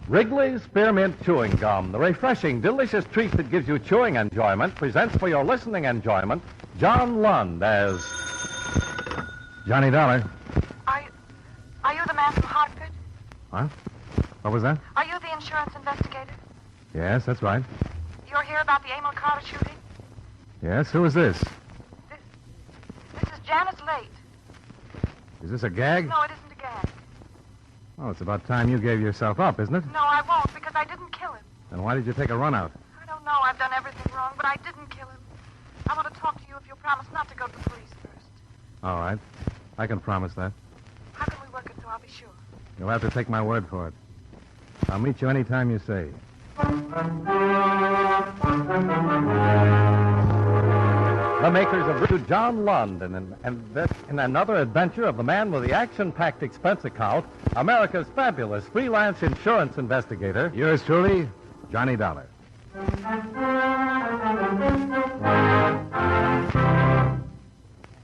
Wrigley's Spearmint Chewing Gum, the refreshing, delicious treat that gives you chewing enjoyment, presents for your listening enjoyment John Lund as Johnny Dollar. Are you the man from Hartford? Huh? What was that? Are you the insurance investigator? Yes, that's right. You're here about the Emil Carter shooting? Yes, who is this? This is Janice Late. Is this a gag? No, it isn't a gag. Oh, it's about time you gave yourself up, isn't it? No, I won't, because I didn't kill him. Then why did you take a run out? I don't know. I've done everything wrong, but I didn't kill him. I want to talk to you if you'll promise not to go to the police first. All right. I can promise that. How can we work it so I'll be sure? You'll have to take my word for it. I'll meet you any time you say. The makers of Richard John Lund in another adventure of the man with the action-packed expense account, America's fabulous freelance insurance investigator, yours truly, Johnny Dollar.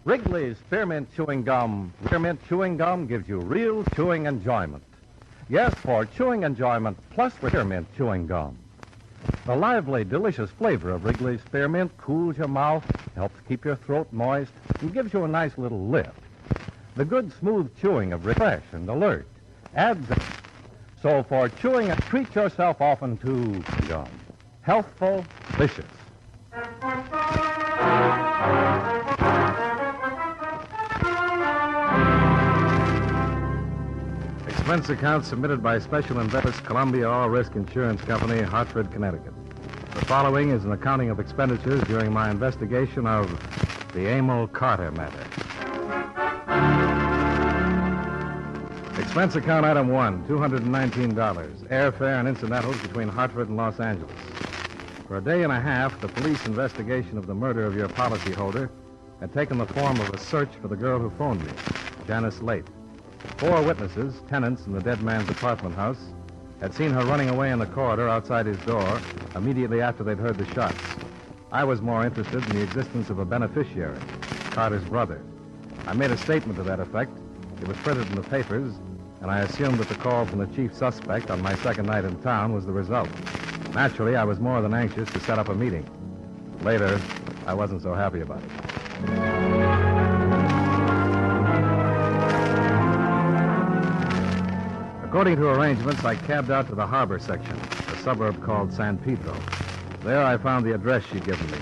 Wrigley's Spearmint Chewing Gum. Spearmint Chewing Gum gives you real chewing enjoyment. Yes, for chewing enjoyment plus Spearmint Chewing Gum. The lively, delicious flavor of Wrigley's Spearmint cools your mouth, helps keep your throat moist, and gives you a nice little lift. The good, smooth chewing of fresh and alert adds. So for chewing, treat yourself often to gum. Healthful, delicious. Expense account submitted by Special Investors, Columbia All Risk Insurance Company, Hartford, Connecticut. The following is an accounting of expenditures during my investigation of the Emil Carter matter. Expense account item 1, $219. Airfare and incidentals between Hartford and Los Angeles. For a day and a half, the police investigation of the murder of your policyholder had taken the form of a search for the girl who phoned me, Janice Late. 4 witnesses, tenants in the dead man's apartment house, had seen her running away in the corridor outside his door immediately after they'd heard the shots. I was more interested in the existence of a beneficiary, Carter's brother. I made a statement to that effect. It was printed in the papers, and I assumed that the call from the chief suspect on my second night in town was the result. Naturally, I was more than anxious to set up a meeting. Later, I wasn't so happy about it. According to arrangements, I cabbed out to the harbor section, a suburb called San Pedro. There I found the address she'd given me,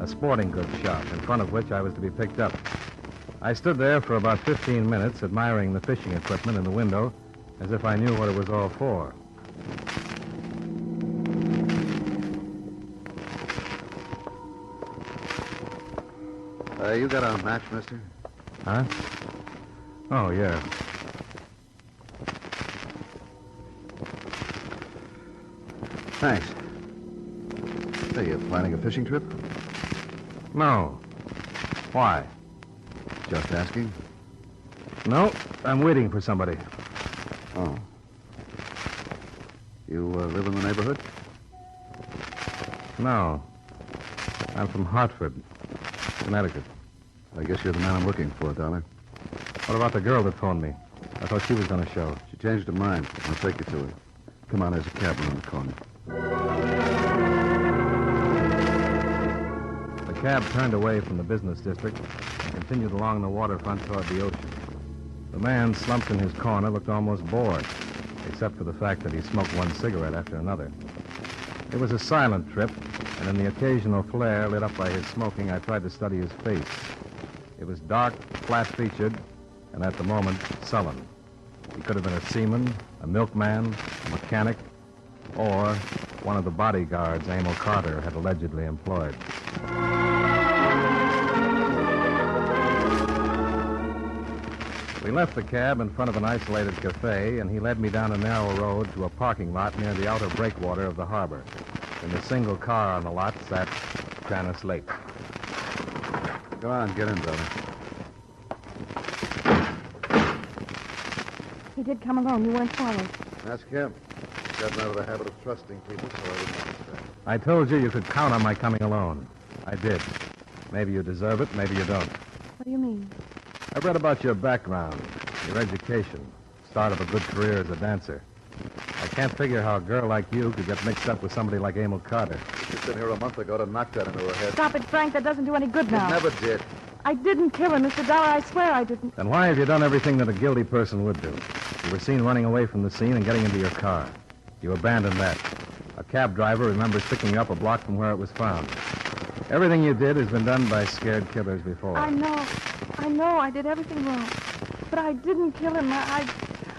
a sporting goods shop in front of which I was to be picked up. I stood there for about 15 minutes, admiring the fishing equipment in the window, as if I knew what it was all for. You got a match, mister? Huh? Oh, yeah. Thanks. Hey, you planning a fishing trip? No. Why? Just asking. No, I'm waiting for somebody. Oh. You live in the neighborhood? No. I'm from Hartford, Connecticut. I guess you're the man I'm looking for, Dollar. What about the girl that phoned me? I thought she was going to show. She changed her mind. I'll take you to her. Come on, there's a cab around the corner. The cab turned away from the business district and continued along the waterfront toward the ocean. The man, slumped in his corner, looked almost bored, except for the fact that he smoked one cigarette after another. It was a silent trip, and in the occasional flare lit up by his smoking, I tried to study his face. It was dark, flat-featured, and at the moment, sullen. He could have been a seaman, a milkman, a mechanic, or one of the bodyguards Emil Carter had allegedly employed. We left the cab in front of an isolated cafe, and he led me down a narrow road to a parking lot near the outer breakwater of the harbor. In the single car on the lot sat Janice Late. Go on, get in, Dollar. He did come alone. You weren't followed. Ask him. He's gotten out of the habit of trusting people, so I wouldn't understand. I told you you could count on my coming alone. I did. Maybe you deserve it, maybe you don't. What do you mean? I've read about your background, your education, start of a good career as a dancer. I Can't figure how a girl like you could get mixed up with somebody like Emil Carter. You was in here a month ago to knock that into her head. Stop it, Frank. That doesn't do any good now. It never did. I didn't kill him, Mr. Dollar. I swear I didn't. Then why have you done everything that a guilty person would do? You were seen running away from the scene and getting into your car. You abandoned that. A cab driver remembers picking you up a block from where it was found. Everything you did has been done by scared killers before. I know. I did everything wrong. But I didn't kill him.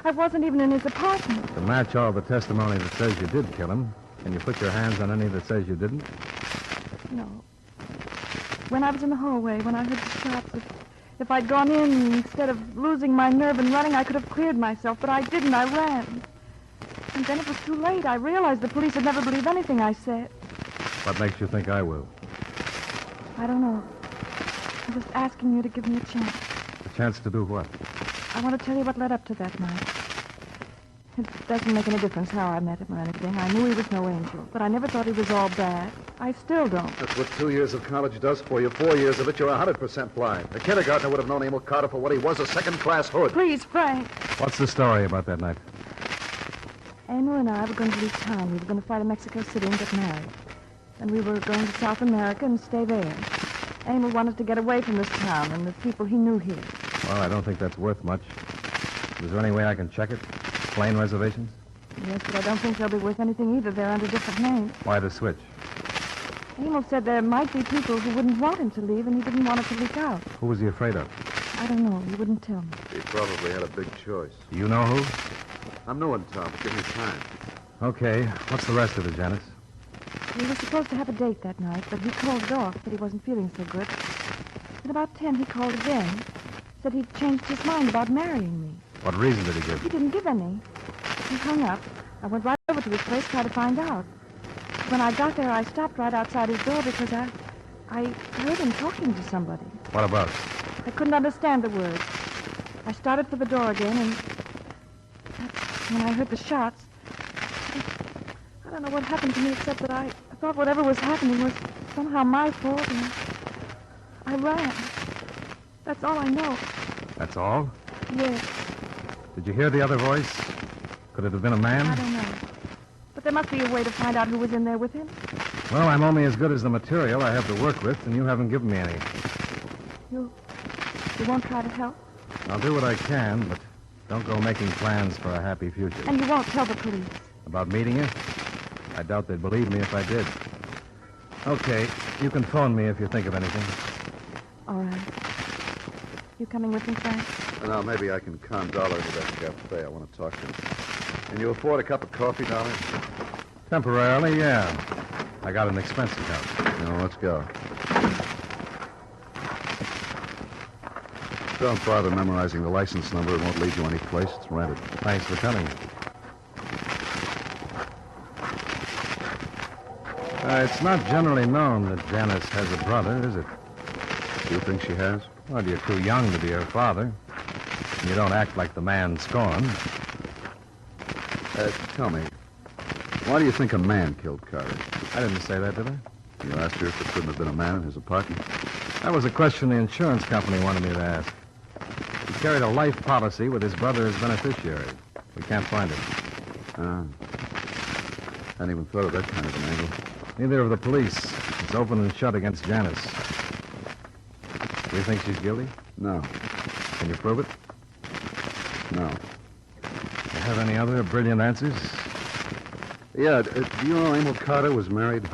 I wasn't even in his apartment. To match all the testimony that says you did kill him, can you put your hands on any that says you didn't? No. When I was in the hallway, when I heard the shots, if I'd gone in instead of losing my nerve and running, I could have cleared myself. But I didn't. I ran. And then it was too late. I realized the police would never believe anything I said. What makes you think I will? I don't know. I'm just asking you to give me a chance. A chance to do what? I want to tell you what led up to that night. It doesn't make any difference how I met him or anything. I knew he was no angel, but I never thought he was all bad. I still don't. That's what 2 years of college does for you. 4 years of it, you're 100% blind. A kindergartner would have known Emil Carter for what he was, a second-class hood. Please, Frank. What's the story about that night? Emil and I were going to leave town. We were going to fly to Mexico City and get married. And we were going to South America and stay there. Emil wanted to get away from this town and the people he knew here. Well, I don't think that's worth much. Is there any way I can check it? Plane reservations? Yes, but I don't think they'll be worth anything either. They're under different names. Why the switch? Emil said there might be people who wouldn't want him to leave, and he didn't want it to leak out. Who was he afraid of? I don't know. He wouldn't tell me. He probably had a big choice. Do you know who? I'm new in town. Give me time. Okay. What's the rest of it, Janice? We were supposed to have a date that night, but he called it off, said he wasn't feeling so good. At about 10, he called again. Said he'd changed his mind about marrying me. What reason did he give? He didn't give any. He hung up. I went right over to his place, tried to find out. When I got there, I stopped right outside his door because I heard him talking to somebody. What about? I couldn't understand the words. I started for the door again, and that's when I heard the shots. I don't know what happened to me except that I thought whatever was happening was somehow my fault, and I ran. That's all I know. That's all? Yes, Did you hear the other voice? Could it have been a man? I don't know. But there must be a way to find out who was in there with him. Well, I'm only as good as the material I have to work with, and you haven't given me any. You won't try to help? I'll do what I can, but don't go making plans for a happy future. And you won't tell the police? About meeting you? I doubt they'd believe me if I did. Okay, you can phone me if you think of anything. All right. You coming with me, Frank? Now, maybe I can con Dollar into that cafe. I want to talk to him. Can you afford a cup of coffee, Dollar? Temporarily, yeah. I got an expense account. No, let's go. Don't bother memorizing the license number. It won't lead you any place. It's rented. Thanks for telling me. It's not generally known that Janice has a brother, is it? Do you think she has? Well, you're too young to be her father. And you don't act like the man scorned. Tell me, why do you think a man killed Carter? I didn't say that, did I? You asked her if it couldn't have been a man in his apartment. That was a question the insurance company wanted me to ask. He carried a life policy with his brother as beneficiary. We can't find it. Hadn't even thought of that kind of an angle. Neither of the police. It's open and shut against Janice. Do you think she's guilty? No. Can you prove it? No. Do you have any other brilliant answers? Yeah, do you know Emil Carter was married?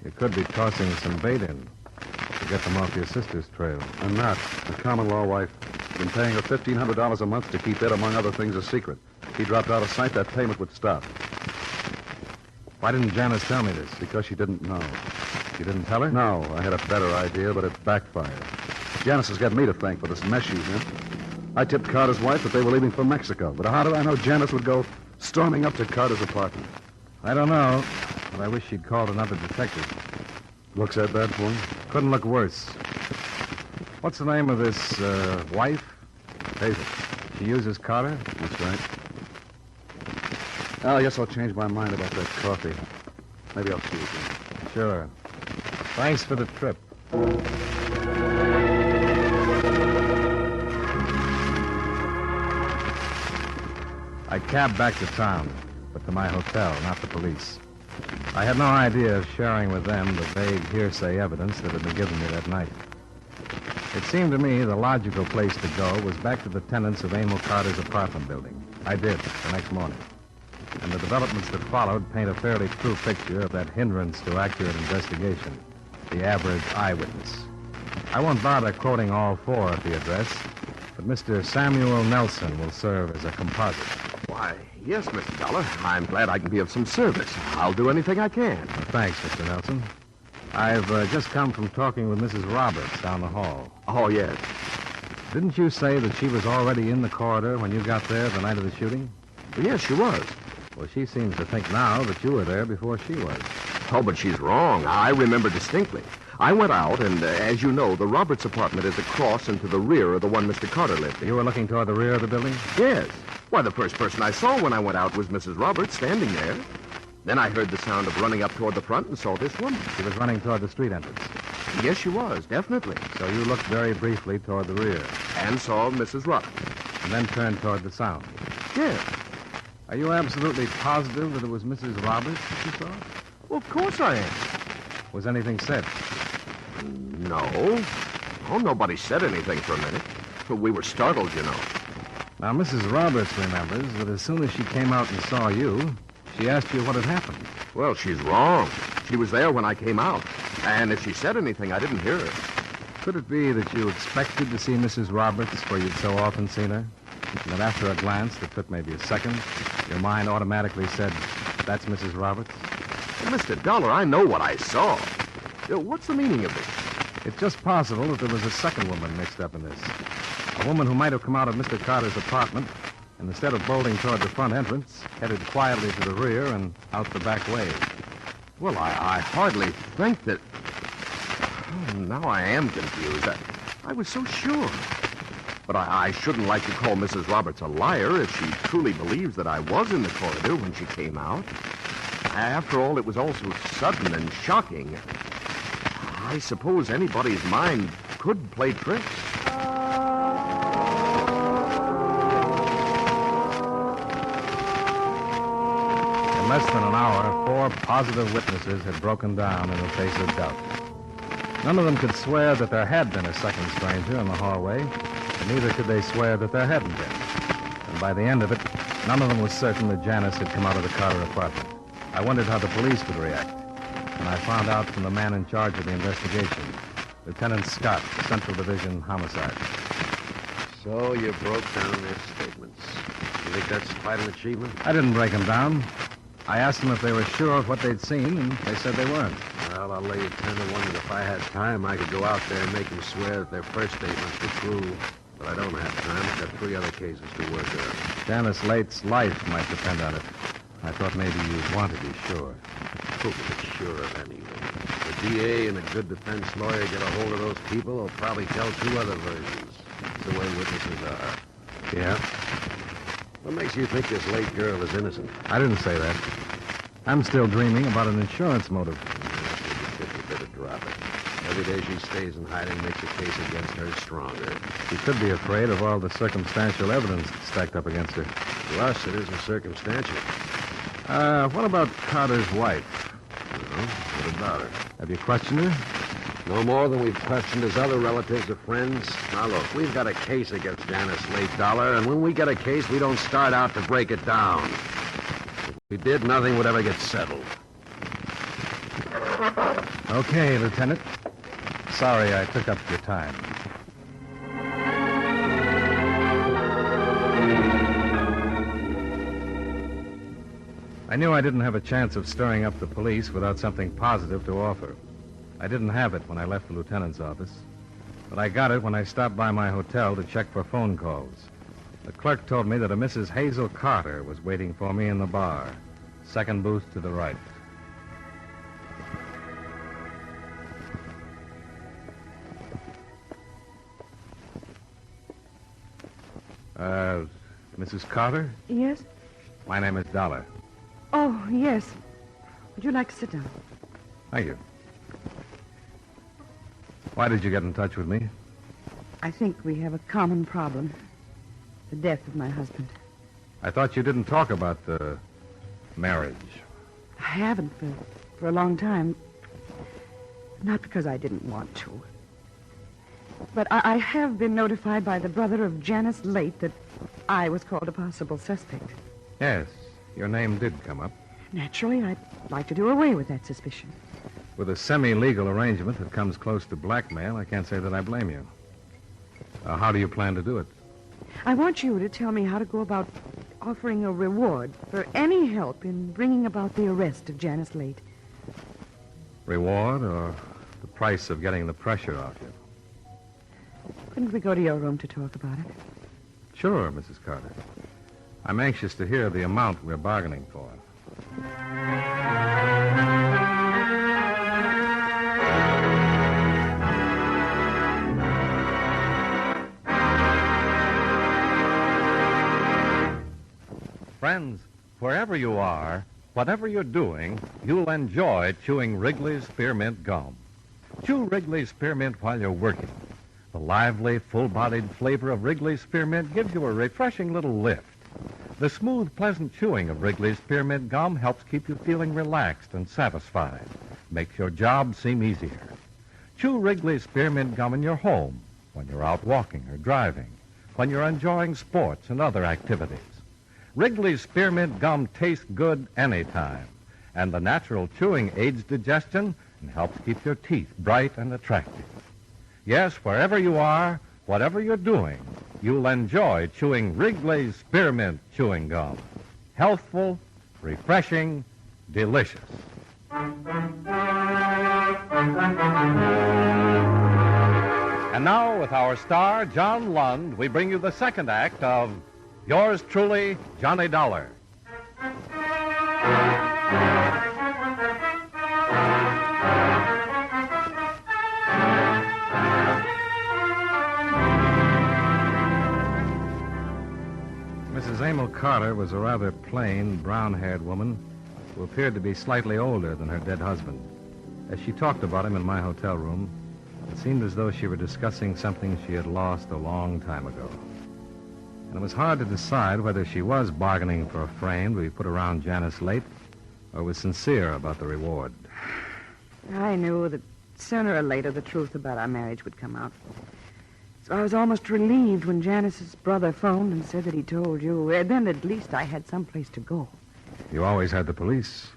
You could be tossing some bait in to get them off your sister's trail. I'm not. A common law wife. Been paying her $1,500 a month to keep it, among other things, a secret. If he dropped out of sight, that payment would stop. Why didn't Janice tell me this? Because she didn't know. You didn't tell her? No, I had a better idea, but it backfired. Janice has got me to thank for this mess she's in. I tipped Carter's wife that they were leaving for Mexico. But how do I know Janice would go storming up to Carter's apartment? I don't know, but I wish she'd called another detective. Looks that bad for him? Couldn't look worse. What's the name of this, wife? Hazel. She uses Carter? That's right. I guess I'll change my mind about that coffee. Maybe I'll see you again. Sure. Thanks for the trip. I cabbed back to town, but to my hotel, not the police. I had no idea of sharing with them the vague hearsay evidence that had been given me that night. It seemed to me the logical place to go was back to the tenants of Emil Carter's apartment building. I did, the next morning. And the developments that followed paint a fairly true picture of that hindrance to accurate investigation, the average eyewitness. I won't bother quoting all four at the address, but Mr. Samuel Nelson will serve as a composite. Why, yes, Mr. Dollar. I'm glad I can be of some service. I'll do anything I can. Thanks, Mr. Nelson. I've just come from talking with Mrs. Roberts down the hall. Oh, yes. Didn't you say that she was already in the corridor when you got there the night of the shooting? Yes, she was. Well, she seems to think now that you were there before she was. Oh, but she's wrong. I remember distinctly. I went out, and as you know, the Roberts apartment is across and to the rear of the one Mr. Carter lived in. You were looking toward the rear of the building? Yes. Why, the first person I saw when I went out was Mrs. Roberts standing there. Then I heard the sound of running up toward the front and saw this woman. She was running toward the street entrance. Yes, she was, definitely. So you looked very briefly toward the rear. And saw Mrs. Roberts. And then turned toward the sound. Yes. Are you absolutely positive that it was Mrs. Roberts that you saw? Well, of course I am. Was anything said? No. Oh, nobody said anything for a minute. We were startled, you know. Now, Mrs. Roberts remembers that as soon as she came out and saw you, she asked you what had happened. Well, she's wrong. She was there when I came out. And if she said anything, I didn't hear her. Could it be that you expected to see Mrs. Roberts where you'd so often seen her? And that after a glance that took maybe a second, your mind automatically said, that's Mrs. Roberts? Mr. Dollar, I know what I saw. What's the meaning of this? It's just possible that there was a second woman mixed up in this. A woman who might have come out of Mr. Carter's apartment and instead of bolting toward the front entrance, headed quietly to the rear and out the back way. Well, I hardly think that... Oh, now I am confused. I was so sure. But I shouldn't like to call Mrs. Roberts a liar if she truly believes that I was in the corridor when she came out. After all, it was all so sudden and shocking. I suppose anybody's mind could play tricks. In less than an hour, 4 positive witnesses had broken down in the face of doubt. None of them could swear that there had been a second stranger in the hallway, and neither could they swear that there hadn't been. And by the end of it, none of them was certain that Janice had come out of the Carter apartment. I wondered how the police would react, and I found out from the man in charge of the investigation, Lieutenant Scott, Central Division Homicide. So you broke down their statements. You think that's quite an achievement? I didn't break them down. I asked them if they were sure of what they'd seen, and they said they weren't. Well, I'll lay you 10 to 1 that if I had time, I could go out there and make them swear that their first statements were true. But I don't have time. I've got 3 other cases to work on. Janice Late's life might depend on it. I thought maybe you'd want to be sure. Who can be sure of anything? The DA and a good defense lawyer get a hold of those people, they'll probably tell 2 other versions. That's the way witnesses are. Yeah? What makes you think this late girl is innocent? I didn't say that. I'm still dreaming about an insurance motive. You better drop it. Every day she stays in hiding makes the case against her stronger. She could be afraid of all the circumstantial evidence stacked up against her. To us, it isn't circumstantial. What about Carter's wife? Well, what about her? Have you questioned her? No more than we've questioned his other relatives or friends. Now, look, we've got a case against Janice Late Dollar, and when we get a case, we don't start out to break it down. If we did, nothing would ever get settled. Okay, Lieutenant. Sorry I took up your time. I knew I didn't have a chance of stirring up the police without something positive to offer. I didn't have it when I left the lieutenant's office, but I got it when I stopped by my hotel to check for phone calls. The clerk told me that a Mrs. Hazel Carter was waiting for me in the bar, second booth to the right. Mrs. Carter? Yes? My name is Dollar. Oh, yes. Would you like to sit down? Thank you. Why did you get in touch with me? I think we have a common problem. The death of my husband. I thought you didn't talk about the marriage. I haven't for a long time. Not because I didn't want to. But I have been notified by the brother of Janice Late that I was called a possible suspect. Yes, your name did come up. Naturally, I'd like to do away with that suspicion. With a semi-legal arrangement that comes close to blackmail, I can't say that I blame you. How do you plan to do it? I want you to tell me how to go about offering a reward for any help in bringing about the arrest of Janice Late. Reward or the price of getting the pressure off you? Couldn't we go to your room to talk about it? Sure, Mrs. Carter. I'm anxious to hear the amount we're bargaining for. Friends, wherever you are, whatever you're doing, you'll enjoy chewing Wrigley's Spearmint Gum. Chew Wrigley's Spearmint while you're working. The lively, full-bodied flavor of Wrigley's Spearmint gives you a refreshing little lift. The smooth, pleasant chewing of Wrigley's Spearmint Gum helps keep you feeling relaxed and satisfied. Makes your job seem easier. Chew Wrigley's Spearmint Gum in your home, when you're out walking or driving, when you're enjoying sports and other activities. Wrigley's Spearmint Gum tastes good anytime, and the natural chewing aids digestion and helps keep your teeth bright and attractive. Yes, wherever you are, whatever you're doing, you'll enjoy chewing Wrigley's Spearmint Chewing Gum. Healthful, refreshing, delicious. And now, with our star, John Lund, we bring you the second act of Yours truly, Johnny Dollar. Mrs. Emil Carter was a rather plain, brown-haired woman who appeared to be slightly older than her dead husband. As she talked about him in my hotel room, it seemed as though she were discussing something she had lost a long time ago. And it was hard to decide whether she was bargaining for a frame to be put around Janice Late or was sincere about the reward. I knew that sooner or later the truth about our marriage would come out. So I was almost relieved when Janice's brother phoned and said that he told you. Then at least I had someplace to go. You always had the police.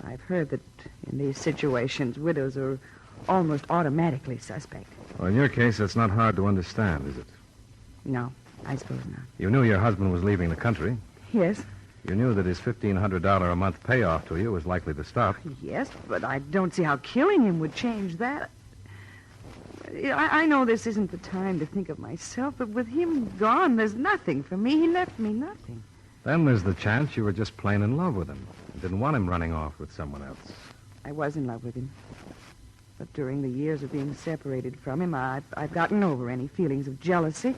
I've heard that in these situations, widows are almost automatically suspect. Well, in your case, that's not hard to understand, is it? No, I suppose not. You knew your husband was leaving the country. Yes. You knew that his $1,500 a month payoff to you was likely to stop. Yes, but I don't see how killing him would change that. I know this isn't the time to think of myself, but with him gone, there's nothing for me. He left me nothing. Then there's the chance you were just plain in love with him. You didn't want him running off with someone else. I was in love with him. But during the years of being separated from him, I've gotten over any feelings of jealousy.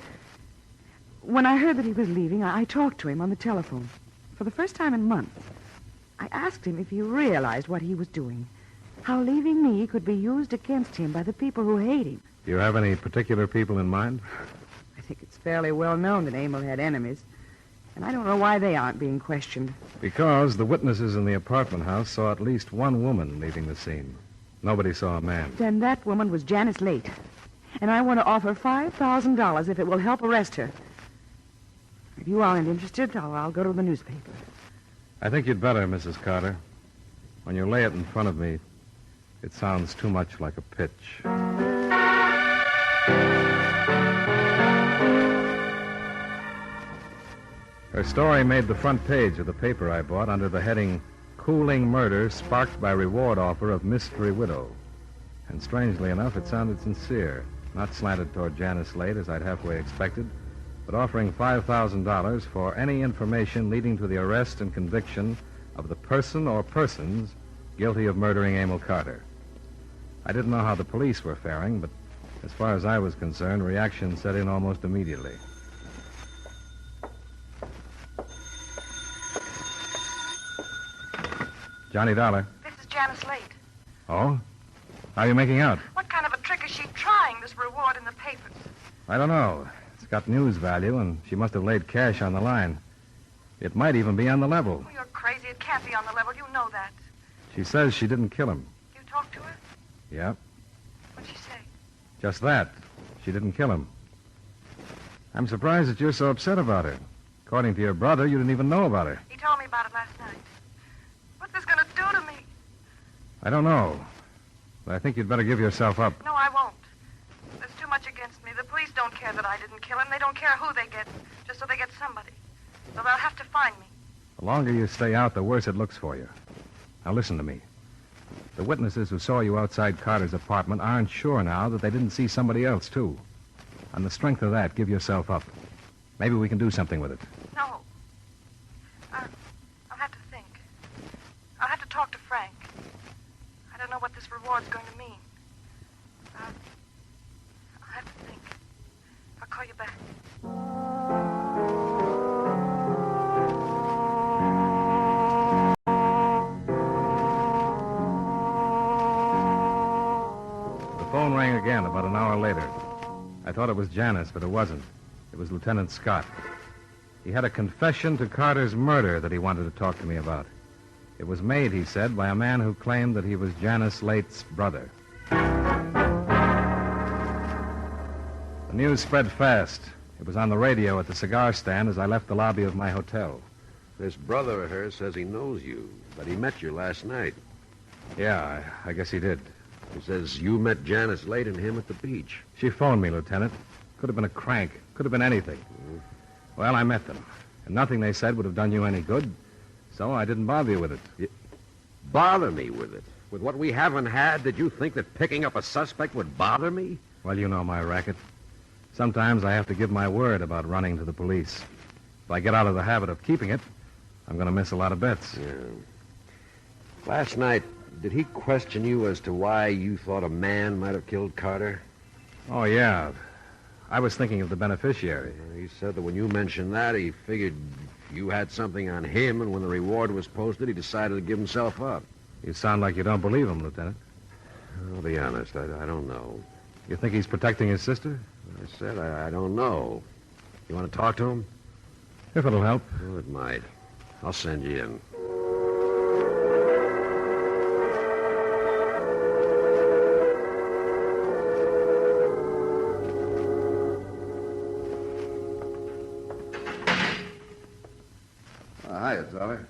When I heard that he was leaving, I talked to him on the telephone. For the first time in months, I asked him if he realized what he was doing. How leaving me could be used against him by the people who hate him. Do you have any particular people in mind? I think it's fairly well known that Emil had enemies. And I don't know why they aren't being questioned. Because the witnesses in the apartment house saw at least one woman leaving the scene. Nobody saw a man. Then that woman was Janice Late. And I want to offer $5,000 if it will help arrest her. If you aren't interested, I'll go to the newspaper. I think you'd better, Mrs. Carter. When you lay it in front of me, it sounds too much like a pitch. Her story made the front page of the paper I bought under the heading, Cooling Murder Sparked by Reward Offer of Mystery Widow. And strangely enough, it sounded sincere, not slanted toward Janice Late as I'd halfway expected, but offering $5,000 for any information leading to the arrest and conviction of the person or persons guilty of murdering Emil Carter. I didn't know how the police were faring, but as far as I was concerned, reaction set in almost immediately. Johnny Dollar. This is Janice Late. Oh? How are you making out? What kind of a trick is she trying, this reward in the papers? I don't know. It's got news value, and she must have laid cash on the line. It might even be on the level. Oh, you're crazy. It can't be on the level. You know that. She says she didn't kill him. You talked to her? Yep, What'd she say? just that. She didn't kill him. I'm surprised that you're so upset about her. According to your brother, you didn't even know about her. He told me about it last night. What's this going to do to me? I don't know. But I think you'd better give yourself up. No, I won't. There's too much against me. The police don't care that I didn't kill him. They don't care who they get, just so they get somebody. So they'll have to find me. The longer you stay out, the worse it looks for you. Now listen to me. The witnesses who saw you outside Carter's apartment aren't sure now that they didn't see somebody else, too. On the strength of that, give yourself up. Maybe we can do something with it. No. I'll have to think. I'll have to talk to Frank. I don't know what this reward's going to mean. I'll have to think. I'll call you back. The phone rang again about an hour later. I thought it was Janice, but it wasn't. It was Lieutenant Scott. He had a confession to Carter's murder that he wanted to talk to me about. It was made, he said, by a man who claimed that he was Janice Late's brother. The news spread fast. It was on the radio at the cigar stand as I left the lobby of my hotel. This brother of hers says he knows you, but he met you last night. Yeah, I guess he did. He says you met Janice Late and him at the beach. She phoned me, Lieutenant. Could have been a crank. Could have been anything. Well, I met them. And nothing they said would have done you any good. So I didn't bother you with it. Bother me with it? With what we haven't had, did you think that picking up a suspect would bother me? Well, you know my racket. Sometimes I have to give my word about running to the police. If I get out of the habit of keeping it, I'm going to miss a lot of bets. Yeah. Last night, did he question you as to why you thought a man might have killed Carter? Oh, yeah. I was thinking of the beneficiary. He said that when you mentioned that, he figured you had something on him, and when the reward was posted, he decided to give himself up. You sound like you don't believe him, Lieutenant. I'll be honest, I don't know. You think he's protecting his sister? I said I don't know. You want to talk to him? If it'll help. Well, it might. I'll send you in. Hiya, Dollar.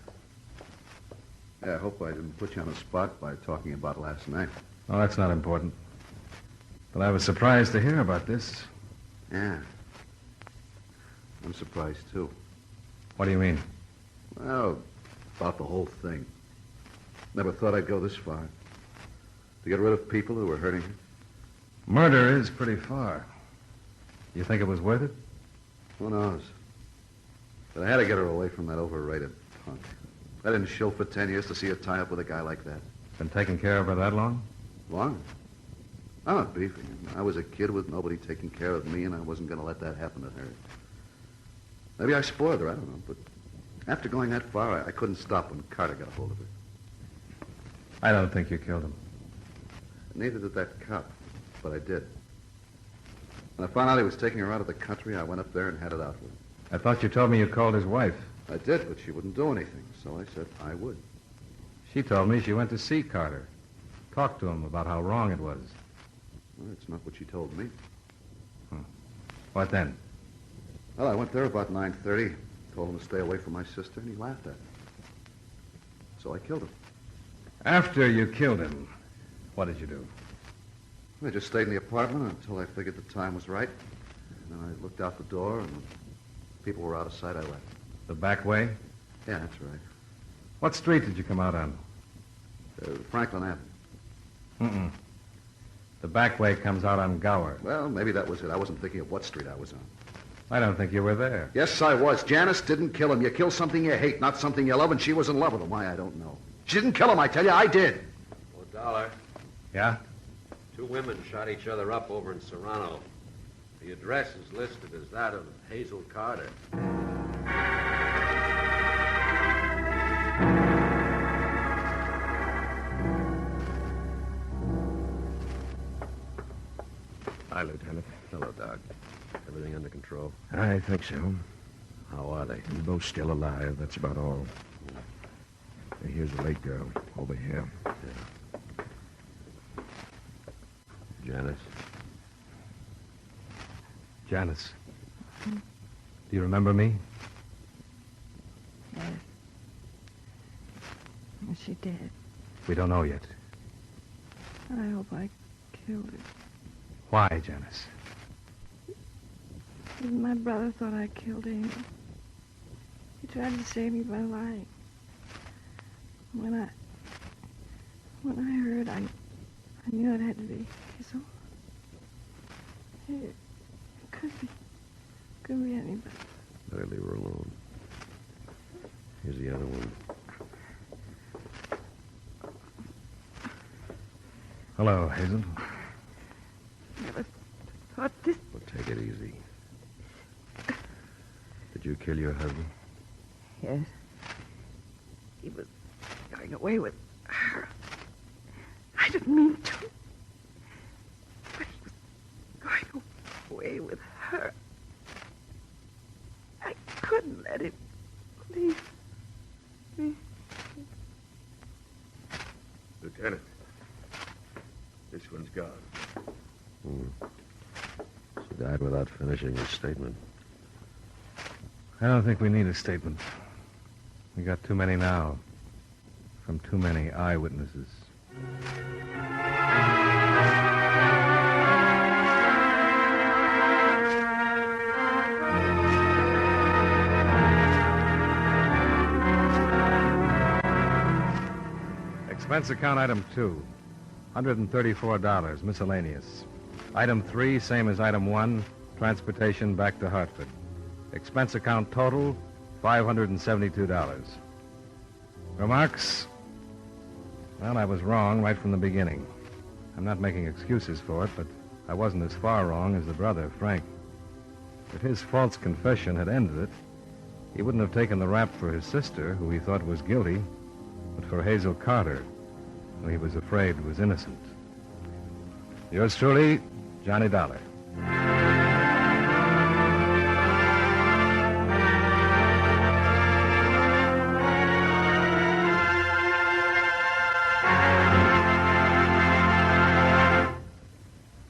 Yeah, I hope I didn't put you on the spot by talking about it last night. Oh, that's not important. But I was surprised to hear about this. Yeah. I'm surprised, too. What do you mean? Well, about the whole thing. Never thought I'd go this far. To get rid of people who were hurting you. Murder is pretty far. You think it was worth it? Who knows? But I had to get her away from that overrated punk. I didn't shill for 10 years to see her tie up with a guy like that. Been taking care of her that long? Long? I'm not beefing. I was a kid with nobody taking care of me, and I wasn't going to let that happen to her. Maybe I spoiled her, I don't know. But after going that far, I couldn't stop when Carter got a hold of her. I don't think you killed him. Neither did that cop, but I did. When I found out he was taking her out of the country, I went up there and had it out with him. I thought you told me you called his wife. I did, but she wouldn't do anything, so I said I would. She told me she went to see Carter. Talked to him about how wrong it was. Well, it's not what she told me. What then? Well, I went there about 9:30, told him to stay away from my sister, and he laughed at me. So I killed him. After you killed him, what did you do? I just stayed in the apartment until I figured the time was right. And then I looked out the door, and when people were out of sight, I left. The back way? Yeah, that's right. What street did you come out on? Franklin Avenue. Mm-mm. The back way comes out on Gower. Well, maybe that was it. I wasn't thinking of what street I was on. I don't think you were there. Yes, I was. Janice didn't kill him. You kill something you hate, not something you love, and she was in love with him. Why, I don't know. She didn't kill him, I tell you. I did. $1. Yeah? 2 women shot each other up over in Serrano. The address is listed as that of Hazel Carter. Hi, Lieutenant. Hello, Doc. Everything under control? I think so. How are they? They're both still alive. That's about all. Hey, here's the late girl over here. Janice? Janice. Do you remember me? Yes. Is she dead? We don't know yet. I hope I killed her. Why, Janice? My brother thought I killed Emil. He tried to save me by lying. When I heard, I knew it had to be Hazel. It could be anybody. Better leave her alone. Here's the other one. Hello, Hazel. Never thought this. Well, take it easy. Did you kill your husband? Yes. He was going away with her. I didn't mean to. But he was going away with her. I couldn't let him leave me. Lieutenant, this one's gone. She died without finishing her statement. I don't think we need a statement. We got too many now. From too many eyewitnesses. Expense account item 2, $134, miscellaneous. Item 3, same as item 1, transportation back to Hartford. Expense account total, $572. Remarks? Well, I was wrong right from the beginning. I'm not making excuses for it, but I wasn't as far wrong as the brother, Frank. If his false confession had ended it, he wouldn't have taken the rap for his sister, who he thought was guilty, but for Hazel Carter, who he was afraid was innocent. Yours truly, Johnny Dollar.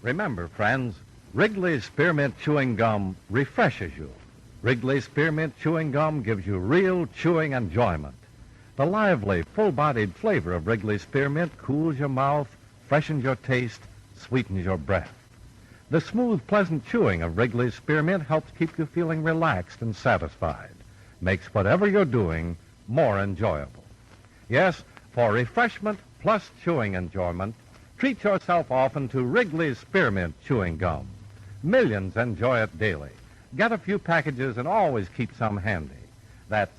Remember, friends, Wrigley's Spearmint Chewing Gum refreshes you. Wrigley's Spearmint Chewing Gum gives you real chewing enjoyment. The lively, full-bodied flavor of Wrigley's Spearmint cools your mouth, freshens your taste, sweetens your breath. The smooth, pleasant chewing of Wrigley's Spearmint helps keep you feeling relaxed and satisfied. Makes whatever you're doing more enjoyable. Yes, for refreshment plus chewing enjoyment, treat yourself often to Wrigley's Spearmint Chewing Gum. Millions enjoy it daily. Get a few packages and always keep some handy. That's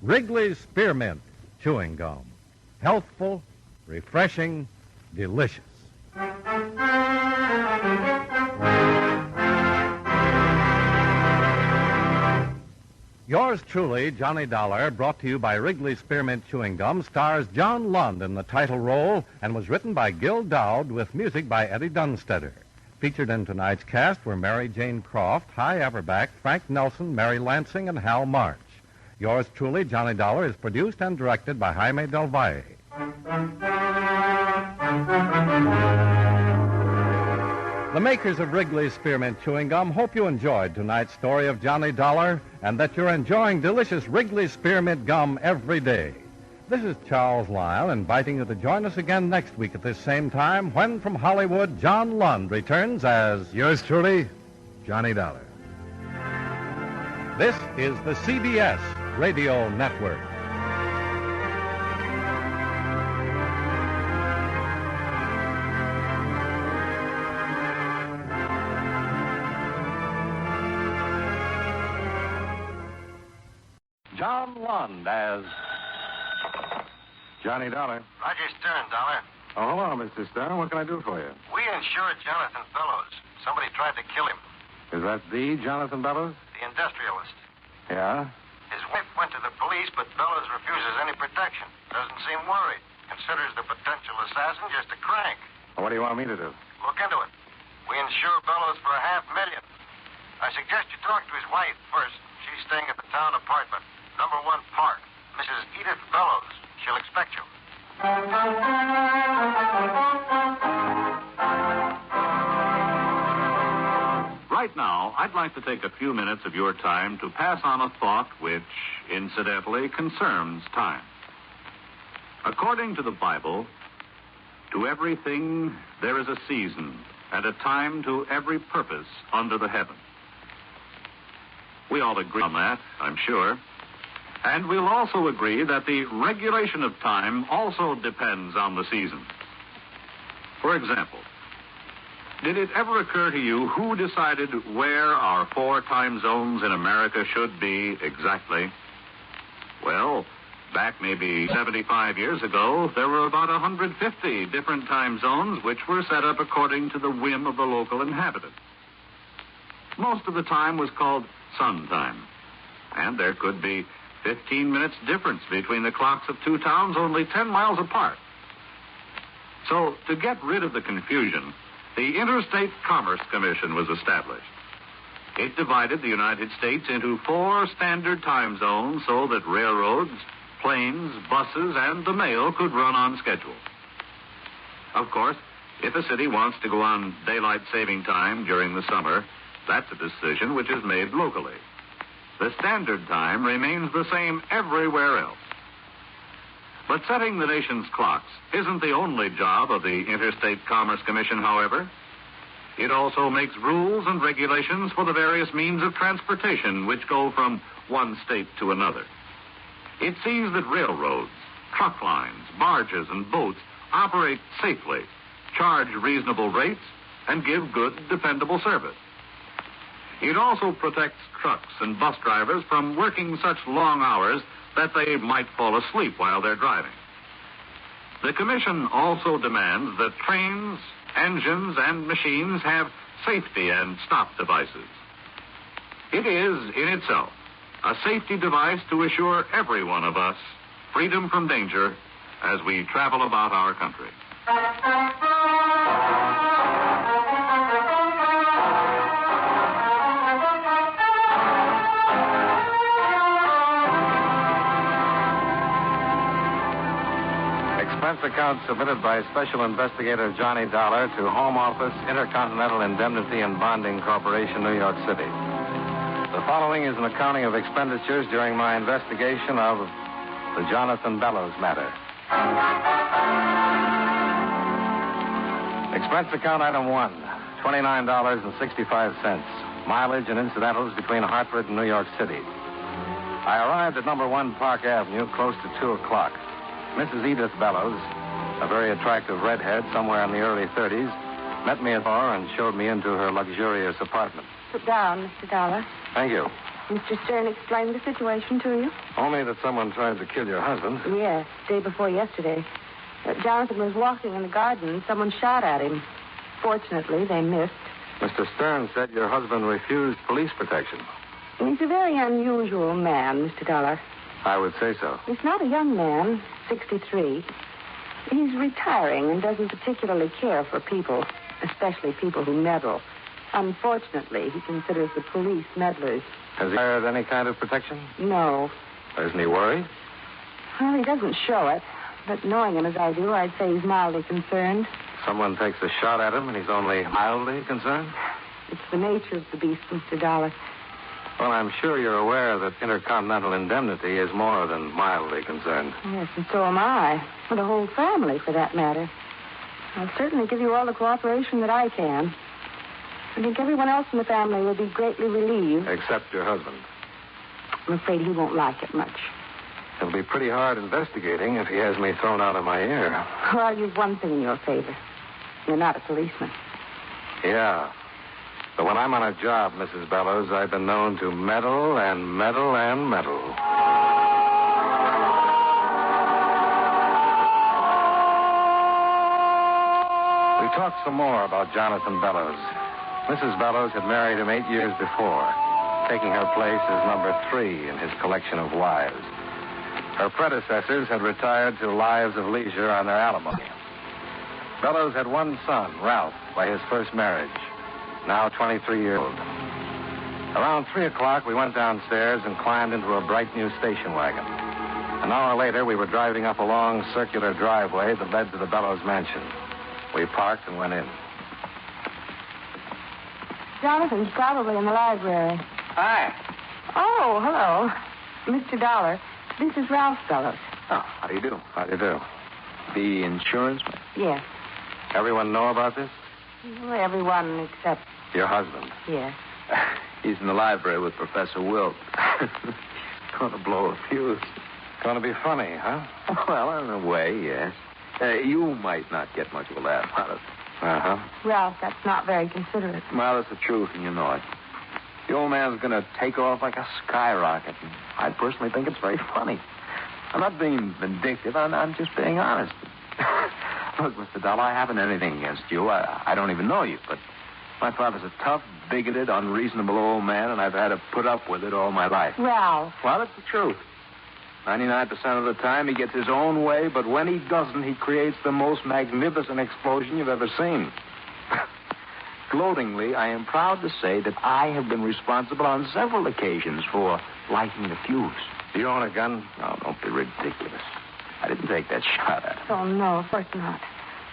Wrigley's Spearmint Chewing Gum. Healthful, refreshing, delicious. Yours truly, Johnny Dollar, brought to you by Wrigley's Spearmint Chewing Gum, stars John Lund in the title role and was written by Gil Dowd with music by Eddie Dunstetter. Featured in tonight's cast were Mary Jane Croft, Hy Averback, Frank Nelson, Mary Lansing, and Hal March. Yours truly, Johnny Dollar, is produced and directed by Jaime Del Valle. The makers of Wrigley's Spearmint Chewing Gum hope you enjoyed tonight's story of Johnny Dollar and that you're enjoying delicious Wrigley's Spearmint Gum every day. This is Charles Lyle inviting you to join us again next week at this same time when from Hollywood, John Lund returns as yours truly, Johnny Dollar. This is the CBS Radio Network. John Lund as Johnny Dollar. Roger Stern, Dollar. Oh, hello, Mr. Stern. What can I do for you? We insured Jonathan Bellows. Somebody tried to kill him. Is that the Jonathan Bellows? The industrialist. Yeah? His wife went to the police, but Bellows refuses any protection. Doesn't seem worried. Considers the potential assassin just a crank. Well, what do you want me to do? Look into it. We insure Bellows for $500,000. I suggest you talk to his wife first. She She's staying at the town apartment, number 1 Park. Mrs. Edith Bellows. She'll expect you. Right now, I'd like to take a few minutes of your time to pass on a thought which, incidentally, concerns time. According to the Bible, to everything there is a season and a time to every purpose under the heaven. We all agree on that, I'm sure. And we'll also agree that the regulation of time also depends on the season. For example, did it ever occur to you who decided where our 4 time zones in America should be exactly? Well, back maybe 75 years ago, there were about 150 different time zones which were set up according to the whim of the local inhabitant. Most of the time was called sun time, and there could be 15 minutes difference between the clocks of 2 towns only 10 miles apart. So, to get rid of the confusion, the Interstate Commerce Commission was established. It divided the United States into 4 standard time zones so that railroads, planes, buses, and the mail could run on schedule. Of course, if a city wants to go on daylight saving time during the summer, that's a decision which is made locally. The standard time remains the same everywhere else. But setting the nation's clocks isn't the only job of the Interstate Commerce Commission, however. It also makes rules and regulations for the various means of transportation which go from one state to another. It sees that railroads, truck lines, barges, and boats operate safely, charge reasonable rates, and give good, dependable service. It also protects trucks and bus drivers from working such long hours that they might fall asleep while they're driving. The Commission also demands that trains, engines, and machines have safety and stop devices. It is, in itself, a safety device to assure every one of us freedom from danger as we travel about our country. Expense account submitted by Special Investigator Johnny Dollar to Home Office, Intercontinental Indemnity and Bonding Corporation, New York City. The following is an accounting of expenditures during my investigation of the Jonathan Bellows matter. Expense account item 1, $29.65. Mileage and incidentals between Hartford and New York City. I arrived at number 1 Park Avenue close to 2 o'clock. Mrs. Edith Bellows, a very attractive redhead somewhere in the early 30s, met me at the door and showed me into her luxurious apartment. Sit down, Mr. Dollar. Thank you. Mr. Stern explained the situation to you? Only that someone tried to kill your husband. Yes, day before yesterday. Jonathan was walking in the garden and someone shot at him. Fortunately, they missed. Mr. Stern said your husband refused police protection. He's a very unusual man, Mr. Dollar. I would say so. He's not a young man, 63. He's retiring and doesn't particularly care for people, especially people who meddle. Unfortunately, he considers the police meddlers. Has he hired any kind of protection? No. Isn't he worried? Well, he doesn't show it, but knowing him as I do, I'd say he's mildly concerned. Someone takes a shot at him and he's only mildly concerned? It's the nature of the beast, Mr. Dollar. Well, I'm sure you're aware that Intercontinental Indemnity is more than mildly concerned. Yes, and so am I. For the whole family, for that matter. I'll certainly give you all the cooperation that I can. I think everyone else in the family will be greatly relieved. Except your husband. I'm afraid he won't like it much. It'll be pretty hard investigating if he has me thrown out of my ear. Well, you've one thing in your favor. You're not a policeman. Yeah. But when I'm on a job, Mrs. Bellows, I've been known to meddle and meddle and meddle. We talked some more about Jonathan Bellows. Mrs. Bellows had married him 8 years before, taking her place as number 3 in his collection of wives. Her predecessors had retired to lives of leisure on their alimony. Bellows had one son, Ralph, by his first marriage, now 23 years old. Around 3 o'clock, we went downstairs and climbed into a bright new station wagon. An hour later, we were driving up a long circular driveway that led to the Bellows mansion. We parked and went in. Jonathan's probably in the library. Hi. Oh, hello. Mr. Dollar, this is Ralph Bellows. Oh, how do you do? How do you do? The insurance? Yes. Everyone know about this? Well, everyone except... Your husband. Yes. He's in the library with Professor Wilt. Gonna blow a fuse. Gonna be funny, huh? Well, in a way, yes. You might not get much of a laugh out of it. Uh-huh. Ralph, that's not very considerate. Well, that's the truth, and you know it. The old man's going to take off like a skyrocket. And I personally think it's very funny. I'm not being vindictive. I'm just being honest. Look, Mr. Dollar, I haven't anything against you. I don't even know you, but my father's a tough, bigoted, unreasonable old man, and I've had to put up with it all my life. Ralph. Well, it's the truth. 99% of the time, he gets his own way, but when he doesn't, he creates the most magnificent explosion you've ever seen. Gloatingly, I am proud to say that I have been responsible on several occasions for lighting the fuse. Do you own a gun? Oh, don't be ridiculous. I didn't take that shot at him. Oh, no, of course not.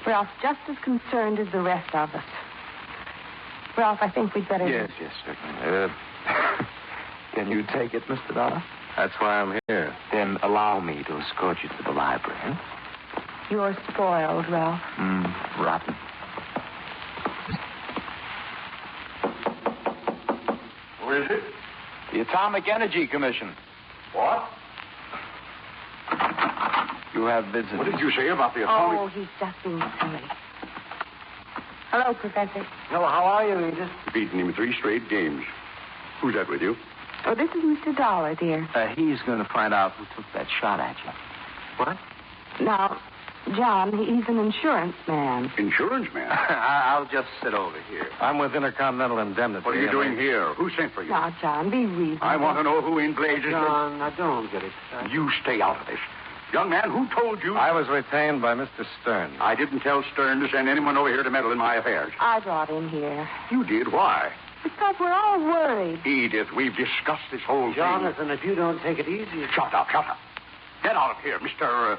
Ralph's just as concerned as the rest of us. Ralph, I think we'd better... Yes, certainly. Can you take it, Mr. Dollar? That's why I'm here. Then allow me to escort you to the library. Huh? You're spoiled, Ralph. Rotten. Who is it? The Atomic Energy Commission. What? You have visitors. What did you say about the atomic... Oh, he's just being silly. Hello, Professor. Hello, how are you, Edith? Beaten him 3 straight games. Who's that with you? Oh, this is Mr. Dollar, dear. He's going to find out who took that shot at you. What? Now, John, he's an insurance man. Insurance man? I'll just sit over here. I'm with Intercontinental Indemnity. What are you doing here? Who sent for you? Now, John, be reasonable. I want to know who in blazes... John, I don't get it. You stay out of this. Young man, who told you... I was retained by Mr. Stern. I didn't tell Stern to send anyone over here to meddle in my affairs. I brought him here. You did? Why? Because we're all worried. Edith, we've discussed this whole thing. Jonathan, if you don't take it easy... Shut up. Get out of here, Mr.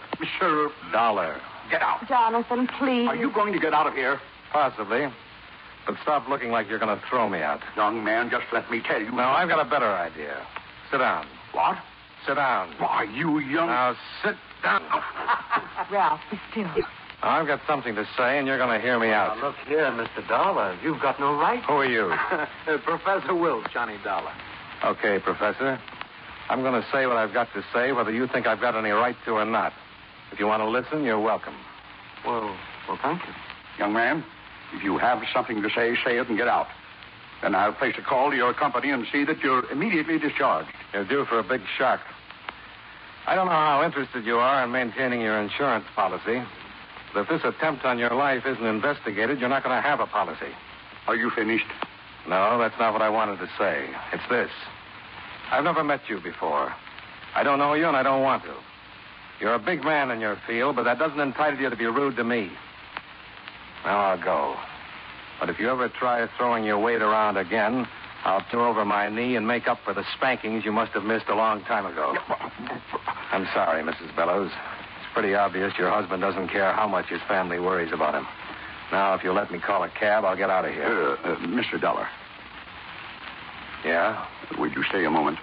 Dollar. Get out. Jonathan, please. Are you going to get out of here? Possibly. But stop looking like you're going to throw me out. Young man, just let me tell you. No, I've got a better idea. Sit down. What? Sit down. Why, you young... Now, sit down. Ralph, be still. I've got something to say, and you're going to hear me out. Now, look here, Mr. Dollar. You've got no right. Who are you? Professor Wilt, Johnny Dollar. Okay, Professor. I'm going to say what I've got to say, whether you think I've got any right to or not. If you want to listen, you're welcome. Well, thank you. Young man, if you have something to say it and get out. Then I'll place a call to your company and see that you're immediately discharged. You're due for a big shock. I don't know how interested you are in maintaining your insurance policy, but if this attempt on your life isn't investigated, you're not going to have a policy. Are you finished? No, that's not what I wanted to say. It's this. I've never met you before. I don't know you, and I don't want to. You're a big man in your field, but that doesn't entitle you to be rude to me. Now I'll go. But if you ever try throwing your weight around again, I'll turn over my knee and make up for the spankings you must have missed a long time ago. I'm sorry, Mrs. Bellows. It's pretty obvious your husband doesn't care how much his family worries about him. Now, if you'll let me call a cab, I'll get out of here. Mr. Dollar. Yeah? Would you stay a moment?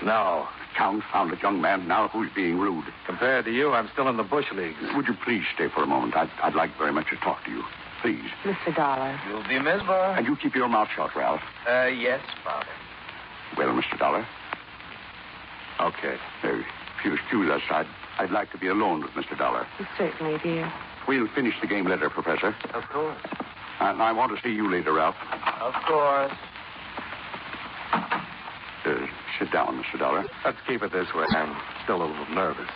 No. Confounded young man, now who's being rude? Compared to you, I'm still in the bush leagues. Would you please stay for a moment? I'd like very much to talk to you. Please. Mr. Dollar. You'll be missed, boy. And you keep your mouth shut, Ralph. Yes, Father. Well, Mr. Dollar. Okay. If you excuse us, I'd like to be alone with Mr. Dollar. Certainly, dear. We'll finish the game later, Professor. Of course. And I want to see you later, Ralph. Of course. Sit down, Mr. Dollar. Let's keep it this way. I'm still a little nervous.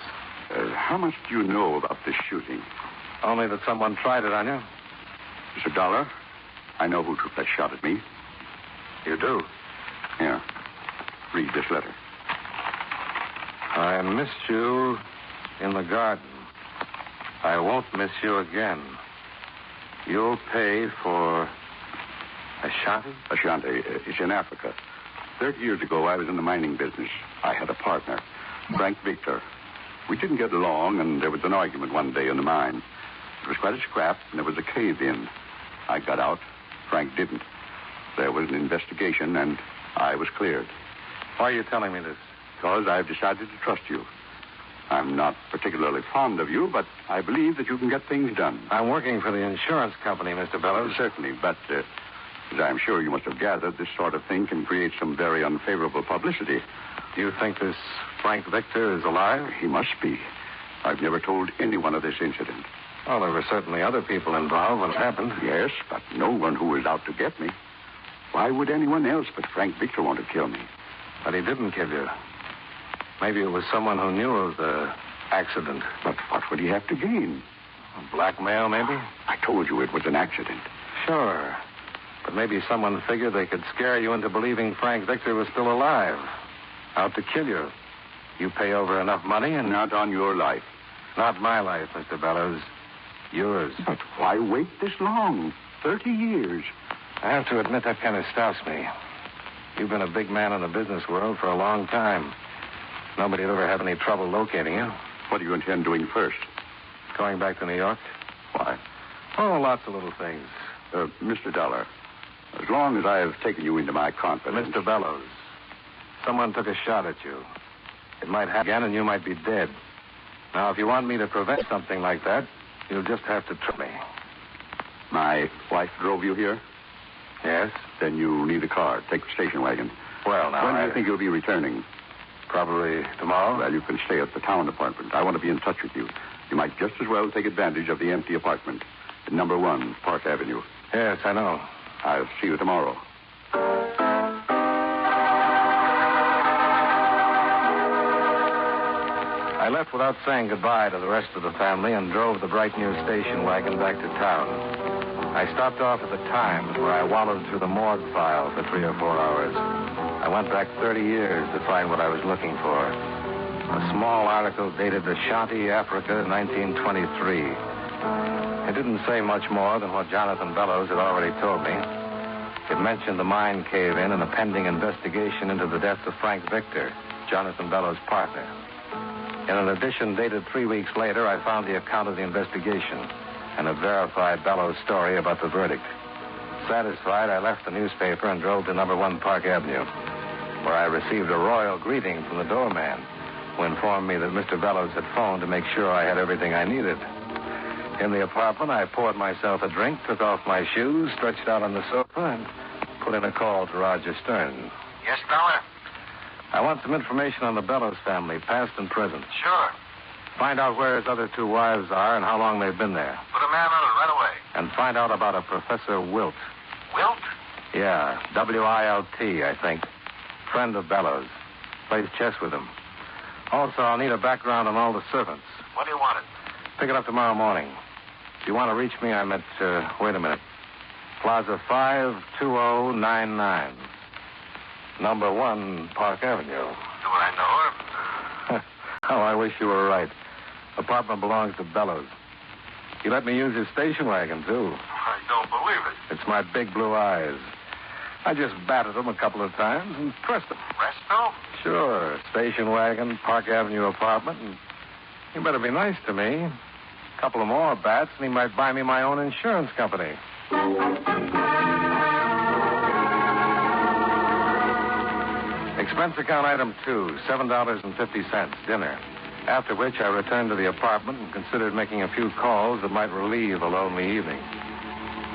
How much do you know about this shooting? Only that someone tried it on you. Mr. Dollar, I know who took that shot at me. You do? Yeah. Read this letter. I missed you in the garden. I won't miss you again. You'll pay for Ashanti? Ashanti is in Africa. 30 years ago, I was in the mining business. I had a partner, Frank Victor. We didn't get along, and there was an argument one day in the mine. It was quite a scrap, and there was a cave-in. I got out. Frank didn't. There was an investigation, and I was cleared. Why are you telling me this? Because I've decided to trust you. I'm not particularly fond of you, but I believe that you can get things done. I'm working for the insurance company, Mr. Bellows. Certainly, but as I'm sure you must have gathered, this sort of thing can create some very unfavorable publicity. Do you think this Frank Victor is alive? He must be. I've never told anyone of this incident. Well, there were certainly other people involved when it happened. Yes, but no one who was out to get me. Why would anyone else but Frank Victor want to kill me? But he didn't kill you. Maybe it was someone who knew of the accident. But what would he have to gain? Blackmail, maybe? I told you it was an accident. Sure. But maybe someone figured they could scare you into believing Frank Victor was still alive. Out to kill you. You pay over enough money and... Not on your life. Not my life, Mr. Bellows. Yours. But why wait this long? 30 years. I have to admit that kind of stops me. You've been a big man in the business world for a long time. Nobody'd ever have any trouble locating you. What do you intend doing first? Going back to New York? Why? Oh, lots of little things. Mr. Dollar, as long as I have taken you into my confidence... Mr. Bellows, someone took a shot at you. It might happen again and you might be dead. Now, if you want me to prevent something like that, you'll just have to trust me. My wife drove you here? Yes. Then you need a car. Take the station wagon. Well, now, When do you think you'll be returning? Probably tomorrow. Well, you can stay at the town apartment. I want to be in touch with you. You might just as well take advantage of the empty apartment at number 1, Park Avenue. Yes, I know. I'll see you tomorrow. I left without saying goodbye to the rest of the family and drove the bright new station wagon back to town. I stopped off at the Times, where I wallowed through the morgue file for 3 or 4 hours. I went back 30 years to find what I was looking for. A small article dated Ashanti, Africa, 1923. It didn't say much more than what Jonathan Bellows had already told me. It mentioned the mine cave-in and a pending investigation into the death of Frank Victor, Jonathan Bellows' partner. In an edition dated 3 weeks later, I found the account of the investigation and a verified Bellows story about the verdict. Satisfied, I left the newspaper and drove to number 1 Park Avenue, where I received a royal greeting from the doorman, who informed me that Mr. Bellows had phoned to make sure I had everything I needed. In the apartment, I poured myself a drink, took off my shoes, stretched out on the sofa, and put in a call to Roger Stern. Yes, Dollar? I want some information on the Bellows family, past and present. Sure. Find out where his other 2 wives are and how long they've been there. Put a man on it right away. And find out about a Professor Wilt. Wilt? Yeah, W-I-L-T, I think. Friend of Bellows. Plays chess with him. Also, I'll need a background on all the servants. When do you want it? Pick it up tomorrow morning. If you want to reach me, I'm at, wait a minute. Plaza 52099. Number 1, Park Avenue. Do I know her? Oh, I wish you were right. Apartment belongs to Bellows. He let me use his station wagon, too. I don't believe it. It's my big blue eyes. I just batted them a couple of times and pressed them. Presto? Sure. Station wagon, Park Avenue apartment, and he better be nice to me. A couple of more bats, and he might buy me my own insurance company. Expense account item 2, $7.50, dinner. After which I returned to the apartment and considered making a few calls that might relieve a lonely evening.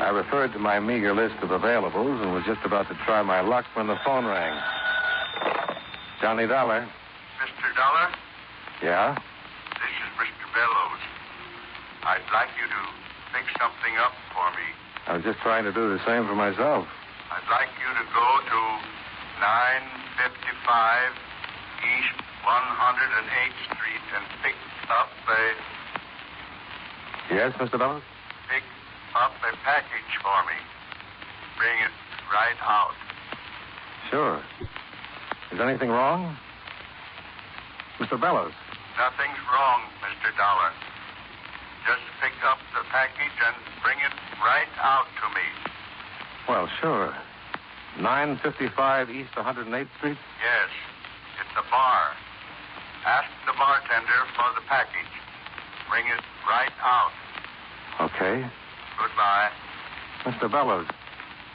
I referred to my meager list of availables and was just about to try my luck when the phone rang. Johnny Dollar. Mr. Dollar? Yeah? This is Mr. Bellows. I'd like you to fix something up for me. I was just trying to do the same for myself. I'd like you to go to 955 East 108th Street and pick up a... Yes, Mr. Bellows? Pick up a package for me. Bring it right out. Sure. Is anything wrong? Mr. Bellows? Nothing's wrong, Mr. Dollar. Just pick up the package and bring it right out to me. Well, sure. 955 East 108th Street? Yes. It's a bar. Ask the bartender for the package. Bring it right out. Okay. Goodbye. Mr. Bellows,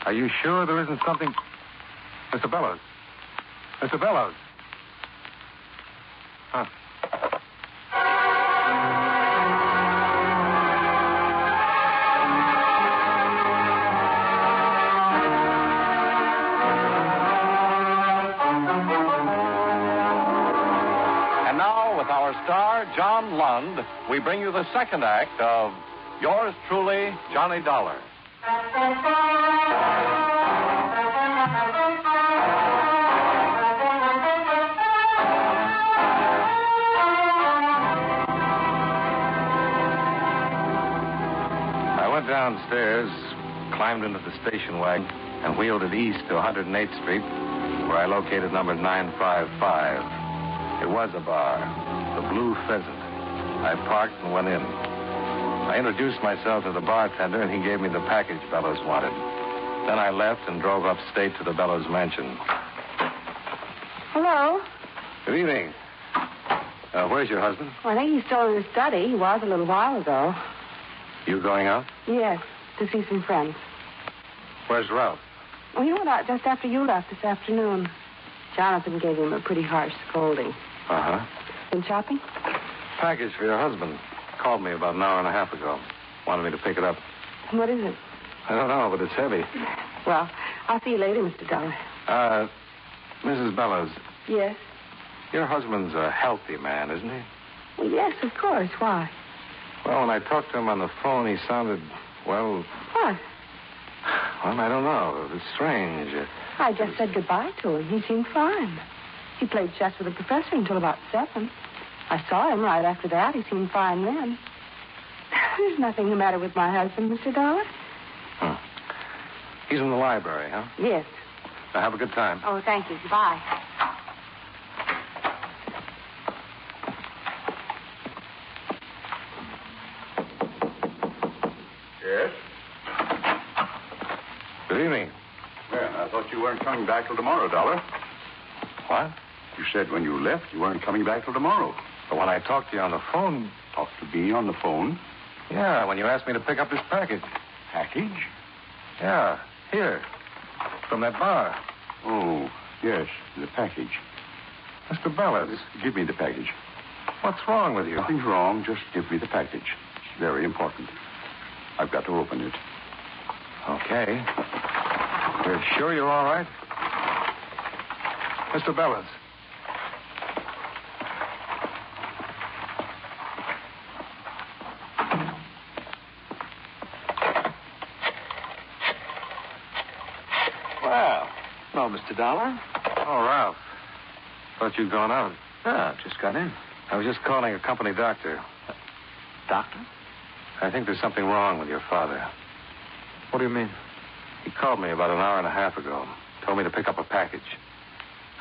are you sure there isn't something... Mr. Bellows. Mr. Bellows. Huh. And now, with our star, John Lund, we bring you the second act of Yours Truly, Johnny Dollar. I went downstairs, climbed into the station wagon, and wheeled it east to 108th Street, where I located number 955. It was a bar, the Blue Pheasant. I parked and went in. I introduced myself to the bartender, and he gave me the package Bellows wanted. Then I left and drove upstate to the Bellows mansion. Hello? Good evening. Where's your husband? Well, I think he's still in his study. He was a little while ago. You going out? Yes, to see some friends. Where's Ralph? Well, he went out just after you left this afternoon. Jonathan gave him a pretty harsh scolding. Uh-huh. Been shopping? Package for your husband. Called me about an hour and a half ago. Wanted me to pick it up. What is it? I don't know, but it's heavy. Well, I'll see you later, Mr. Dollar. Mrs. Bellows, Yes? your husband's a healthy man, isn't he? Well, yes, of course. Why? Well, when I talked to him on the phone, he sounded, well, What? I don't know. It was strange. I just said goodbye to him. He seemed fine. He played chess with the professor until about 7. I saw him right after that. He seemed fine then. There's nothing the matter with my husband, Mr. Dollar. He's in the library, huh? Yes. Now, have a good time. Oh, thank you. Goodbye. Yes? Good evening. Well, I thought you weren't coming back till tomorrow, Dollar. What? You said when you left you weren't coming back till tomorrow. But when I talked to you on the phone... Talked to me on the phone? Yeah, when you asked me to pick up this package. Package? Yeah, here. From that bar. Oh, yes, the package. Mr. Bellows, Give me the package. what's wrong with you? Nothing's wrong. Just give me the package. It's very important. I've got to open it. Okay. You're sure you're all right? Mr. Bellows. Well, no, Mr. Dollar. Oh, Ralph. Thought you'd gone out. Ah, just got in. I was just calling a company doctor. Doctor? I think there's something wrong with your father. What do you mean? He called me about an hour and a half ago. Told me to pick up a package.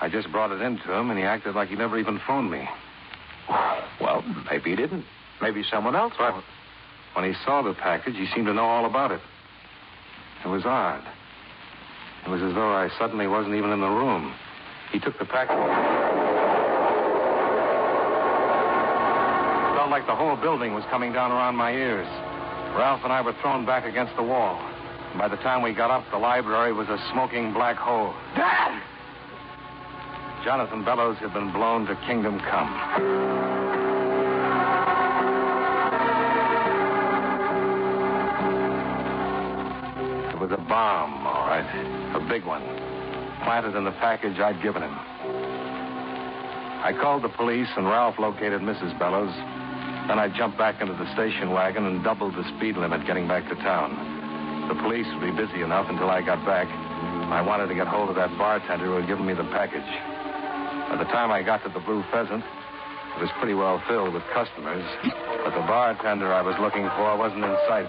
I just brought it in to him, and he acted like he never even phoned me. Well, maybe he didn't. Maybe someone else. But when he saw the package, he seemed to know all about it. It was odd. It was as though I suddenly wasn't even in the room. He took the package. It felt like the whole building was coming down around my ears. Ralph and I were thrown back against the wall. And by the time we got up, the library was a smoking black hole. Dad! Jonathan Bellows had been blown to kingdom come. It was a bomb, all right. A big one. Planted in the package I'd given him. I called the police, and Ralph located Mrs. Bellows. Then I jumped back into the station wagon and doubled the speed limit getting back to town. The police would be busy enough until I got back. I wanted to get hold of that bartender who had given me the package. By the time I got to the Blue Pheasant, it was pretty well filled with customers, but the bartender I was looking for wasn't in sight.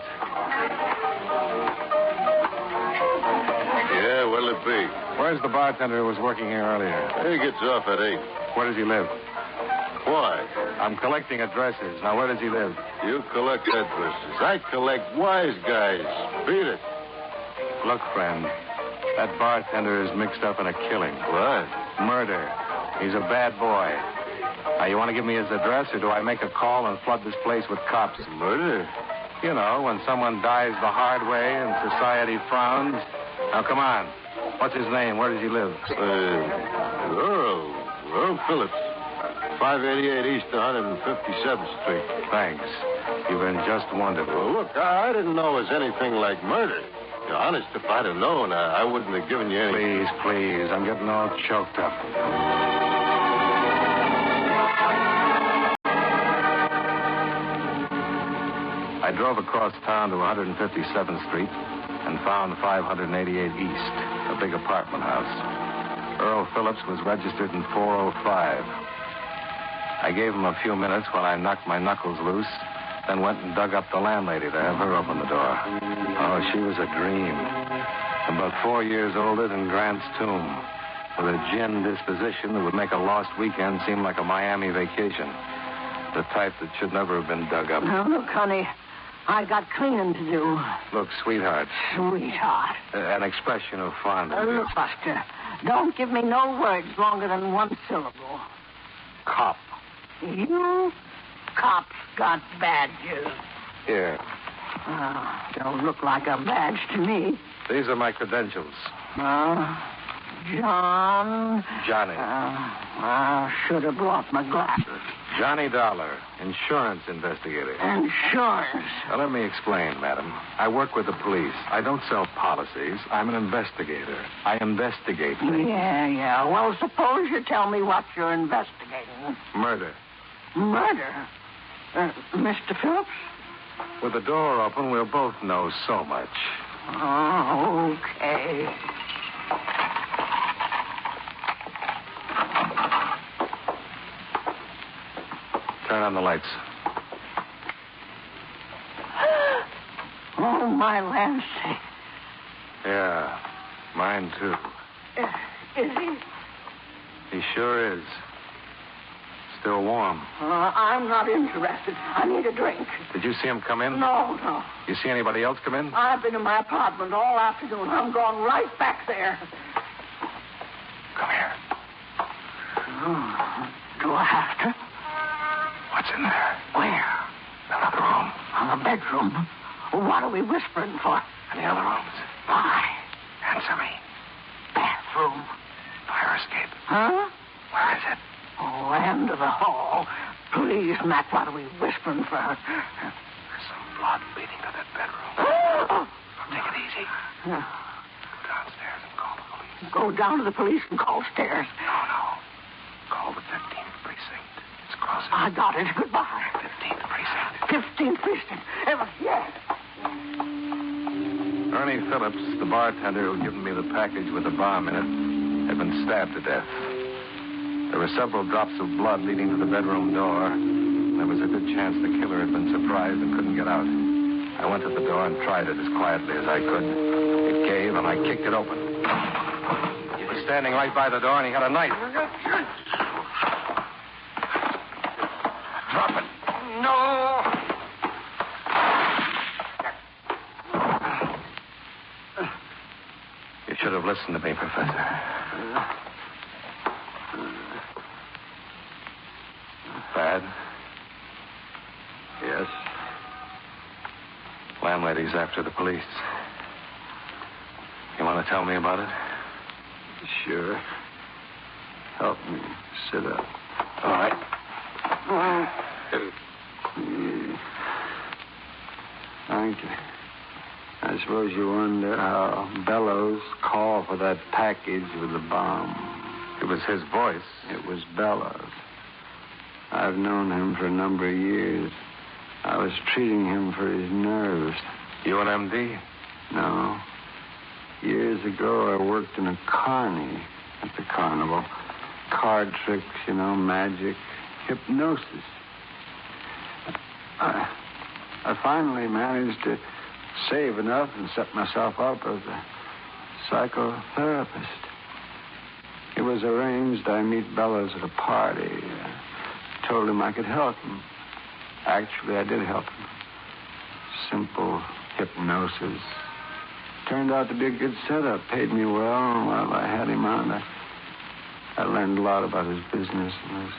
Yeah, what'll it be? Where's the bartender who was working here earlier? He gets off at 8. Where does he live? Why? I'm collecting addresses. Now, where does he live? You collect addresses. I collect wise guys. Beat it. Look, friend, That bartender is mixed up in a killing. What? Murder. He's a bad boy. Now, you want to give me his address, or do I make a call and flood this place with cops? Murder? You know, when someone dies the hard way and society frowns. Now, come on. What's his name? Where does he live? Earl Phillips. 588 East 157th Street. Thanks. You've been just wonderful. Well, look, I didn't know it was anything like murder. You know, honest, if I'd have known, I wouldn't have given you any... Please. I'm getting all choked up. I drove across town to 157th Street and found 588 East, a big apartment house. Earl Phillips was registered in 405. I gave him a few minutes while I knocked my knuckles loose, then went and dug up the landlady to have her open the door. Oh, she was a dream. About 4 years older than Grant's tomb, with a gin disposition that would make a lost weekend seem like a Miami vacation. The type that should never have been dug up. Now, look, honey, I got cleaning to do. Look, sweetheart. Sweetheart. An expression of fondness. Look, Buster, don't give me no words longer than one syllable. Cop. You cops got badges. Here. Don't look like a badge to me. These are my credentials. John. Johnny. I should have brought my glasses. Johnny Dollar, insurance investigator. Insurance? Now, let me explain, madam. I work with the police. I don't sell policies. I'm an investigator. I investigate things. Yeah. Well, suppose you tell me what you're investigating. Murder. Murder? Mr. Phillips? With the door open, we'll both know so much. Oh, okay. Turn on the lights. Oh, my landscape. Yeah, mine too. Is he? He sure is. Still warm. I'm not interested. I need a drink. Did you see him come in? No. You see anybody else come in? I've been in my apartment all afternoon. I'm going right back there. Come here. Do I have to? What's in there? Where? Another room. The bedroom. What are we whispering for? And the other rooms. Why? Answer me. Bathroom. Fire escape. Huh? Where is it? Oh, end of the hall. Please, Mac, what are we whispering for? There's some blood leading to that bedroom. Take it easy. Yeah. Go downstairs and call the police. Go down to the police and call stairs. No. Call the 15th precinct. It's close. I got it. Goodbye. 15th precinct. 15th precinct. Yes. Ernie Phillips, the bartender who'd given me the package with the bomb in it, had been stabbed to death. There were several drops of blood leading to the bedroom door. There was a good chance the killer had been surprised and couldn't get out. I went to the door and tried it as quietly as I could. It gave, and I kicked it open. He was standing right by the door, and he had a knife. Drop it. No. You should have listened to me, Professor. Bad? Yes. Landlady's after the police. You want to tell me about it? Sure. Help me. Sit up. All right. Thank you. I suppose you wonder how Bellows called for that package with the bomb. It was his voice. It was Bellows. I've known him for a number of years. I was treating him for his nerves. You an MD? No. Years ago, I worked in a carny at the carnival. Card tricks, magic, hypnosis. I finally managed to save enough and set myself up as a psychotherapist. It was arranged I meet Bellows at a party. Told him I could help him. Actually, I did help him. Simple hypnosis. Turned out to be a good setup. Paid me well, and while I had him on, I learned a lot about his business and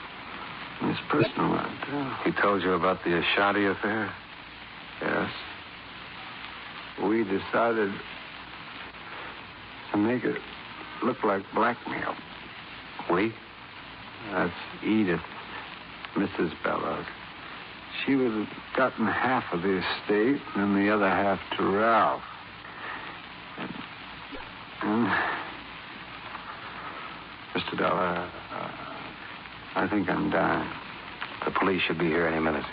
his personal life, too. He told you about the Ashanti affair? Yes. We decided to make it look like blackmail. We? That's Edith, Mrs. Bellows. She would have gotten half of the estate and the other half to Ralph. And Mr. Dollar, I think I'm dying. The police should be here any minute.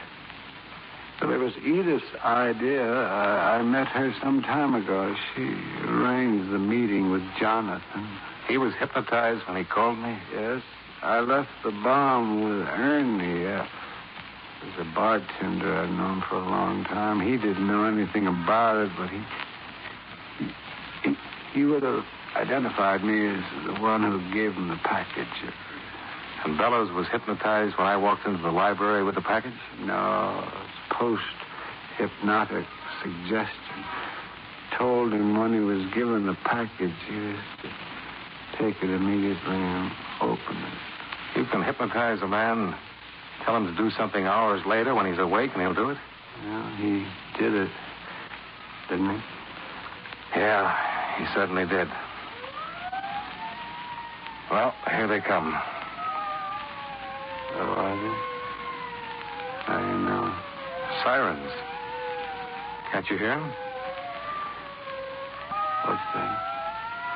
Well, it was Edith's idea. I met her some time ago. She arranged the meeting with Jonathan. He was hypnotized when he called me? Yes. I left the bomb with Ernie. There's a bartender I've known for a long time. He didn't know anything about it, but he would have identified me as the one who gave him the package. And Bellows was hypnotized when I walked into the library with the package? No, it's post-hypnotic suggestion. Told him when he was given the package, he was to take it immediately and open it. You can hypnotize a man, tell him to do something hours later when he's awake, and he'll do it? Well, he did it, didn't he? Yeah, he certainly did. Well, here they come. Oh, are they? How do you know? Sirens. Can't you hear them? What's that?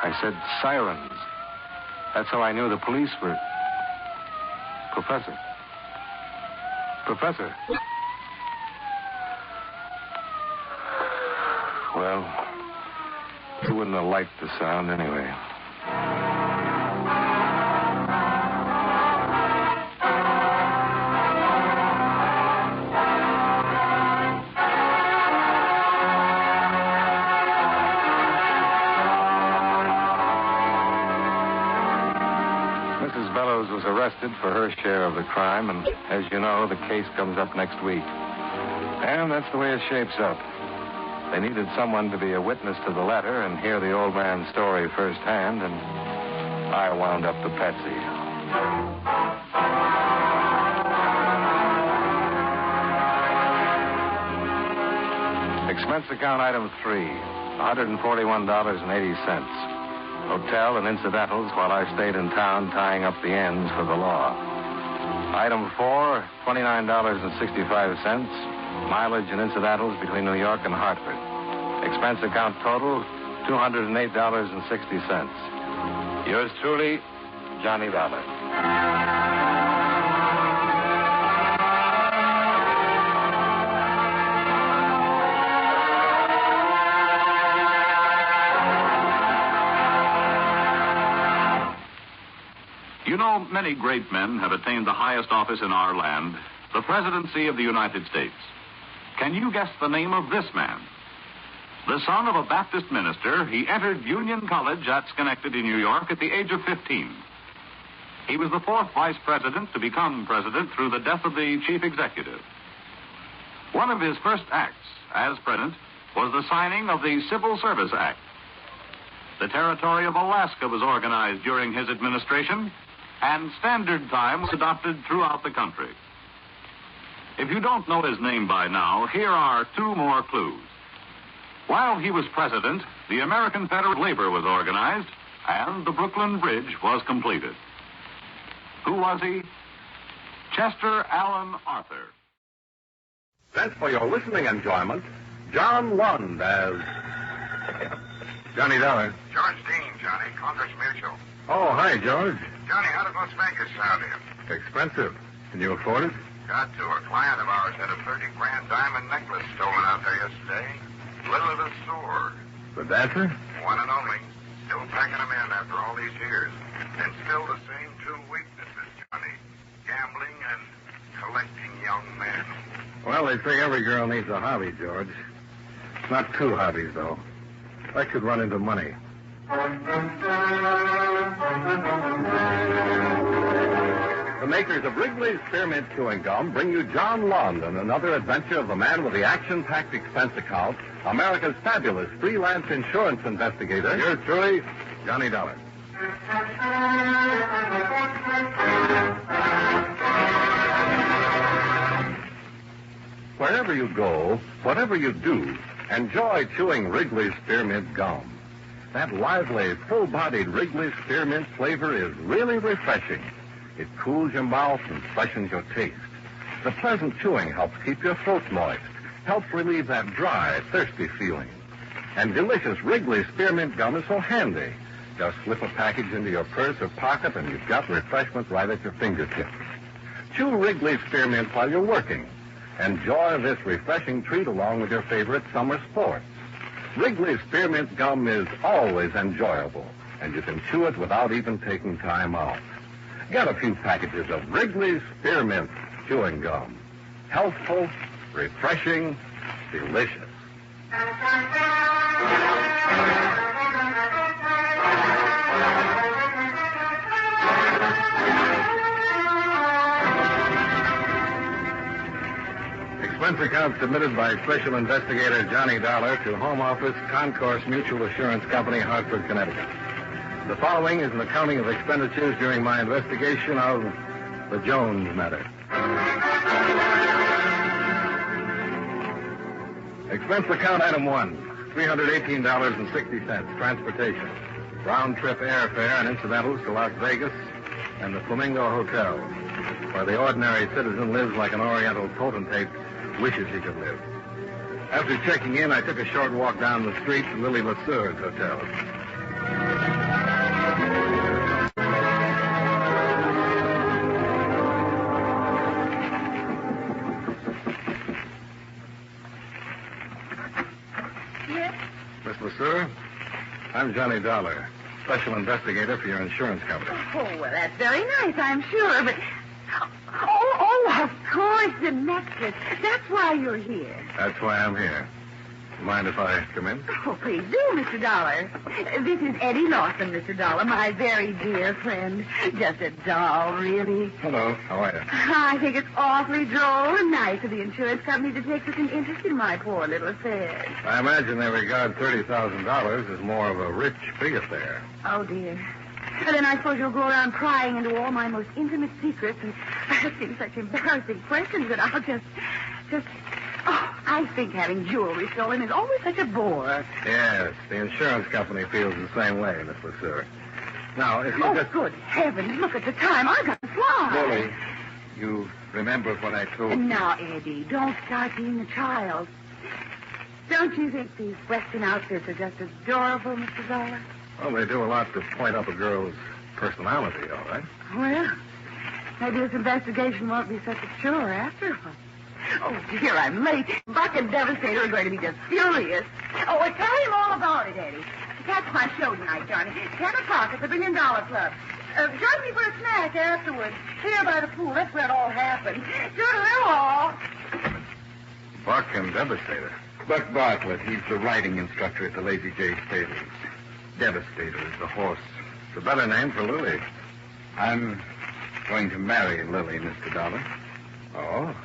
I said sirens. That's how I knew the police were... Professor. Well, you wouldn't have liked the sound anyway. Mrs. Bellows was arrested for her share of the crime, and as you know, the case comes up next week. And that's the way it shapes up. They needed someone to be a witness to the letter and hear the old man's story firsthand, and I wound up the patsy. Expense account item 3, $141.80. Hotel and incidentals while I stayed in town tying up the ends for the law. Item 4, $29.65. Mileage and incidentals between New York and Hartford. Expense account total, $208.60. Yours truly, Johnny Dollar. You know, many great men have attained the highest office in our land, the presidency of the United States. Can you guess the name of this man? The son of a Baptist minister, he entered Union College at Schenectady, New York, at the age of 15. He was the fourth vice president to become president through the death of the chief executive. One of his first acts as president was the signing of the Civil Service Act. The territory of Alaska was organized during his administration, and standard time was adopted throughout the country. If you don't know his name by now, here are 2 more clues. While he was president, the American Federal Labor was organized, and the Brooklyn Bridge was completed. Who was he? Chester Allen Arthur. Thanks for your listening enjoyment. John Lund as Johnny Dollar. George Dean, Johnny, Congress Mutual. Oh, hi, George. Johnny, how did Las Vegas sound in? Expensive. Can you afford it? Got to. A client of ours had a 30-grand diamond necklace stolen out there yesterday. Little of a sore. The dancer? One and only. Still packing them in after all these years. And still the same 2 weaknesses, Johnny. Gambling and collecting young men. Well, they say every girl needs a hobby, George. Not 2 hobbies, though. I could run into money. The makers of Wrigley's Spearmint Chewing Gum bring you John Lund and another adventure of the man with the action-packed expense account, America's fabulous freelance insurance investigator. Yours truly, Johnny Dollar. Wherever you go, whatever you do, enjoy chewing Wrigley's Spearmint Gum. That lively, full-bodied Wrigley's Spearmint flavor is really refreshing. It cools your mouth and freshens your taste. The pleasant chewing helps keep your throat moist, helps relieve that dry, thirsty feeling. And delicious Wrigley's Spearmint Gum is so handy. Just slip a package into your purse or pocket and you've got refreshment right at your fingertips. Chew Wrigley's Spearmint while you're working. Enjoy this refreshing treat along with your favorite summer sports. Wrigley's Spearmint Gum is always enjoyable, and you can chew it without even taking time out. Get a few packages of Wrigley's Spearmint Chewing Gum. Healthful, refreshing, delicious. Expense account submitted by Special Investigator Johnny Dollar to Home Office, Concourse Mutual Assurance Company, Hartford, Connecticut. The following is an accounting of expenditures during my investigation of the Jones matter. Expense account item 1, $318.60, transportation, round-trip airfare and incidentals to Las Vegas and the Flamingo Hotel, where the ordinary citizen lives like an Oriental potentate wishes he could live. After checking in, I took a short walk down the street to Lily Lesueur's hotel. Yes? Miss Lesure, I'm Johnny Dollar, special investigator for your insurance company. Oh, well, that's very nice, I'm sure, but... Oh, of course, the necklace. That's why you're here. That's why I'm here. Mind if I come in? Oh, please do, Mr. Dollar. This is Eddie Lawson, Mr. Dollar, my very dear friend. Just a doll, really. Hello. How are you? I think it's awfully droll and nice of the insurance company to take such an interest in my poor little affairs. I imagine they regard $30,000 as more of a rich, big affair. Oh, dear. Well, then I suppose you'll go around prying into all my most intimate secrets and asking such embarrassing questions that I'll just... Oh, I think having jewelry stolen is always such a bore. Yes, the insurance company feels the same way, Miss Lesueur. Now, if you just... good heavens, look at the time. I've got to fly. Lily, you remember what I told you? Now, Eddie, don't start being a child. Don't you think these Western outfits are just adorable, Mr. Dollar? Well, they do a lot to point up a girl's personality, all right? Well, maybe this investigation won't be such a chore after all. Oh, dear, I'm late. Buck and Devastator are going to be just furious. Oh, well, tell him all about it, Eddie. That's my show tonight, Johnny. 10 o'clock at the $1 Billion Club. Join me for a snack afterwards. Here by the pool. That's where it all happened. Toodaloo all. Buck and Devastator. Buck Bartlett, he's the riding instructor at the Lazy J Stables. Devastator is the horse. It's a better name for Lily. I'm going to marry Lily, Mr. Dollar. Oh,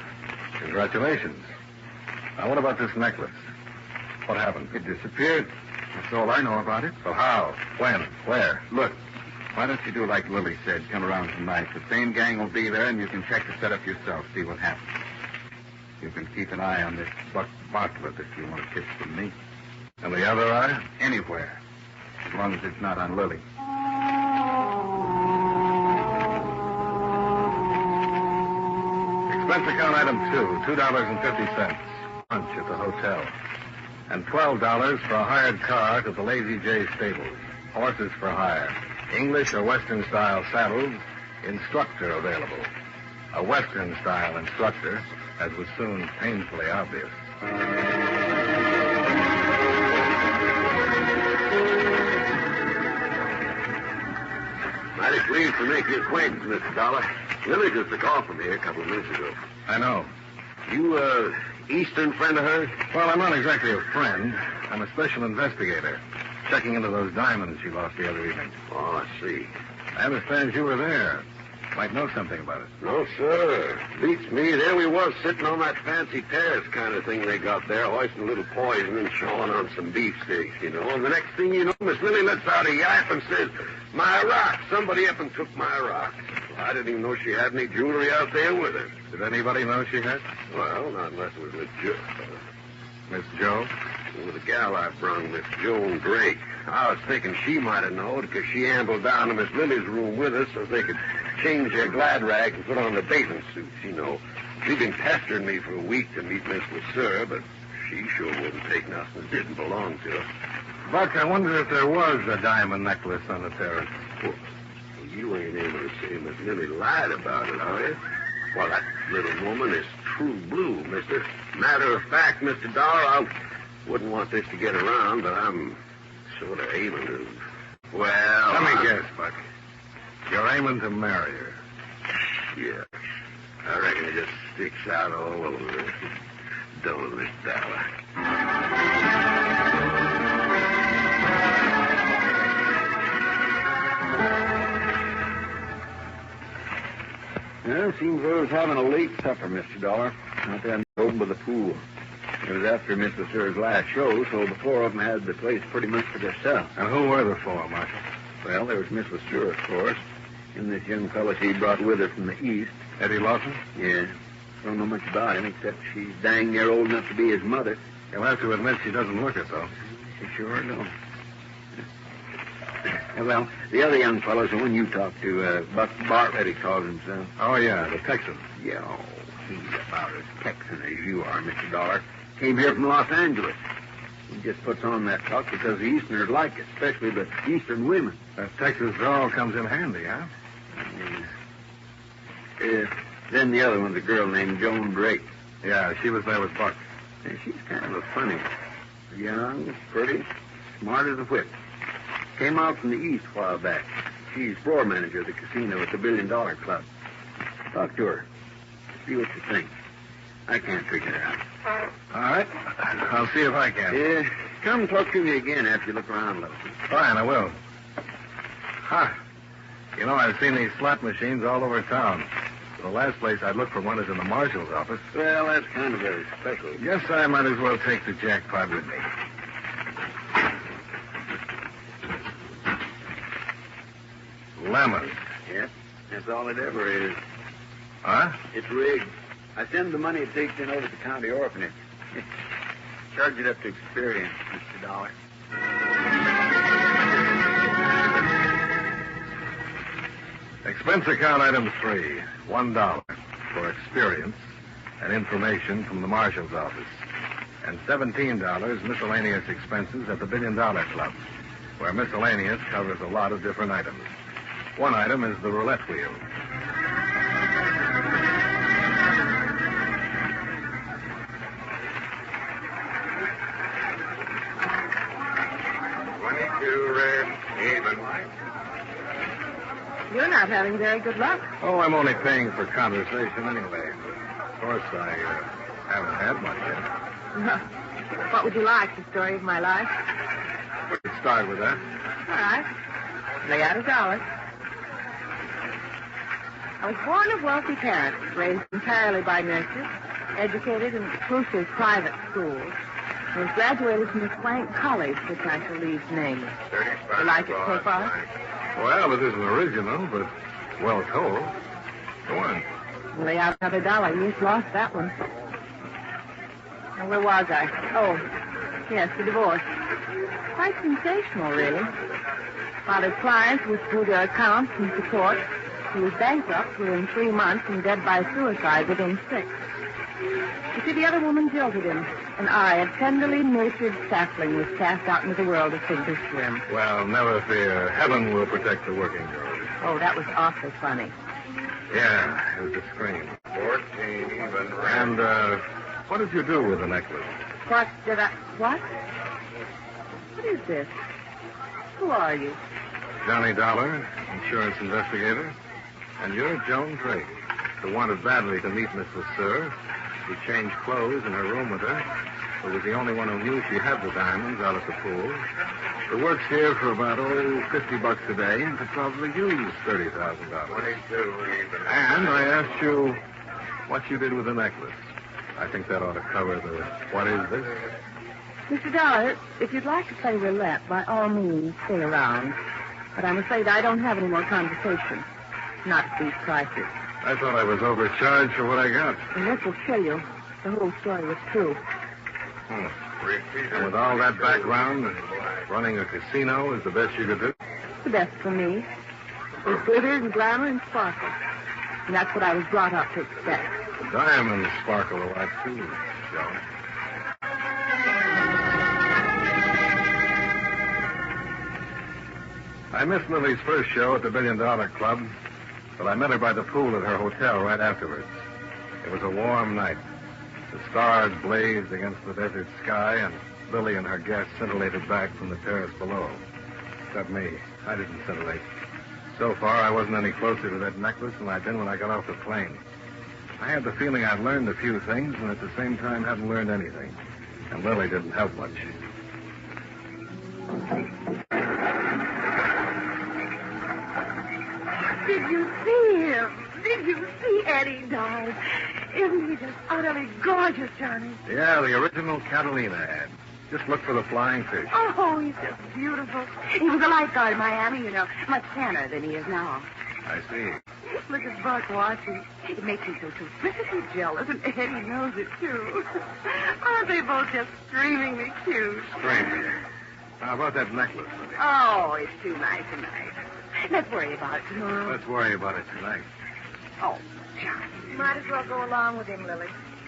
congratulations. Now, what about this necklace? What happened? It disappeared. That's all I know about it. Well, how? When? Where? Look, why don't you do like Lily said? Come around tonight. The same gang will be there, and you can check the setup yourself, see what happens. You can keep an eye on this Buck Bartlett if you want a kiss from me. And the other eye? Anywhere. As long as it's not on Lily. Expense account item 2, $2.50. Lunch at the hotel. And $12 for a hired car to the Lazy J Stables. Horses for hire. English or Western style saddles. Instructor available. A Western style instructor, as was soon painfully obvious. Mighty pleased to make your acquaintance, Mr. Dollar. Lily just took off from here a couple of minutes ago. I know. You, Eastern friend of hers? Well, I'm not exactly a friend. I'm a special investigator. Checking into those diamonds she lost the other evening. Oh, I see. I understand you were there. Might know something about it. No, sir. Beats me. There we was, sitting on that fancy terrace kind of thing they got there, hoisting a little poison and showing on some beefsteaks, you know. And the next thing you know, Miss Lily lets out a yap and says, "My rock. Somebody up and took my rock." Well, I didn't even know she had any jewelry out there with her. Did anybody know she had? Well, not unless it was Miss Joe. Miss Joe? Well, the gal I brung, Miss Joan Drake. I was thinking she might have known because she ambled down to Miss Lily's room with us so they could change their glad rags and put on their bathing suits, you know. She'd been pestering me for a week to meet Miss LeSueur, but she sure wouldn't take nothing that didn't belong to her. Buck, I wonder if there was a diamond necklace on the terrace. Well, you ain't able to say Miss Lily lied about it, are you? Well, that little woman is true blue, mister. Matter of fact, Mr. Dollar, I wouldn't want this to get around, but I'm sort of aiming to... Well... Let me guess, Buck. You're aiming to marry her. Yeah. I reckon it just sticks out all over it. Don't it, Dollar? Well, seems I was having a late supper, Mr. Dollar. Out there over by the pool. It was after Miss LeSueur's last show, so the four of them had the place pretty much to themselves. And who were the four, Marshal? Well, there was Miss LeSueur, of course, and this young fellow she brought with her from the East. Eddie Lawson? Yeah. Don't know much about him, except she's dang near old enough to be his mother. You'll have to admit she doesn't look it, though. She sure don't. Well, the other young fellow's the one you talked to, Buck Bartlett, he calls himself. Oh, yeah, the Texan. Yeah, he's about as Texan as you are, Mr. Dollar. Came here from Los Angeles. He just puts on that talk because the Easterners like it, especially the Eastern women. That Texas drawl comes in handy, huh? Then the other one's a girl named Joan Drake. Yeah, she was there with Buck. Yeah, she's kind of a funny. Young, pretty, smart as a whip. Came out from the East a while back. She's floor manager of the casino at the $1 Billion Club. Talk to her. See what you think. I can't figure it out. All right. I'll see if I can. Yeah, come talk to me again after you look around a little. Fine, I will. Huh. You know, I've seen these slot machines all over town. The last place I'd look for one is in the marshal's office. Well, that's kind of very special. Guess I might as well take the jackpot with me. Lemon. Yep, that's all it ever is. Huh? It's rigged. I send the money it takes in over to the county orphanage. Charge it up to experience, Mr. Dollar. Expense account item 3, $1 for experience and information from the marshal's office, and $17 miscellaneous expenses at the $1 Billion Club, where miscellaneous covers a lot of different items. One item is the roulette wheel. You're not having very good luck. Oh, I'm only paying for conversation anyway. Of course, I haven't had much yet. What would you like? The story of my life? We could start with that. All right. Lay out $1. I was born of wealthy parents, raised entirely by nurses, educated in exclusive private schools. I was graduated from a swank college, which I shall leave nameless. You like it so far? Well, it isn't original, but well told. Go on. Lay out another $1. You just lost that one. Now, where was I? Oh, yes, the divorce. Quite sensational, really. Father's clients withdrew their accounts and support. He was bankrupt within 3 months and dead by suicide within 6. You see, the other woman jilted him, and I, a tenderly nurtured sapling, was cast out into the world to sink or swim. Well, never fear. Heaven will protect the working girls. Oh, that was awfully funny. Yeah, it was a scream. 14 even. And, what did you do with the necklace? What? What is this? Who are you? Johnny Dollar, insurance investigator. And you're Joan Drake, who wanted badly to meet Miss LeSueur. You changed clothes in her room with her, who was the only one who knew she had the diamonds out at the pool, who works here for about, $50 a day and could probably use $30,000. 22 even. And I asked you what you did with the necklace. I think that ought to cover the what is this? Mr. Dollar, if you'd like to play roulette, by all means, stay around. But I'm afraid I don't have any more conversation. Not at these prices. I thought I was overcharged for what I got. And this will kill you. The whole story was true. And with all that background, running a casino is the best you could do? The best for me. With glitter and glamour and sparkle. And that's what I was brought up to expect. The diamonds sparkle a lot, too, Joe. I missed Lily's first show at the $1 Billion Club, but I met her by the pool at her hotel right afterwards. It was a warm night. The stars blazed against the desert sky, and Lily and her guests scintillated back from the terrace below. Except me. I didn't scintillate. So far, I wasn't any closer to that necklace than I'd been when I got off the plane. I had the feeling I'd learned a few things, and at the same time hadn't learned anything. And Lily didn't help much. Did you see him? Did you see Eddie, darling? Isn't he just utterly gorgeous, Johnny? Yeah, the original Catalina ad. Just look for the flying fish. Oh, he's just beautiful. He was a lifeguard in Miami, you know, much tanner than he is now. I see. Look at Buck watching. It makes me so terrifically jealous, and Eddie knows it, too. Aren't they both just screamingly cute? Strange. How about that necklace, Lily? Oh, it's too nice tonight. Let's worry about it tomorrow. Let's worry about it tonight. Oh, Johnny. Might as well go along with him, Lily.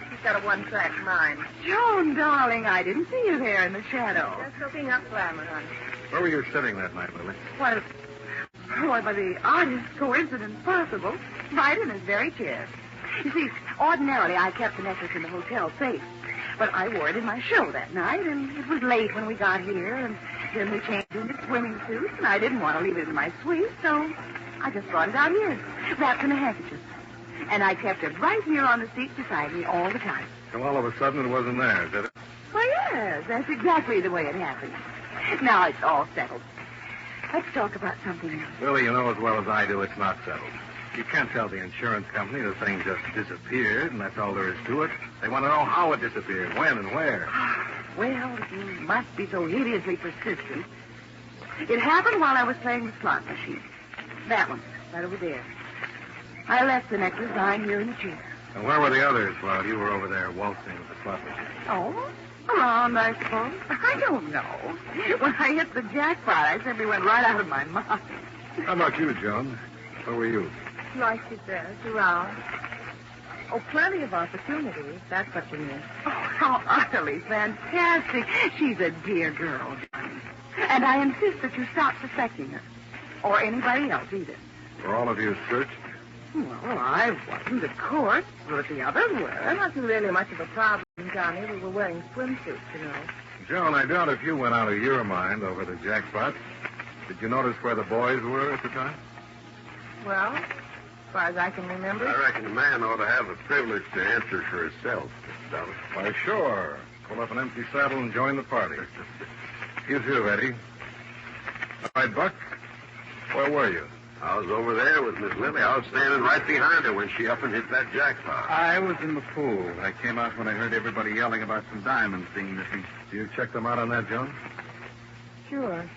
He's got a one-track mind. Joan, darling, I didn't see you there in the shadow. Just soaking up glamour, honey. Where were you sitting that night, Lily? Why, by the oddest coincidence possible, right in his very chair. You see, ordinarily I kept the necklace in the hotel safe. But I wore it in my show that night, and it was late when we got here, and then we changed into swimming suits, and I didn't want to leave it in my suite, so I just brought it out here, wrapped in a handkerchief. And I kept it right here on the seat beside me all the time. So all of a sudden it wasn't there, did it? Well, yes, that's exactly the way it happened. Now it's all settled. Let's talk about something else. Lily, you know as well as I do it's not settled. You can't tell the insurance company the thing just disappeared, and that's all there is to it. They want to know how it disappeared, when and where. Well, you must be so hideously persistent. It happened while I was playing the slot machine. That one, right over there. I left the necklace lying here in the chair. And where were the others while you were over there waltzing with the slot machine? Oh, around, I suppose. I don't know. When I hit the jackpot, I simply went right out of my mind. How about you, Joan? Where were you? Like she says, around. Oh, plenty of opportunities. That's what you mean. Oh, how utterly fantastic. She's a dear girl, Johnny. And I insist that you stop suspecting her. Or anybody else, either. Were all of you searched? Well, I wasn't, of course, but the others were. That wasn't really much of a problem, Johnny. We were wearing swimsuits, you know. Joan, I doubt if you went out of your mind over the jackpot. Did you notice where the boys were at the time? Well, as far as I can remember. I reckon a man ought to have the privilege to answer for himself, Mr. Dollar. Why, sure. Pull up an empty saddle and join the party. You too, Eddie. All right, Buck. Where were you? I was over there with Miss Lily. I was standing right behind her when she up and hit that jackpot. I was in the pool. I came out when I heard everybody yelling about some diamonds being missing. You checked them out on that, Joan? Sure.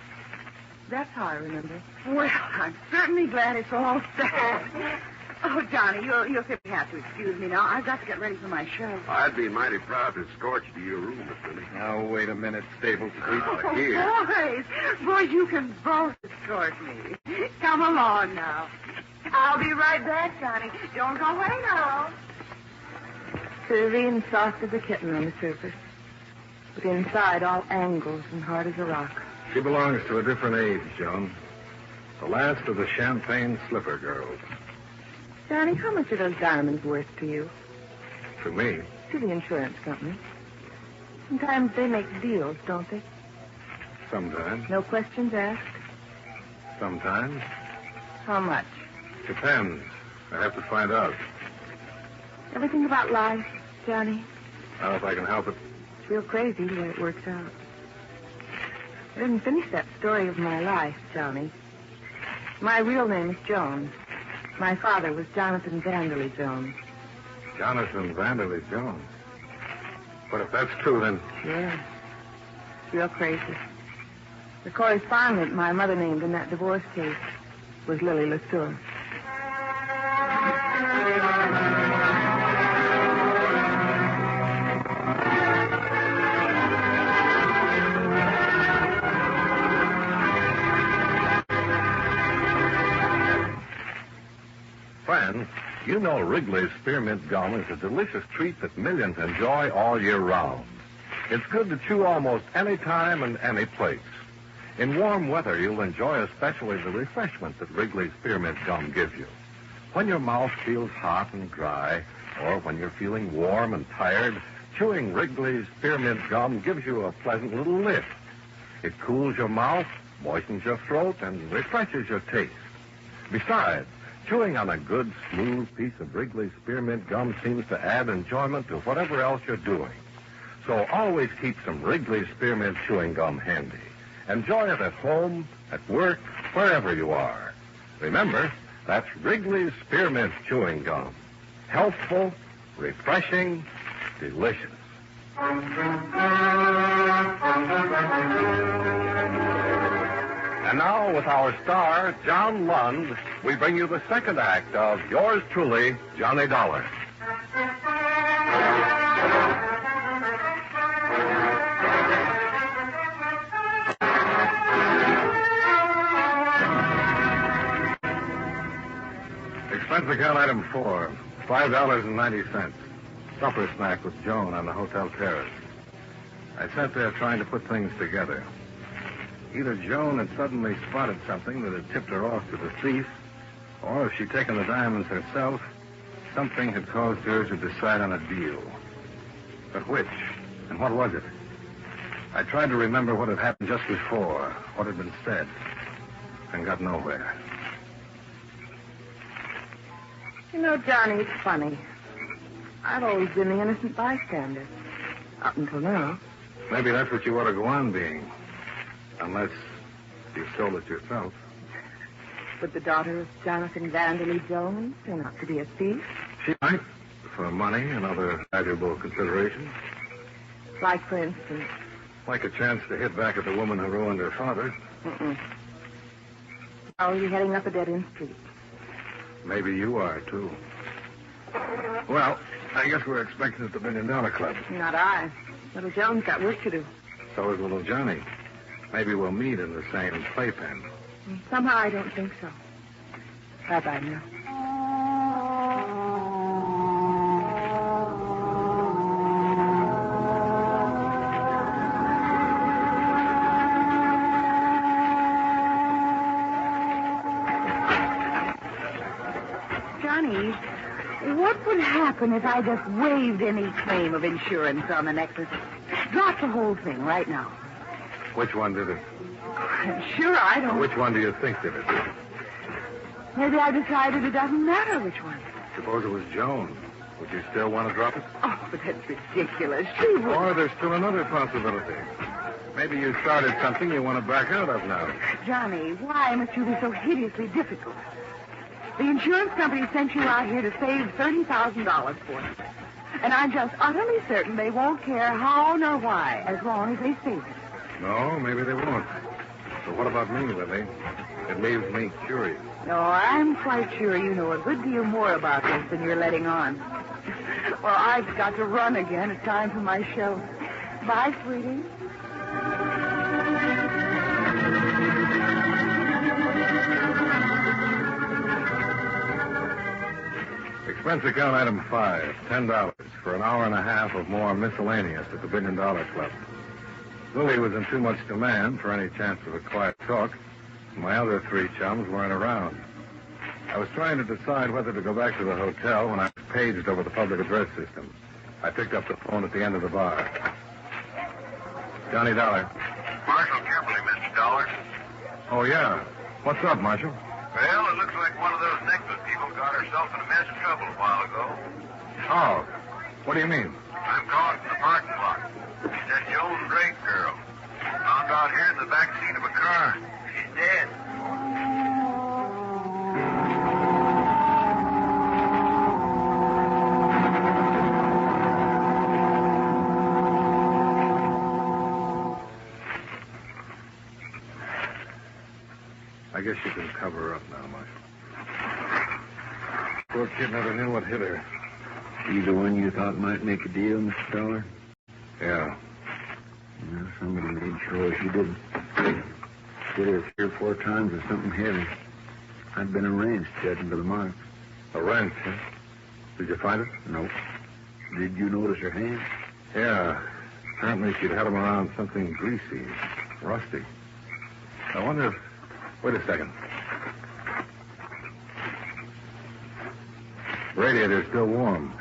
That's how I remember. Well, I'm certainly glad it's all settled. Oh, Johnny, you'll simply have to excuse me now. I've got to get ready for my show. I'd be mighty proud to escort you to your room, Miss Lily. Now, wait a minute, Stable Street. Oh, Here. boys, you can both escort me. Come along now. I'll be right back, Johnny. Don't go away now. Serene, soft as a kitten on the surface, but inside all angles and hard as a rock. She belongs to a different age, Joan. The last of the champagne slipper girls. Johnny, how much are those diamonds worth to you? To me? To the insurance company. Sometimes they make deals, don't they? Sometimes. No questions asked? Sometimes. How much? Depends. I have to find out. Everything about life, Johnny? Not if I can help it. It's real crazy the way it works out. I didn't finish that story of my life, Johnny. My real name is Jones. My father was Jonathan Vanderley Jones. Jonathan Vanderley Jones. But if that's true, then... Yeah. It's real crazy. The correspondent my mother named in that divorce case was Lily LeSueur. Friends, you know Wrigley's Spearmint Gum is a delicious treat that millions enjoy all year round. It's good to chew almost any time and any place. In warm weather, you'll enjoy especially the refreshment that Wrigley's Spearmint Gum gives you. When your mouth feels hot and dry, or when you're feeling warm and tired, chewing Wrigley's Spearmint Gum gives you a pleasant little lift. It cools your mouth, moistens your throat, and refreshes your taste. Besides, chewing on a good, smooth piece of Wrigley's Spearmint Gum seems to add enjoyment to whatever else you're doing. So always keep some Wrigley's Spearmint Chewing Gum handy. Enjoy it at home, at work, wherever you are. Remember, that's Wrigley's Spearmint Chewing Gum. Healthful, refreshing, delicious. And now, with our star, John Lund, we bring you the second act of yours truly, Johnny Dollar. Expense account item 4, $5.90. Supper snack with Joan on the hotel terrace. I sat there trying to put things together. Either Joan had suddenly spotted something that had tipped her off to the thief, or if she'd taken the diamonds herself, something had caused her to decide on a deal. But which? And what was it? I tried to remember what had happened just before, what had been said, and got nowhere. You know, Johnny, it's funny. I've always been the innocent bystander. Up until now. Maybe that's what you ought to go on being. Unless you stole it yourself. Would the daughter of Jonathan Vanderley Jones turn out to be a thief? She might, for money and other valuable considerations. Like, for instance? Like a chance to hit back at the woman who ruined her father. Oh, you're heading up a dead-end street. Maybe you are, too. Well, I guess we're expecting at the $1 Million Club. Not I. Little Jones got work to do. So is little Johnny. Maybe we'll meet in the same playpen. Somehow I don't think so. Bye-bye now. Johnny, what would happen if I just waived any claim of insurance on the necklace? Drop the whole thing right now. Which one did it? Sure, I don't... Which one do you think did it? Maybe I decided it doesn't matter which one. Suppose it was Joan. Would you still want to drop it? Oh, but that's ridiculous. She would... Or there's still another possibility. Maybe you started something you want to back out of now. Johnny, why must you be so hideously difficult? The insurance company sent you out here to save $30,000 for them. And I'm just utterly certain they won't care how nor why as long as they save it. No, maybe they won't. But what about me, Lily? It leaves me curious. No, I'm quite sure you know a good deal more about this than you're letting on. Well, I've got to run again. It's time for my show. Bye, sweetie. Expense account item 5, $10 for an hour and a half of more miscellaneous at the $1 Million Club. Lily was in too much demand for any chance of a quiet talk. My other 3 chums weren't around. I was trying to decide whether to go back to the hotel when I was paged over the public address system. I picked up the phone at the end of the bar. Johnny Dollar. Marshal Kimberly, Mr. Dollar. Oh, yeah. What's up, Marshal? Well, it looks like one of those necklace people got herself in a mess of trouble a while ago. Oh, what do you mean? I'm caught in the parking lot. She's that Joan Drake girl. Found out here in the back seat of a car. She's dead. I guess you can cover her up now, Marshal. Poor kid never knew what hit her. You the one you thought might make a deal, Mr. Dollar? Yeah. Well, somebody made sure she did. Hit her 3 or 4 times with something heavy. I'd been arranged, judging by the marks. A wrench, huh? Did you find it? Nope. Did you notice her hands? Yeah. Apparently she'd had them around something greasy, rusty. I wonder if... Wait a second. Radiator's still warm.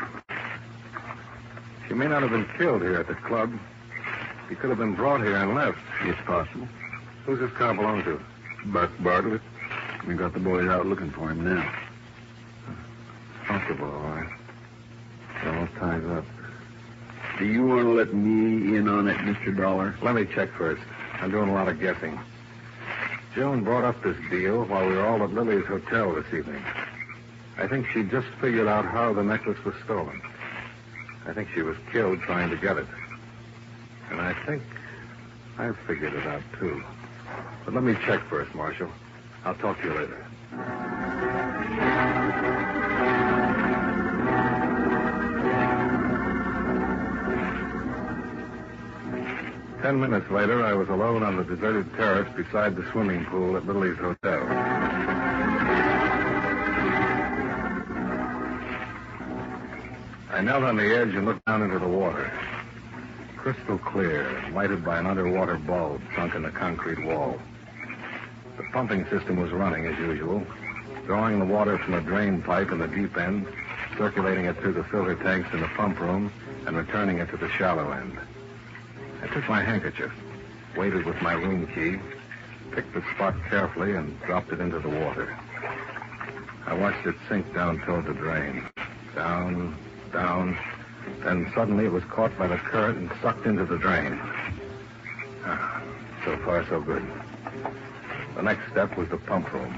She may not have been killed here at the club. She could have been brought here and left. It's possible. Who's this car belong to? Buck Bartlett. We got the boys out looking for him now. Comfortable, all right. Almost time's up. Do you want to let me in on it, Mr. Dollar? Let me check first. I'm doing a lot of guessing. Joan brought up this deal while we were all at Lily's hotel this evening. I think she just figured out how the necklace was stolen. I think she was killed trying to get it. And I think I've figured it out, too. But let me check first, Marshal. I'll talk to you later. 10 minutes later, I was alone on the deserted terrace beside the swimming pool at Lily's hotel. I knelt on the edge and looked down into the water. Crystal clear, lighted by an underwater bulb sunk in the concrete wall. The pumping system was running as usual, drawing the water from a drain pipe in the deep end, circulating it through the filter tanks in the pump room, and returning it to the shallow end. I took my handkerchief, weighted with my room key, picked the spot carefully, and dropped it into the water. I watched it sink down toward the drain. Down, down. Then suddenly it was caught by the current and sucked into the drain. So far, so good. The next step was the pump room.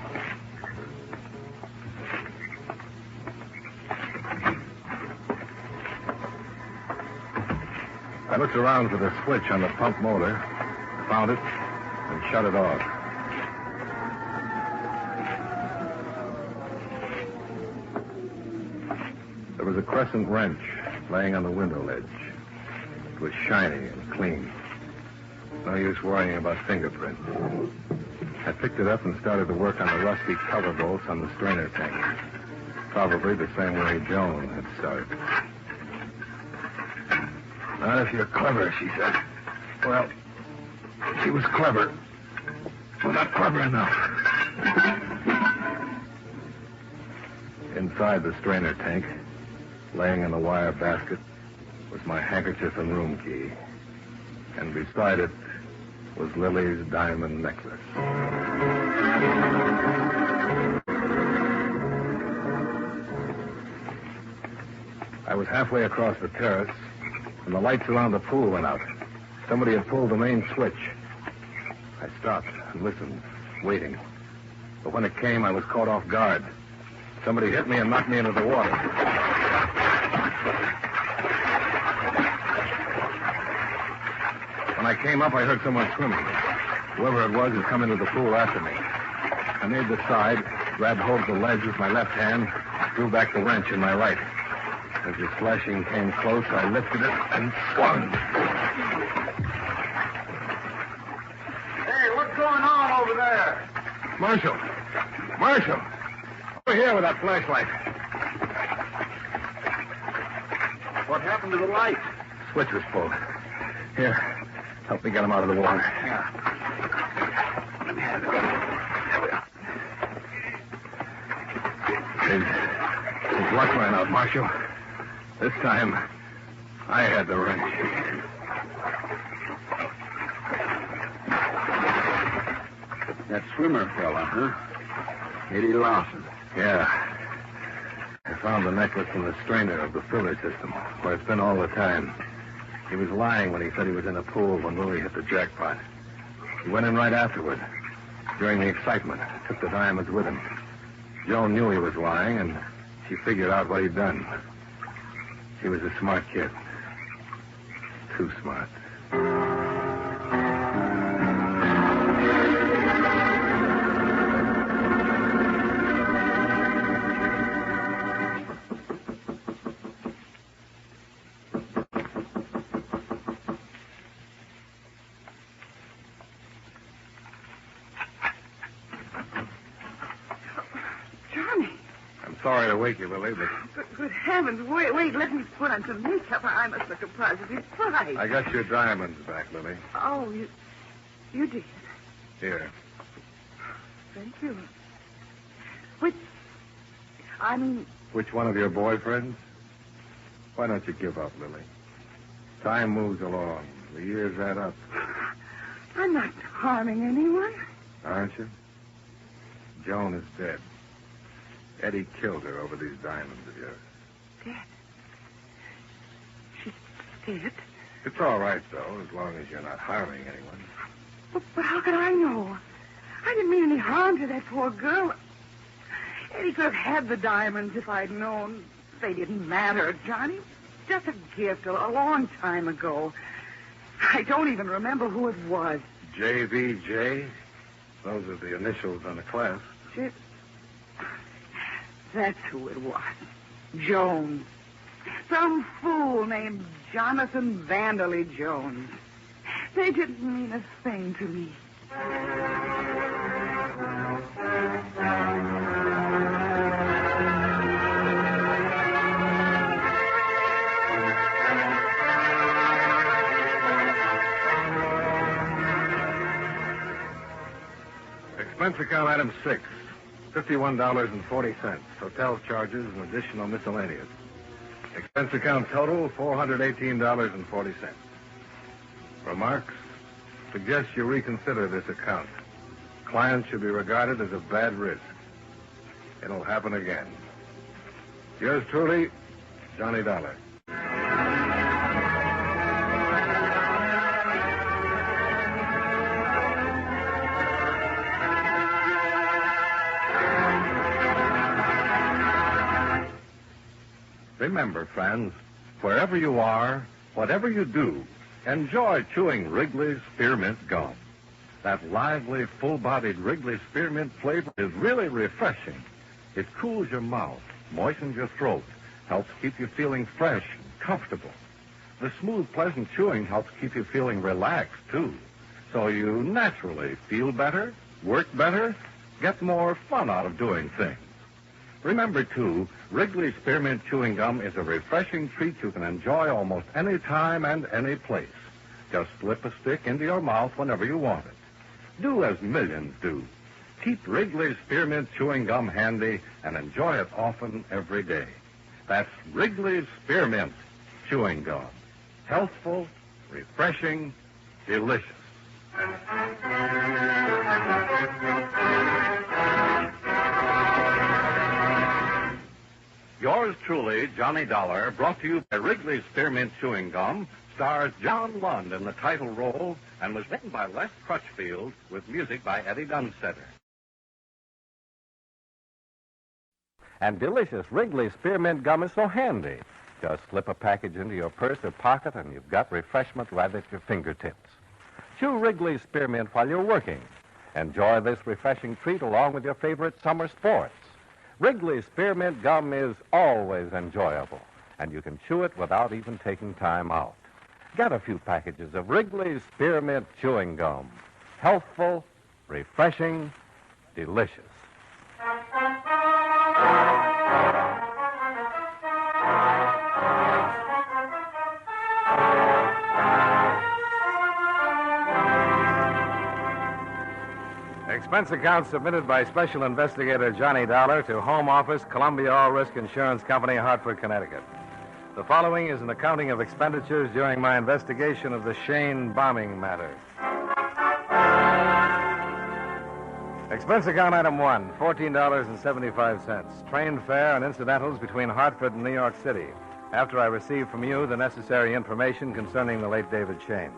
I looked around for the switch on the pump motor, found it, and shut it off. There was a crescent wrench laying on the window ledge. It was shiny and clean. No use worrying about fingerprints. I picked it up and started to work on the rusty cover bolts on the strainer tank. Probably the same way Joan had started. Not if you're clever, she said. Well, she was clever. Well, not clever enough. Inside the strainer tank, laying in the wire basket, was my handkerchief and room key. And beside it was Lily's diamond necklace. I was halfway across the terrace, and the lights around the pool went out. Somebody had pulled the main switch. I stopped and listened, waiting. But when it came, I was caught off guard. Somebody hit me and knocked me into the water. When I came up, I heard someone swimming. Whoever it was had come into the pool after me. I made the side, grabbed hold of the ledge with my left hand, drew back the wrench in my right. As the slashing came close, I lifted it and swung. Hey, what's going on over there? Marshal! Marshal! Over here with that flashlight. What happened to the light? Switch was pulled. Here, help me get him out of the water. Yeah. Let me have it. There we are. His luck ran out, Marshal. This time, I had the wrench. That swimmer fella, huh? Eddie Lawson. Yeah. I found the necklace in the strainer of the filter system, where it's been all the time. He was lying when he said he was in a pool when Louis hit the jackpot. He went in right afterward. During the excitement, took the diamonds with him. Joan knew he was lying, and she figured out what he'd done. He was a smart kid. Too smart. Sorry to wake you, Lily, but... Good heavens, wait, let me put on some makeup. I must look a positive fright. I got your diamonds back, Lily. Oh, you did? Here. Thank you. Which one of your boyfriends? Why don't you give up, Lily? Time moves along. The years add up. I'm not harming anyone. Aren't you? Joan is dead. Eddie killed her over these diamonds of yours. Dead? She's dead? It's all right, though, as long as you're not harming anyone. But how could I know? I didn't mean any harm to that poor girl. Eddie could have had the diamonds if I'd known. They didn't matter, Johnny. Just a gift a long time ago. I don't even remember who it was. JVJ? Those are the initials on the clasp. That's who it was. Jones. Some fool named Jonathan Vanderley Jones. They didn't mean a thing to me. Expense account item 6. $51.40. Hotel charges and additional miscellaneous. Expense account total, $418.40. Remarks? Suggest you reconsider this account. Client should be regarded as a bad risk. It'll happen again. Yours truly, Johnny Dollar. Remember, friends, wherever you are, whatever you do, enjoy chewing Wrigley's Spearmint Gum. That lively, full-bodied Wrigley Spearmint flavor is really refreshing. It cools your mouth, moistens your throat, helps keep you feeling fresh and comfortable. The smooth, pleasant chewing helps keep you feeling relaxed, too. So you naturally feel better, work better, get more fun out of doing things. Remember, too, Wrigley Spearmint Chewing Gum is a refreshing treat you can enjoy almost any time and any place. Just slip a stick into your mouth whenever you want it. Do as millions do. Keep Wrigley Spearmint Chewing Gum handy and enjoy it often every day. That's Wrigley Spearmint Chewing Gum. Healthful, refreshing, delicious. Yours truly, Johnny Dollar, brought to you by Wrigley Spearmint Chewing Gum, stars John Lund in the title role and was written by Les Crutchfield with music by Eddie Dunstetter. And delicious Wrigley Spearmint Gum is so handy. Just slip a package into your purse or pocket and you've got refreshment right at your fingertips. Chew Wrigley Spearmint while you're working. Enjoy this refreshing treat along with your favorite summer sports. Wrigley Spearmint Gum is always enjoyable, and you can chew it without even taking time out. Get a few packages of Wrigley Spearmint Chewing Gum. Healthful, refreshing, delicious. Expense account submitted by Special Investigator Johnny Dollar to Home Office, Columbia All Risk Insurance Company, Hartford, Connecticut. The following is an accounting of expenditures during my investigation of the Shayne bombing matter. Expense account item 1, $14.75. Train fare and incidentals between Hartford and New York City. after I received from you the necessary information concerning the late David Shayne.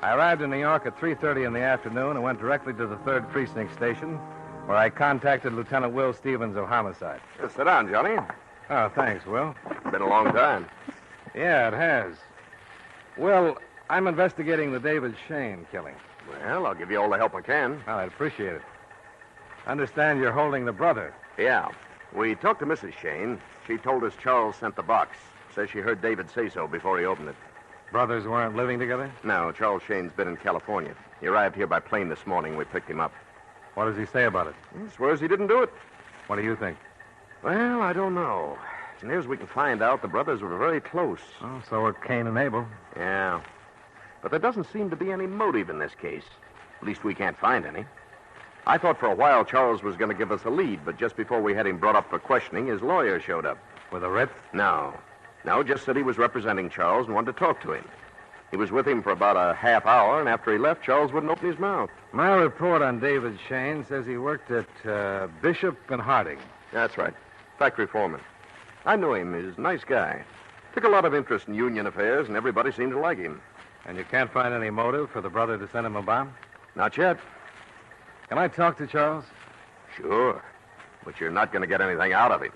I arrived in New York at 3:30 in the afternoon and went directly to the 3rd Precinct Station, where I contacted Lieutenant Will Stevens of Homicide. Sit down, Johnny. Oh, thanks, Will. Been a long time. Yeah, it has. Will, I'm investigating the David Shayne killing. Well, I'll give you all the help I can. Well, I'd appreciate it. I understand you're holding the brother. Yeah. We talked to Mrs. Shayne. She told us Charles sent the box. Says she heard David say so before he opened it. Brothers weren't living together? No, Charles Shayne's been in California. He arrived here by plane this morning. We picked him up. What does he say about it? He swears he didn't do it. What do you think? Well, I don't know. As near as we can find out, the brothers were very close. Oh, so were Cain and Abel. Yeah. But there doesn't seem to be any motive in this case. At least we can't find any. I thought for a while Charles was going to give us a lead, but just before we had him brought up for questioning, his lawyer showed up. With a writ? No, just said he was representing Charles and wanted to talk to him. He was with him for about a half hour, and after he left, Charles wouldn't open his mouth. My report on David Shayne says he worked at Bishop and Harding. That's right. Factory foreman. I knew him. He's a nice guy. Took a lot of interest in union affairs, and everybody seemed to like him. And you can't find any motive for the brother to send him a bomb? Not yet. Can I talk to Charles? Sure. But you're not going to get anything out of him.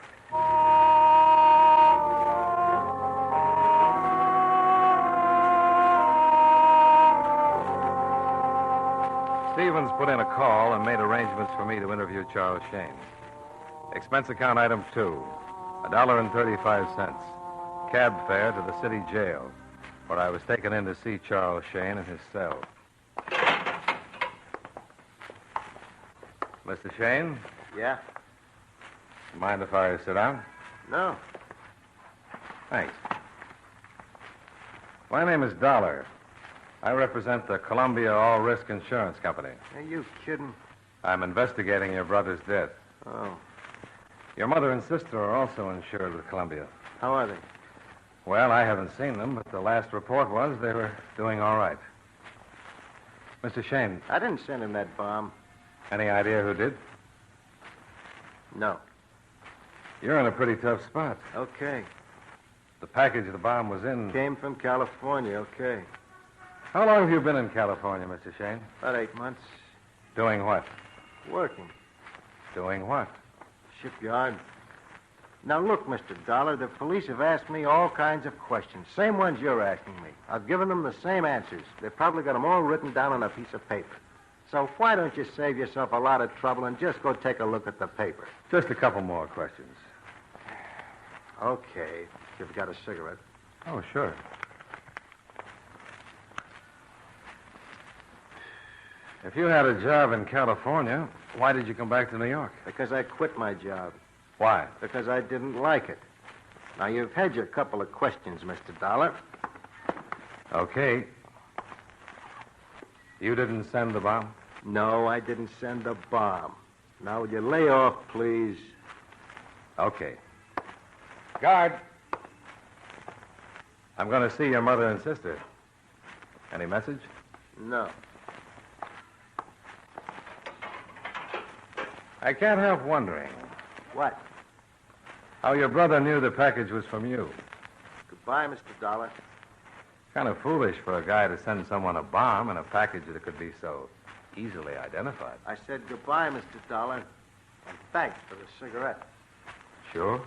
Stevens put in a call and made arrangements for me to interview Charles Shayne. Expense account item 2, $1.35. Cab fare to the city jail, where I was taken in to see Charles Shayne in his cell. Mr. Shayne? Yeah? Mind if I sit down? No. Thanks. My name is Dollar. I represent the Columbia All Risk Insurance Company. Are you kidding? I'm investigating your brother's death. Oh. Your mother and sister are also insured with Columbia. How are they? Well, I haven't seen them, but the last report was they were doing all right. Mr. Shayne. I didn't send him that bomb. Any idea who did? No. You're in a pretty tough spot. Okay. The package the bomb was in... Came from California, okay. How long have you been in California, Mr. Shayne? About 8 months. Doing what? Working. Doing what? Shipyard. Now, look, Mr. Dollar, the police have asked me all kinds of questions. Same ones you're asking me. I've given them the same answers. They've probably got them all written down on a piece of paper. So why don't you save yourself a lot of trouble and just go take a look at the paper? Just a couple more questions. Okay. You've got a cigarette. Oh, sure. If you had a job in California, why did you come back to New York? Because I quit my job. Why? Because I didn't like it. Now, you've had your couple of questions, Mr. Dollar. Okay. You didn't send the bomb? No, I didn't send the bomb. Now, will you lay off, please? Okay. Guard. I'm going to see your mother and sister. Any message? No. I can't help wondering What? how your brother knew the package was from you. Goodbye, Mr. Dollar. Kind of foolish for a guy to send someone a bomb in a package that could be so easily identified. I said goodbye, Mr. Dollar. And thanks for the cigarette. Sure.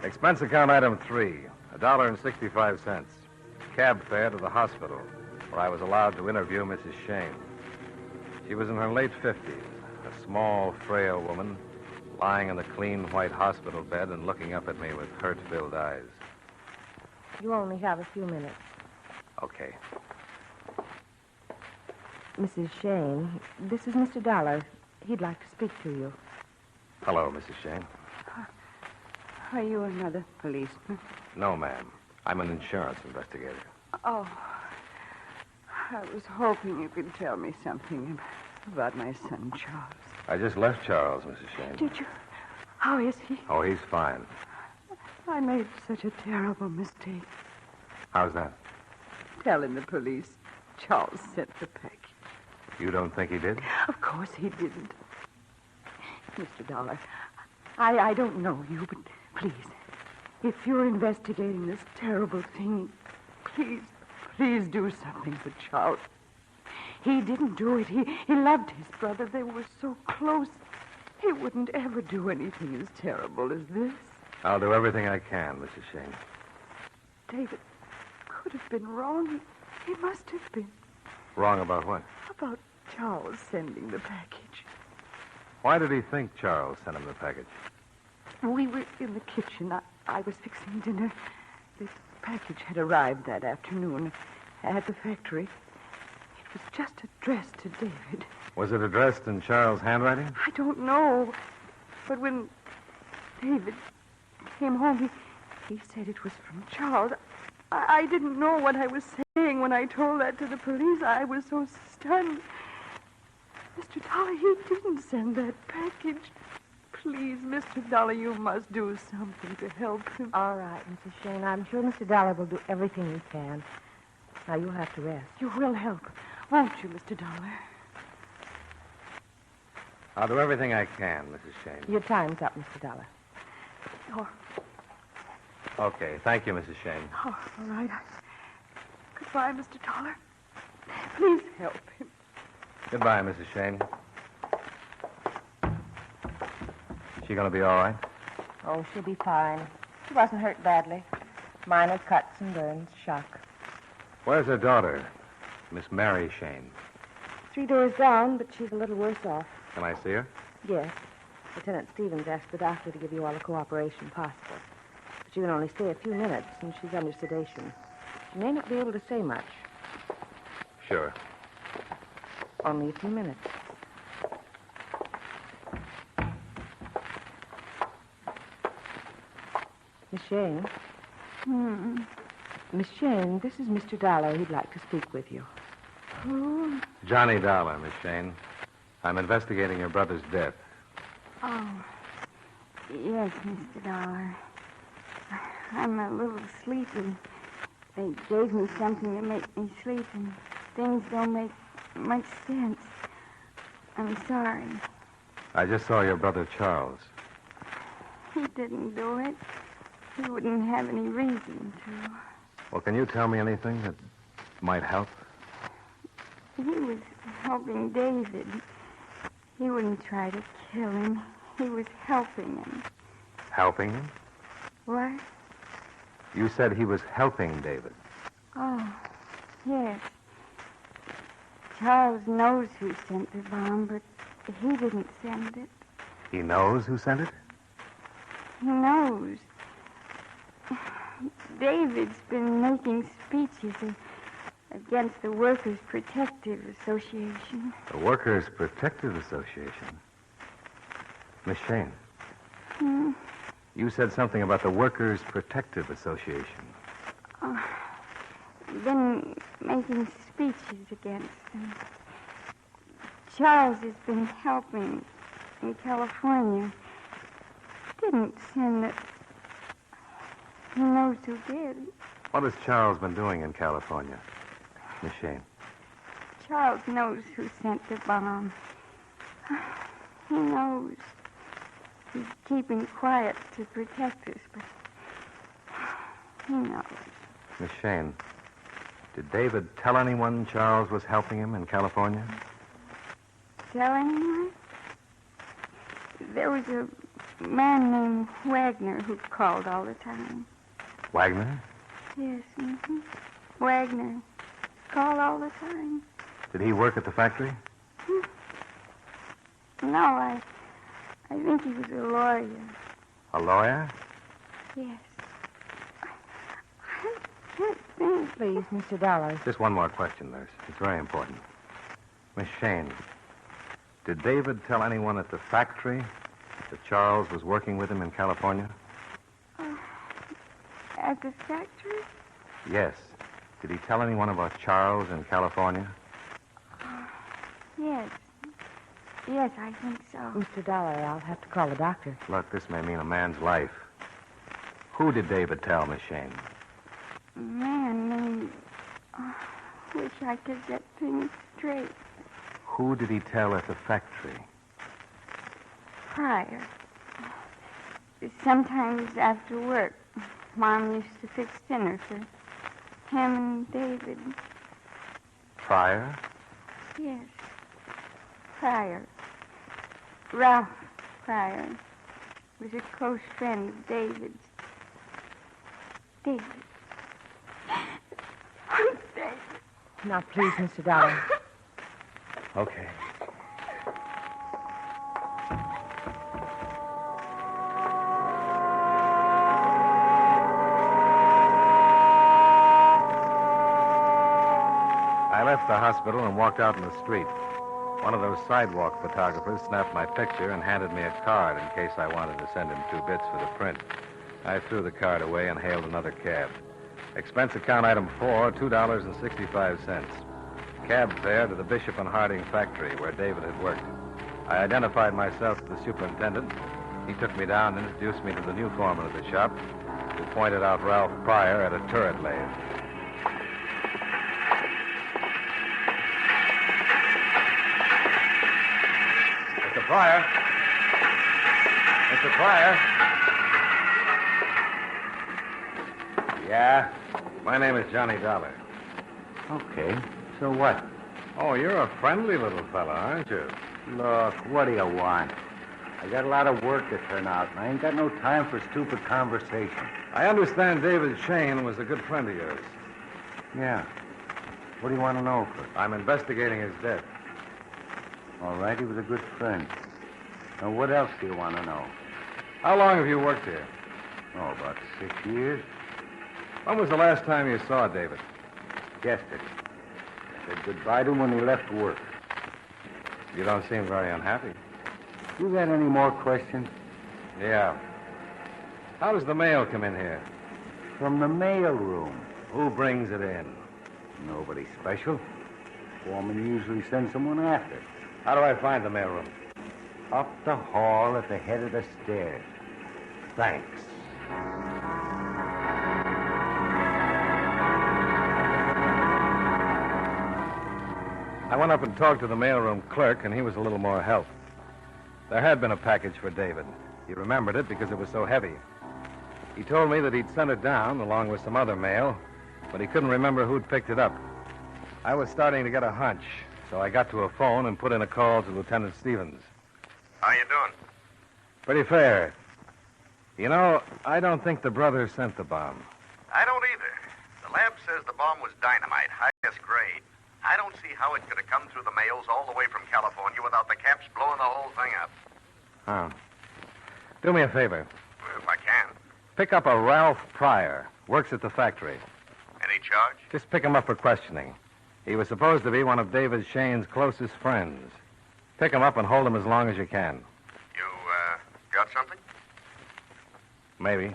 Expense account item 3, $1.65. Cab fare to the hospital, where I was allowed to interview Mrs. Shayne. She was in her late 50s, a small, frail woman, lying in the clean white hospital bed and looking up at me with hurt-filled eyes. You only have a few minutes. Okay. Mrs. Shayne, this is Mr. Dollar. He'd like to speak to you. Hello, Mrs. Shayne. Are you another policeman? No, ma'am. I'm an insurance investigator. Oh, I was hoping you could tell me something about my son, Charles. I just left Charles, Mrs. Shayne. Did you? How is he? Oh, he's fine. I made such a terrible mistake. How's that? Telling the police Charles sent the package. You don't think he did? Of course he didn't. Mr. Dollar, I don't know you, but please, if you're investigating this terrible thing, please do something for Charles. He didn't do it. He loved his brother. They were so close. He wouldn't ever do anything as terrible as this. I'll do everything I can, Mrs. Shayne. David could have been wrong. He must have been. Wrong about what? About Charles sending the package. Why did he think Charles sent him the package? We were in the kitchen. I was fixing dinner. The package had arrived that afternoon at the factory. It was just addressed to David. Was it addressed in Charles' handwriting? I don't know. But when David came home, he said it was from Charles. I didn't know what I was saying when I told that to the police. I was so stunned. Mr. Dollar, he didn't send that package. Please, Mr. Dollar, you must do something to help him. All right, Mrs. Shayne. I'm sure Mr. Dollar will do everything he can. Now, you'll have to rest. You will help, won't you, Mr. Dollar? I'll do everything I can, Mrs. Shayne. Your time's up, Mr. Dollar. Oh, Okay, thank you, Mrs. Shayne. all right. Goodbye, Mr. Dollar. Please help him. Goodbye, Mrs. Shayne. She gonna be all right? Oh, she'll be fine. She wasn't hurt badly. Minor cuts and burns, shock. Where's her daughter, Miss Mary Shayne? 3 doors down, but she's a little worse off. Can I see her? Yes. Lieutenant Stevens asked the doctor to give you all the cooperation possible. But you can only stay a few minutes, and she's under sedation. She may not be able to say much. Sure. Only a few minutes. Miss Shayne? Miss Shayne, this is Mr. Dollar. He'd like to speak with you. Who? Johnny Dollar, Miss Shayne. I'm investigating your brother's death. Oh, yes, Mr. Dollar. I'm a little sleepy. They gave me something to make me sleep, and things don't make much sense. I'm sorry. I just saw your brother Charles. He didn't do it. He wouldn't have any reason to. Well, can you tell me anything that might help? He was helping David. He wouldn't try to kill him. He was helping him. Helping him? What? You said he was helping David. Oh, yes. Charles knows who sent the bomb, but he didn't send it. He knows who sent it? He knows. David's been making speeches against the Workers' Protective Association. The Workers' Protective Association? Miss Shayne, you said something about the Workers' Protective Association. Been making speeches against them. Charles has been helping in California. Didn't send it. He knows who did. What has Charles been doing in California, Miss Shayne? Charles knows who sent the bomb. He knows. He's keeping quiet to protect us, but he knows. Miss Shayne, did David tell anyone Charles was helping him in California? Tell anyone? There was a man named Wagner who called all the time. Wagner? Yes, Wagner. Called all the time. Did he work at the factory? No, I think he was a lawyer. A lawyer? Yes. I can't think. Please, Mr. Dollar. Just one more question, nurse. It's very important. Miss Shayne, did David tell anyone at the factory that Charles was working with him in California? At the factory? Yes. Did he tell anyone about Charles in California? Yes. Yes, I think so. Mr. Dollar, I'll have to call the doctor. Look, this may mean a man's life. Who did David tell, Miss Shayne? A man named... wish I could get things straight. Who did he tell at the factory? Pryor. Sometimes after work, Mom used to fix dinner for him and David. Pryor? Yes. Pryor. Ralph Pryor was a close friend of David's. David. David. Now, please, Mr. Dollar. Okay. I left the hospital and walked out in the street. One of those sidewalk photographers snapped my picture and handed me a card in case I wanted to send him 2 bits for the print. I threw the card away and hailed another cab. Expense account item 4, $2.65. Cab fare to the Bishop and Harding factory where David had worked. I identified myself to the superintendent. He took me down and introduced me to the new foreman of the shop, who pointed out Ralph Pryor at a turret lathe. Mr. Pryor. Mr. Pryor. Yeah? My name is Johnny Dollar. Okay. So what? Oh, you're a friendly little fella, aren't you? Look, what do you want? I got a lot of work to turn out, and I ain't got no time for stupid conversation. I understand David Shayne was a good friend of yours. Yeah. What do you want to know, Kurt? I'm investigating his death. All right, he was a good friend. Now, what else do you want to know? How long have you worked here? Oh, about 6 years. When was the last time you saw David? Yesterday. Said goodbye to him when he left work. You don't seem very unhappy. You got any more questions? Yeah. How does the mail come in here? From the mail room. Who brings it in? Nobody special. Foreman usually sends someone after. How do I find the mail room? Up the hall at the head of the stairs. Thanks. I went up and talked to the mailroom clerk, and he was a little more help. There had been a package for David. He remembered it because it was so heavy. He told me that he'd sent it down along with some other mail, but he couldn't remember who'd picked it up. I was starting to get a hunch, so I got to a phone and put in a call to Lieutenant Stevens. How you doing? Pretty fair. You know, I don't think the brothers sent the bomb. I don't either. The lab says the bomb was dynamite, highest grade. I don't see how it could have come through the mails all the way from California without the caps blowing the whole thing up. Huh. Do me a favor. Well, if I can. Pick up a Ralph Pryor. Works at the factory. Any charge? Just pick him up for questioning. He was supposed to be one of David Shayne's closest friends. Pick him up and hold him as long as you can. You, got something? Maybe.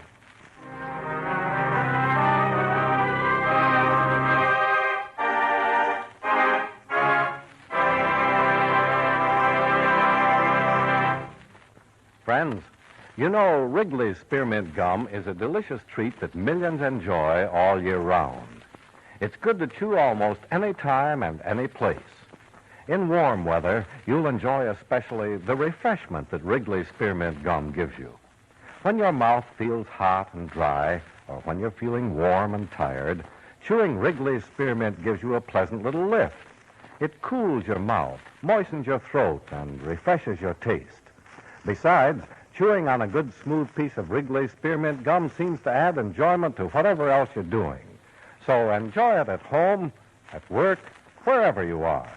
Friends, you know Wrigley's Spearmint Gum is a delicious treat that millions enjoy all year round. It's good to chew almost any time and any place. In warm weather, you'll enjoy especially the refreshment that Wrigley's Spearmint Gum gives you. When your mouth feels hot and dry, or when you're feeling warm and tired, chewing Wrigley's Spearmint gives you a pleasant little lift. It cools your mouth, moistens your throat, and refreshes your taste. Besides, chewing on a good smooth piece of Wrigley's Spearmint Gum seems to add enjoyment to whatever else you're doing. So enjoy it at home, at work, wherever you are.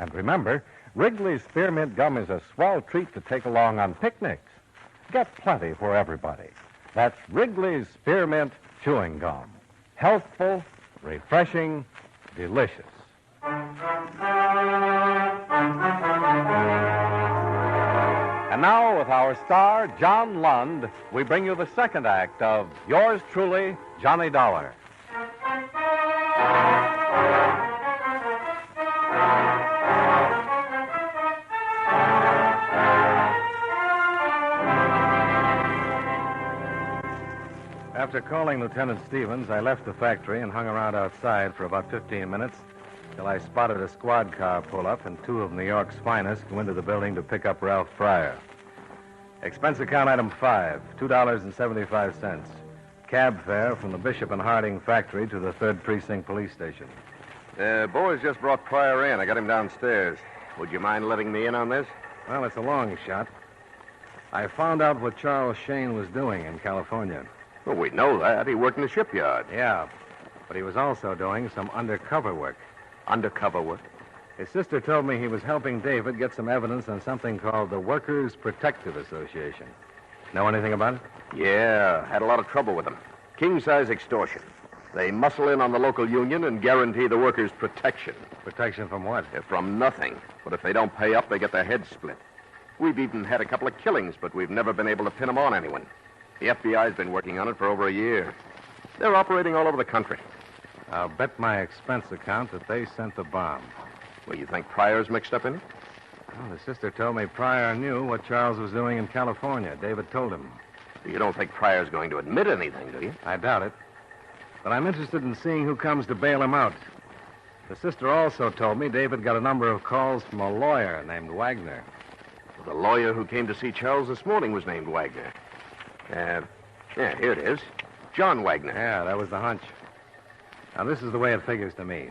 And remember, Wrigley's Spearmint Gum is a swell treat to take along on picnics. Get plenty for everybody. That's Wrigley's Spearmint Chewing Gum. Healthful, refreshing, delicious. And now, with our star, John Lund, we bring you the second act of Yours Truly, Johnny Dollar. After calling Lieutenant Stevens, I left the factory and hung around outside for about 15 minutes till I spotted a squad car pull up and two of New York's finest go into the building to pick up Ralph Pryor. Expense account item 5, $2.75. Cab fare from the Bishop and Harding factory to the 3rd Precinct Police Station. Boys just brought Pryor in. I got him downstairs. Would you mind letting me in on this? Well, it's a long shot. I found out what Charles Shayne was doing in California. Well, we know that. He worked in the shipyard. Yeah, but he was also doing some undercover work. Undercover work? His sister told me he was helping David get some evidence on something called the Workers' Protective Association. Know anything about it? Yeah, had a lot of trouble with them. King-size extortion. They muscle in on the local union and guarantee the workers protection. Protection from what? From nothing. But if they don't pay up, they get their heads split. We've even had a couple of killings, but we've never been able to pin them on anyone. The FBI's been working on it for over a year. They're operating all over the country. I'll bet my expense account that they sent the bomb. Well, you think Pryor's mixed up in it? Well, the sister told me Pryor knew what Charles was doing in California. David told him. You don't think Pryor's going to admit anything, do you? I doubt it. But I'm interested in seeing who comes to bail him out. The sister also told me David got a number of calls from a lawyer named Wagner. The lawyer who came to see Charles this morning was named Wagner. Yeah, here it is. John Wagner. Yeah, that was the hunch. Now, this is the way it figures to me.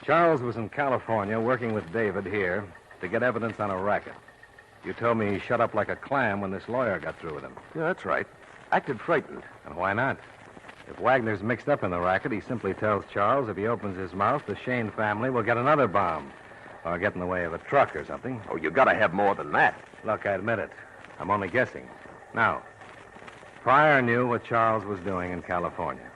Charles was in California working with David here to get evidence on a racket. You told me he shut up like a clam when this lawyer got through with him. Yeah, that's right. Acted frightened. And why not? If Wagner's mixed up in the racket, he simply tells Charles if he opens his mouth, the Shayne family will get another bomb. Or get in the way of a truck or something. Oh, you gotta have more than that. Look, I admit it. I'm only guessing. Now, Pryor knew what Charles was doing in California.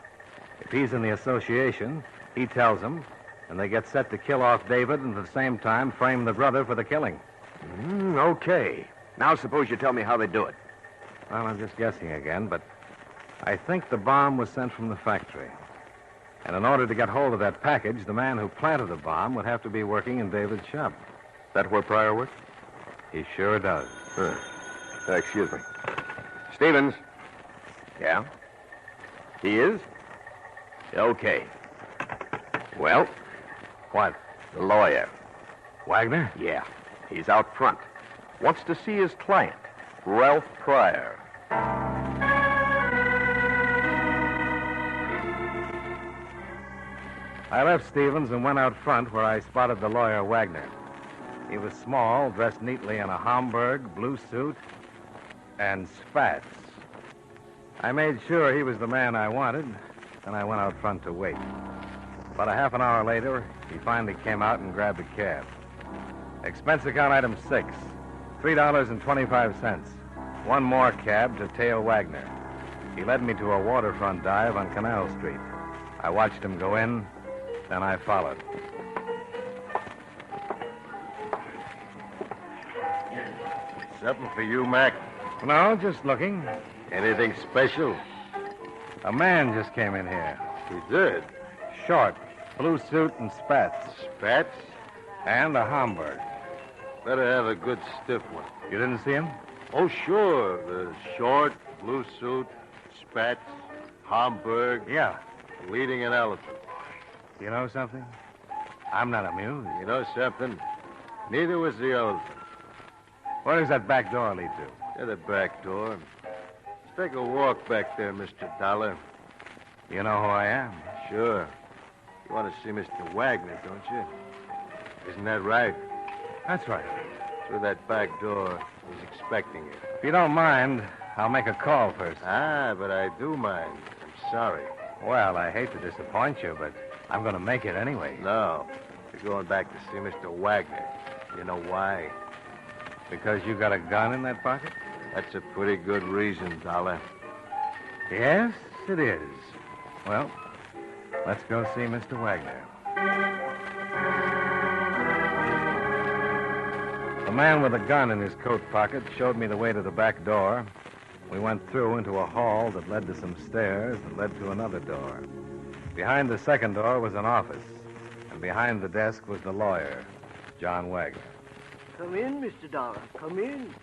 If he's in the association, he tells them, and they get set to kill off David and at the same time frame the brother for the killing. Okay. Now suppose you tell me how they do it. Well, I'm just guessing again, but I think the bomb was sent from the factory. And in order to get hold of that package, the man who planted the bomb would have to be working in David's shop. That where Pryor works? He sure does. Excuse me. Stevens. Yeah? He is? Okay. Well? What? The lawyer. Wagner? Yeah. He's out front. Wants to see his client, Ralph Pryor. I left Stevens and went out front where I spotted the lawyer, Wagner. He was small, dressed neatly in a Homburg, blue suit, and spats. I made sure he was the man I wanted, and I went out front to wait. About a half an hour later, he finally came out and grabbed a cab. Expense account item 6, $3.25. One more cab to tail Wagner. He led me to a waterfront dive on Canal Street. I watched him go in, then I followed. Something for you, Mac? No, just looking. Anything special? A man just came in here. He did? Short, blue suit and spats. Spats? And a Homburg. Better have a good stiff one. You didn't see him? Oh, sure. The short, blue suit, spats, Homburg. Yeah. Leading an elephant. You know something? I'm not amused. You know something? Neither was the elephant. Where does that back door lead to? To the back door. Let's take a walk back there, Mr. Dollar. You know who I am? Sure. You want to see Mr. Wagner, don't you? Isn't that right? That's right. Through that back door. He's expecting you. If you don't mind, I'll make a call first. Ah, but I do mind. I'm sorry. Well, I hate to disappoint you, but I'm going to make it anyway. No. You're going back to see Mr. Wagner. You know why? Because you got a gun in that pocket? That's a pretty good reason, Dollar. Yes, it is. Well, let's go see Mr. Wagner. The man with a gun in his coat pocket showed me the way to the back door. We went through into a hall that led to some stairs that led to another door. Behind the second door was an office, and behind the desk was the lawyer, John Wagner. Come in, Mr. Dollar. Come in.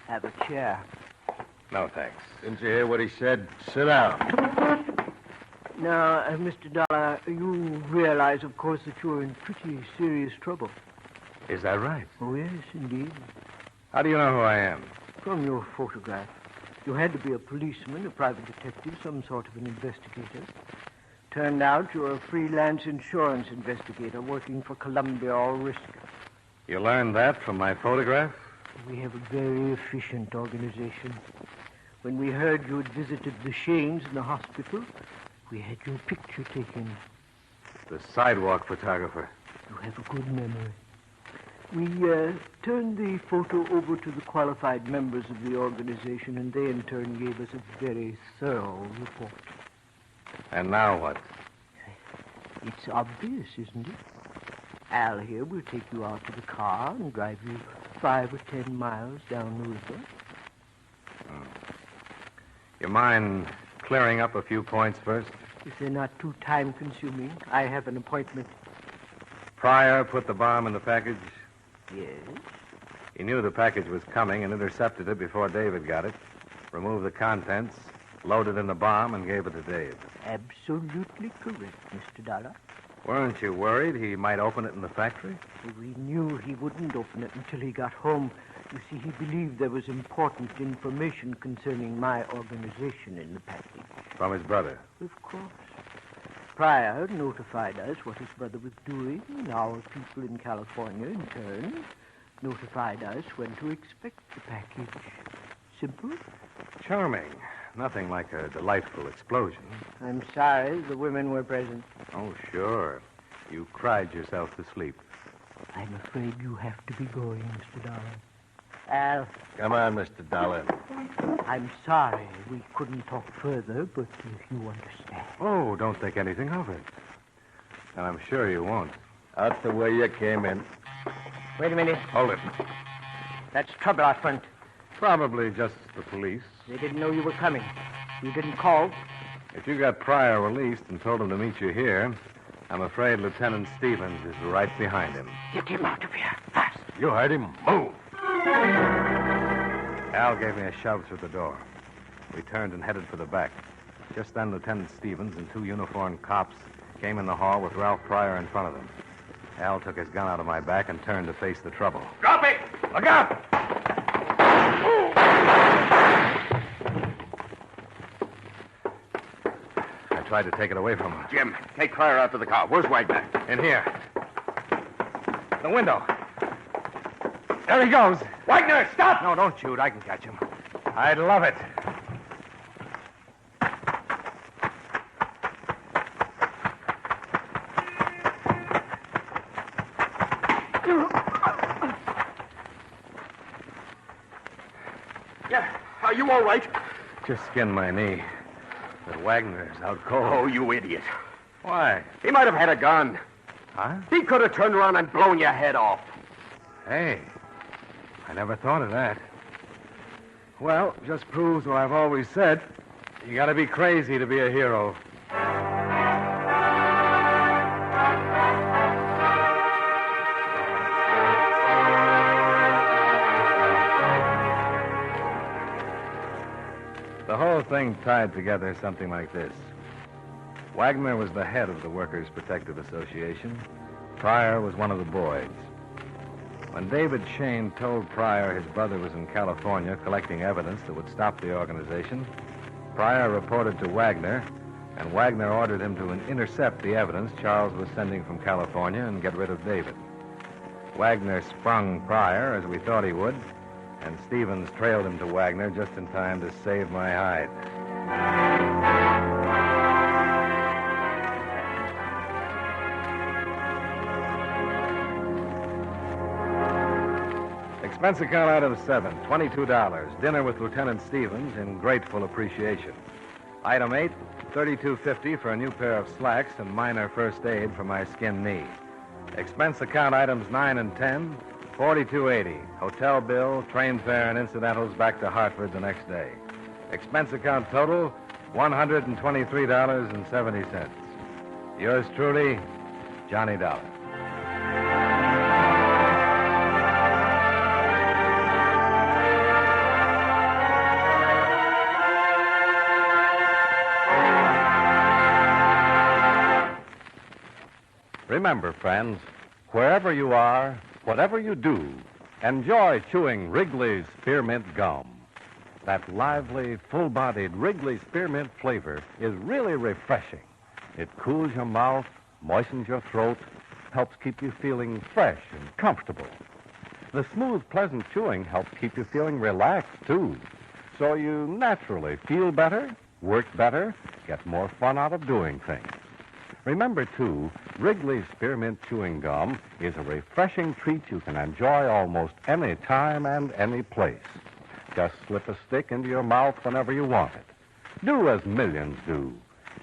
Have a chair. No, thanks. Didn't you hear what he said? Sit down. Now, Mr. Dollar, you realize, of course, that you're in pretty serious trouble. Is that right? Oh, yes, indeed. How do you know who I am? From your photograph. You had to be a policeman, a private detective, some sort of an investigator. Turned out you're a freelance insurance investigator working for Columbia All Risk. You learned that from my photograph? We have a very efficient organization. When we heard you had visited the Shaynes in the hospital, we had your picture taken. The sidewalk photographer. You have a good memory. We turned the photo over to the qualified members of the organization, and they in turn gave us a very thorough report. And now what? It's obvious, isn't it? Al here will take you out to the car and drive you 5 or 10 miles down the river. You mind clearing up a few points first? If they're not too time-consuming, I have an appointment. Pryor put the bomb in the package? Yes? He knew the package was coming and intercepted it before David got it, removed the contents, loaded in the bomb, and gave it to Dave. Absolutely correct, Mr. Dollar. Weren't you worried he might open it in the factory? We knew he wouldn't open it until he got home. You see, he believed there was important information concerning my organization in the package. From his brother? Of course. Pryor notified us what his brother was doing, and our people in California, in turn, notified us when to expect the package. Simple? Charming. Nothing like a delightful explosion. I'm sorry the women were present. Oh, sure. You cried yourself to sleep. I'm afraid you have to be going, Mr. Dollar. Al. Come on, Mr. Dollar. I'm sorry we couldn't talk further, but if you understand. Oh, don't think anything of it. And I'm sure you won't. Out the way you came in. Wait a minute. Hold it. That's trouble out front. Probably just the police. They didn't know you were coming. You didn't call. If you got Pryor released and told him to meet you here, I'm afraid Lieutenant Stevens is right behind him. Get him out of here, fast. You heard him. Move. Al gave me a shove through the door. We turned and headed for the back. Just then, Lieutenant Stevens and 2 uniformed cops came in the hall with Ralph Pryor in front of them. Al took his gun out of my back and turned to face the trouble. Drop it! Look out! I tried to take it away from him. Jim, take Pryor out to the car. Where's Wagner? In here. The window. There he goes. Wagner, stop! No, don't shoot. I can catch him. I'd love it. Yeah, are you all right? Just skinned my knee. But Wagner's out cold. Oh, you idiot. Why? He might have had a gun. Huh? He could have turned around and blown your head off. Hey, I never thought of that. Well, just proves what I've always said. You gotta be crazy to be a hero. The whole thing tied together something like this. Wagner was the head of the Workers' Protective Association. Pryor was one of the boys. When David Shayne told Pryor his brother was in California collecting evidence that would stop the organization, Pryor reported to Wagner, and Wagner ordered him to intercept the evidence Charles was sending from California and get rid of David. Wagner sprung Pryor, as we thought he would, and Stevens trailed him to Wagner just in time to save my hide. Expense account item 7, $22. Dinner with Lieutenant Stevens in grateful appreciation. Item 8, $32.50 for a new pair of slacks and minor first aid for my skinned knee. Expense account items 9 and 10, $42.80. Hotel bill, train fare, and incidentals back to Hartford the next day. Expense account total, $123.70. Yours truly, Johnny Dollar. Remember, friends, wherever you are, whatever you do, enjoy chewing Wrigley's Spearmint Gum. That lively, full-bodied Wrigley Spearmint flavor is really refreshing. It cools your mouth, moistens your throat, helps keep you feeling fresh and comfortable. The smooth, pleasant chewing helps keep you feeling relaxed, too. So you naturally feel better, work better, get more fun out of doing things. Remember, too, Wrigley's Spearmint Chewing Gum is a refreshing treat you can enjoy almost any time and any place. Just slip a stick into your mouth whenever you want it. Do as millions do.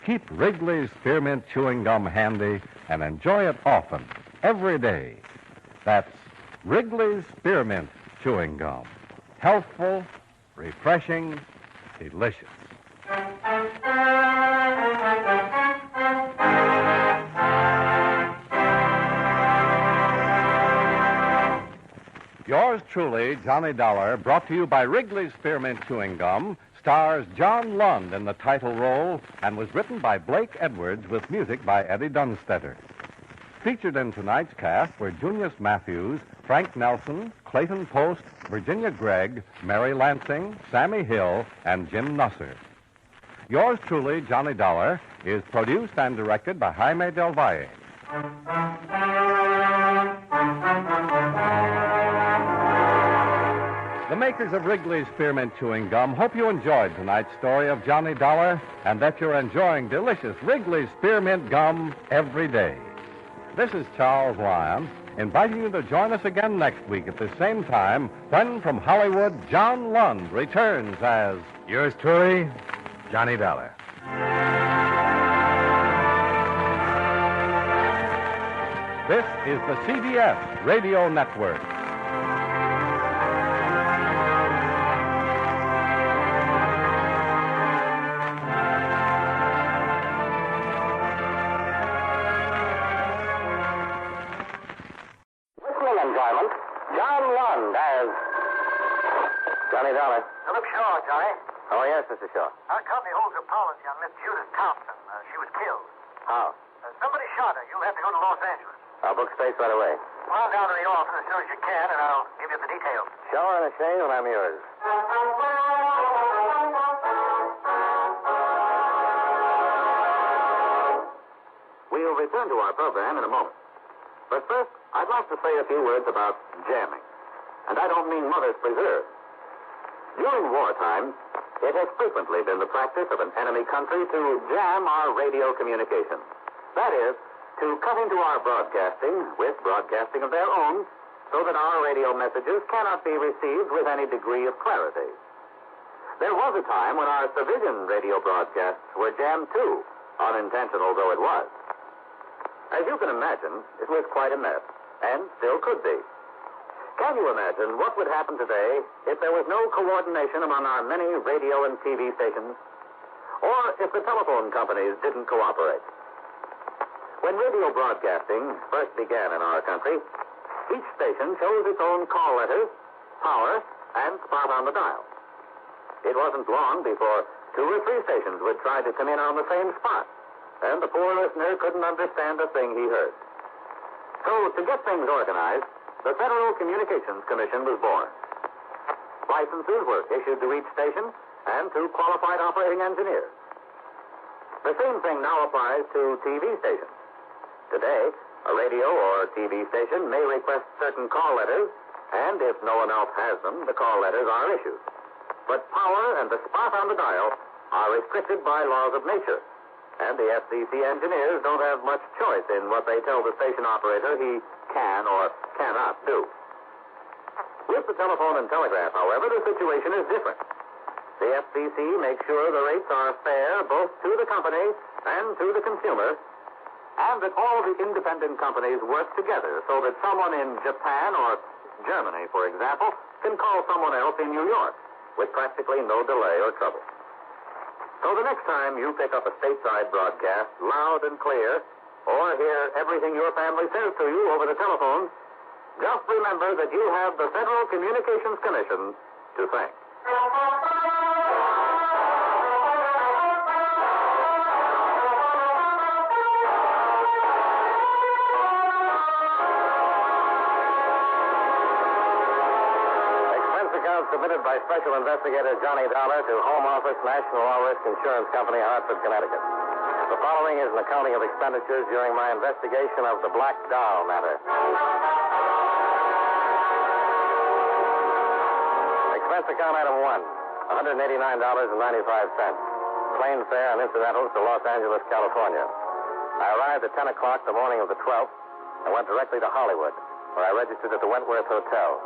Keep Wrigley's Spearmint Chewing Gum handy and enjoy it often, every day. That's Wrigley's Spearmint Chewing Gum. Healthful, refreshing, delicious. Yours truly, Johnny Dollar, brought to you by Wrigley's Spearmint Chewing Gum, stars John Lund in the title role and was written by Blake Edwards with music by Eddie Dunstetter. Featured in tonight's cast were Junius Matthews, Frank Nelson, Clayton Post, Virginia Gregg, Mary Lansing, Sammy Hill, and Jim Nusser. Yours truly, Johnny Dollar, is produced and directed by Jaime Del Valle. The makers of Wrigley's Spearmint Chewing Gum hope you enjoyed tonight's story of Johnny Dollar and that you're enjoying delicious Wrigley's Spearmint Gum every day. This is Charles Lyon, inviting you to join us again next week at the same time when from Hollywood, John Lund returns as yours truly, Johnny Dollar. This is the CBS Radio Network. Johnny Dollar. Look, Shaw, Johnny. Oh, yes, Mr. Shaw. Our company holds a policy on Miss Judith Thompson. She was killed. How? Somebody shot her. You'll have to go to Los Angeles. I'll book space right away. Come on down to the office as soon as you can, and I'll give you the details. Shaw and Shayne, and I'm yours. We'll return to our program in a moment. But first, I'd like to say a few words about jamming. And I don't mean Mother's Preserve. During wartime, it has frequently been the practice of an enemy country to jam our radio communications. That is, to cut into our broadcasting with broadcasting of their own so that our radio messages cannot be received with any degree of clarity. There was a time when our civilian radio broadcasts were jammed too, unintentional though it was. As you can imagine, it was quite a mess, and still could be. Can you imagine what would happen today if there was no coordination among our many radio and TV stations? Or if the telephone companies didn't cooperate? When radio broadcasting first began in our country, each station chose its own call letters, power, and spot on the dial. It wasn't long before 2 or 3 stations would try to come in on the same spot, and the poor listener couldn't understand a thing he heard. So, to get things organized, the Federal Communications Commission was born. Licenses were issued to each station and to qualified operating engineers. The same thing now applies to TV stations. Today, a radio or TV station may request certain call letters, and if no one else has them, the call letters are issued. But power and the spot on the dial are restricted by laws of nature, and the FCC engineers don't have much choice in what they tell the station operator he can or cannot do. With the telephone and telegraph, however, the situation is different. The FCC makes sure the rates are fair both to the company and to the consumer, and that all the independent companies work together so that someone in Japan or Germany, for example, can call someone else in New York with practically no delay or trouble. So the next time you pick up a stateside broadcast loud and clear, or hear everything your family says to you over the telephone, just remember that you have the Federal Communications Commission to thank. Special Investigator Johnny Dollar to Home Office, National All Risk Insurance Company, Hartford, Connecticut. The following is an accounting of expenditures during my investigation of the Black Doll matter. Expense account item 1, $189.95. Plane fare and incidentals to Los Angeles, California. I arrived at 10 o'clock the morning of the 12th and went directly to Hollywood, where I registered at the Wentworth Hotel.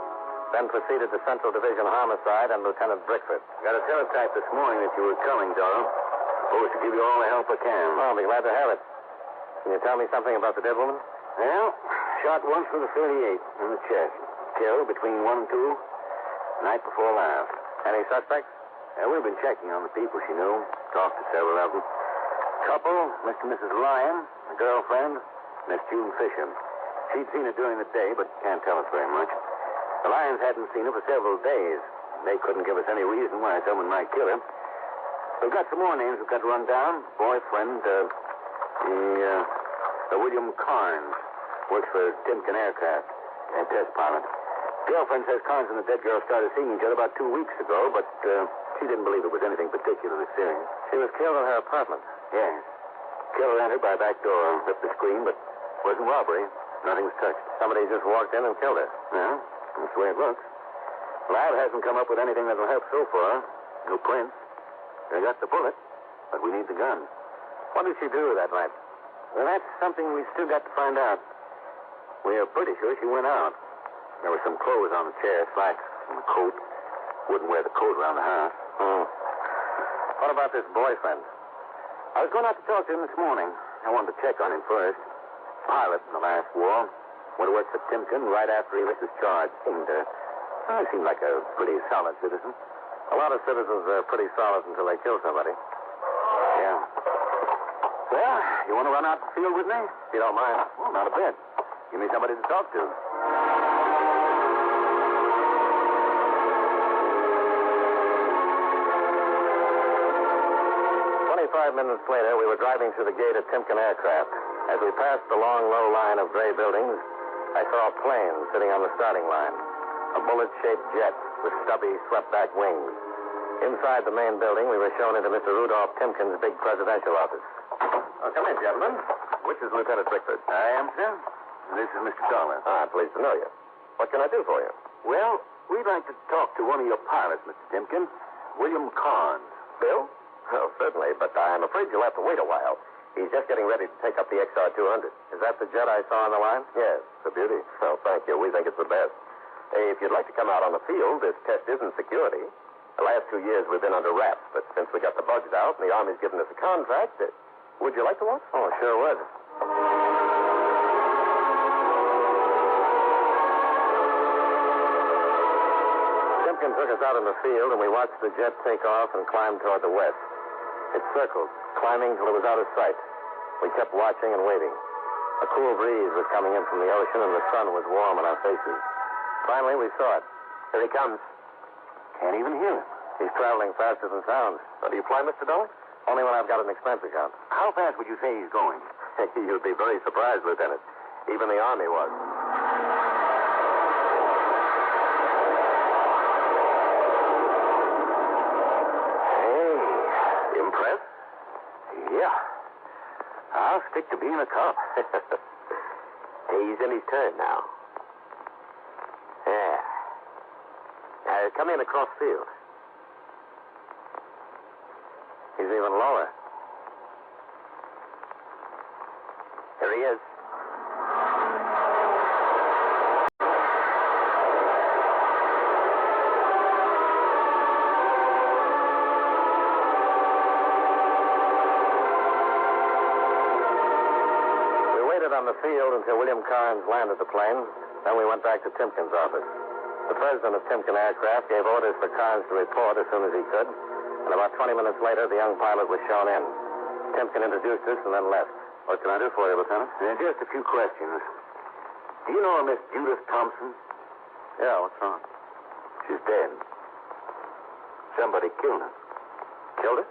Then proceeded to Central Division Homicide and Lieutenant Brickford. Got a teletype this morning that you were coming, Dollar. Supposed to give you all the help I can. I'll be glad to have it. Can you tell me something about the dead woman? Well, shot once with a 38 in the chest. Killed between 1 and 2, night before last. Any suspects? We've been checking on the people she knew. Talked to several of them. Couple, Mr. and Mrs. Lyon, a girlfriend, Miss June Fisher. She'd seen her during the day, but can't tell us very much. The Lyons hadn't seen her for several days. They couldn't give us any reason why someone might kill her. We've got some more names we've got to run down. Boyfriend, William Carnes. Works for Timken Aircraft. Test pilot. Girlfriend says Carnes and the dead girl started seeing each other about 2 weeks ago, but she didn't believe it was anything particularly serious. She was killed in her apartment. Yes. Killer entered by back door, ripped the screen, but wasn't robbery. Nothing was touched. Somebody just walked in and killed her. Yeah. That's the way it looks. Lab hasn't come up with anything that'll help so far. No prints. They got the bullet, but we need the gun. What did she do that night? Well, that's something we still got to find out. We are pretty sure she went out. There were some clothes on the chair, slacks and a coat. Wouldn't wear the coat around the house. What about this boyfriend? I was going out to talk to him this morning. I wanted to check on him first. Pilot in the last war. Went to work for Timken right after he was discharged. Seemed like a pretty solid citizen. A lot of citizens are pretty solid until they kill somebody. Yeah. Well, you want to run out the field with me? If you don't mind. Well, not a bit. Give me somebody to talk to. 25 minutes later, we were driving through the gate at Timken Aircraft. As we passed the long, low line of gray buildings, I saw a plane sitting on the starting line. A bullet-shaped jet with stubby, swept-back wings. Inside the main building, we were shown into Mr. Rudolph Timken's big presidential office. Come in, gentlemen. Which is Lieutenant Brickford? I am, sir. This is Mr. Dollar. I'm pleased to know you. What can I do for you? Well, we'd like to talk to one of your pilots, Mr. Timken. William Carnes. Bill? Oh, certainly, but I'm afraid you'll have to wait a while. He's just getting ready to take up the XR-200. Is that the jet I saw on the line? Yes, it's a beauty. Well, thank you. We think it's the best. If you'd like to come out on the field, this test isn't security. The last 2 years we've been under wraps, but since we got the bugs out and the Army's given us a contract, would you like to watch? Oh, sure would. Timken took us out in the field, and we watched the jet take off and climb toward the west. It circled, climbing till it was out of sight. We kept watching and waiting. A cool breeze was coming in from the ocean, and the sun was warm on our faces. Finally, we saw it. Here he comes. Can't even hear him. He's traveling faster than sound. So do you fly, Mr. Dollar? Only when I've got an expense account. How fast would you say he's going? You'd be very surprised, Lieutenant. Even the Army was. Yeah. I'll stick to being a cop. He's in his turn now. Yeah. Come in across field. He's even lower. Here he is. On the field until William Carnes landed the plane. Then we went back to Timken's office. The president of Timken Aircraft gave orders for Carnes to report as soon as he could, and about 20 minutes later, the young pilot was shown in. Timken introduced us and then left. What can I do for you, Lieutenant? Just a few questions. Do you know a Miss Judith Thompson? Yeah, what's wrong? She's dead. Somebody killed her. Killed her?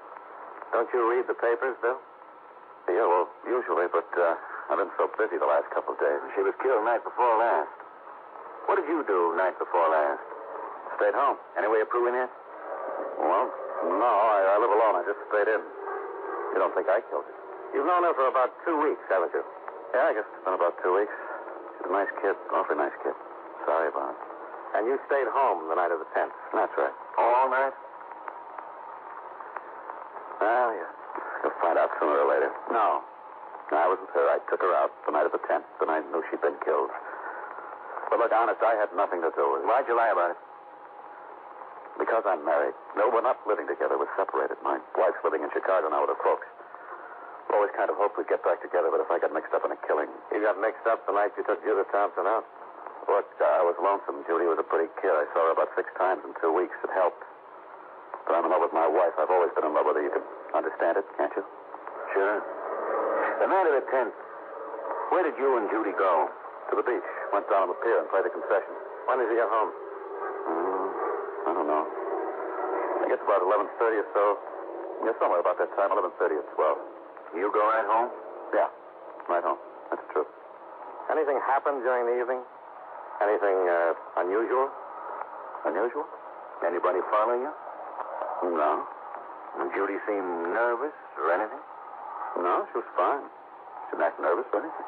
Don't you read the papers, Bill? Yeah, well, usually, but I've been so busy the last couple of days. She was killed night before last. What did you do night before last? Stayed home. Any way of proving it? Well, no, I live alone. I just stayed in. You don't think I killed her? You've known her for about 2 weeks, haven't you? Yeah, I guess it's been about 2 weeks. She's a nice kid. Awfully nice kid. Sorry about it. And you stayed home the night of the 10th? That's right. All night? Well, you'll find out sooner or later. No, I wasn't her. I took her out the night of the 10th, the night I knew she'd been killed. But look, honest, I had nothing to do with it. Why'd you lie about it? Because I'm married. No, we're not living together. We're separated. My wife's living in Chicago now with her folks. Always kind of hoped we'd get back together, but if I got mixed up in a killing... You got mixed up the night you took Judith Thompson out? Look, I was lonesome. Judy was a pretty kid. I saw her about 6 times in 2 weeks. It helped. But I'm in love with my wife. I've always been in love with her. You can understand it, can't you? Sure. The night of the 10th, where did you and Judy go? To the beach. Went down on the pier and played the concession. When did you get home? I don't know. I guess about 11:30 or so. Yeah, somewhere about that time, 11:30 or 12. You go right home? Yeah, right home. That's true. Anything happened during the evening? Anything unusual? Unusual? Anybody following you? No. Did Judy seem nervous or anything? No, she was fine. She didn't act nervous or anything.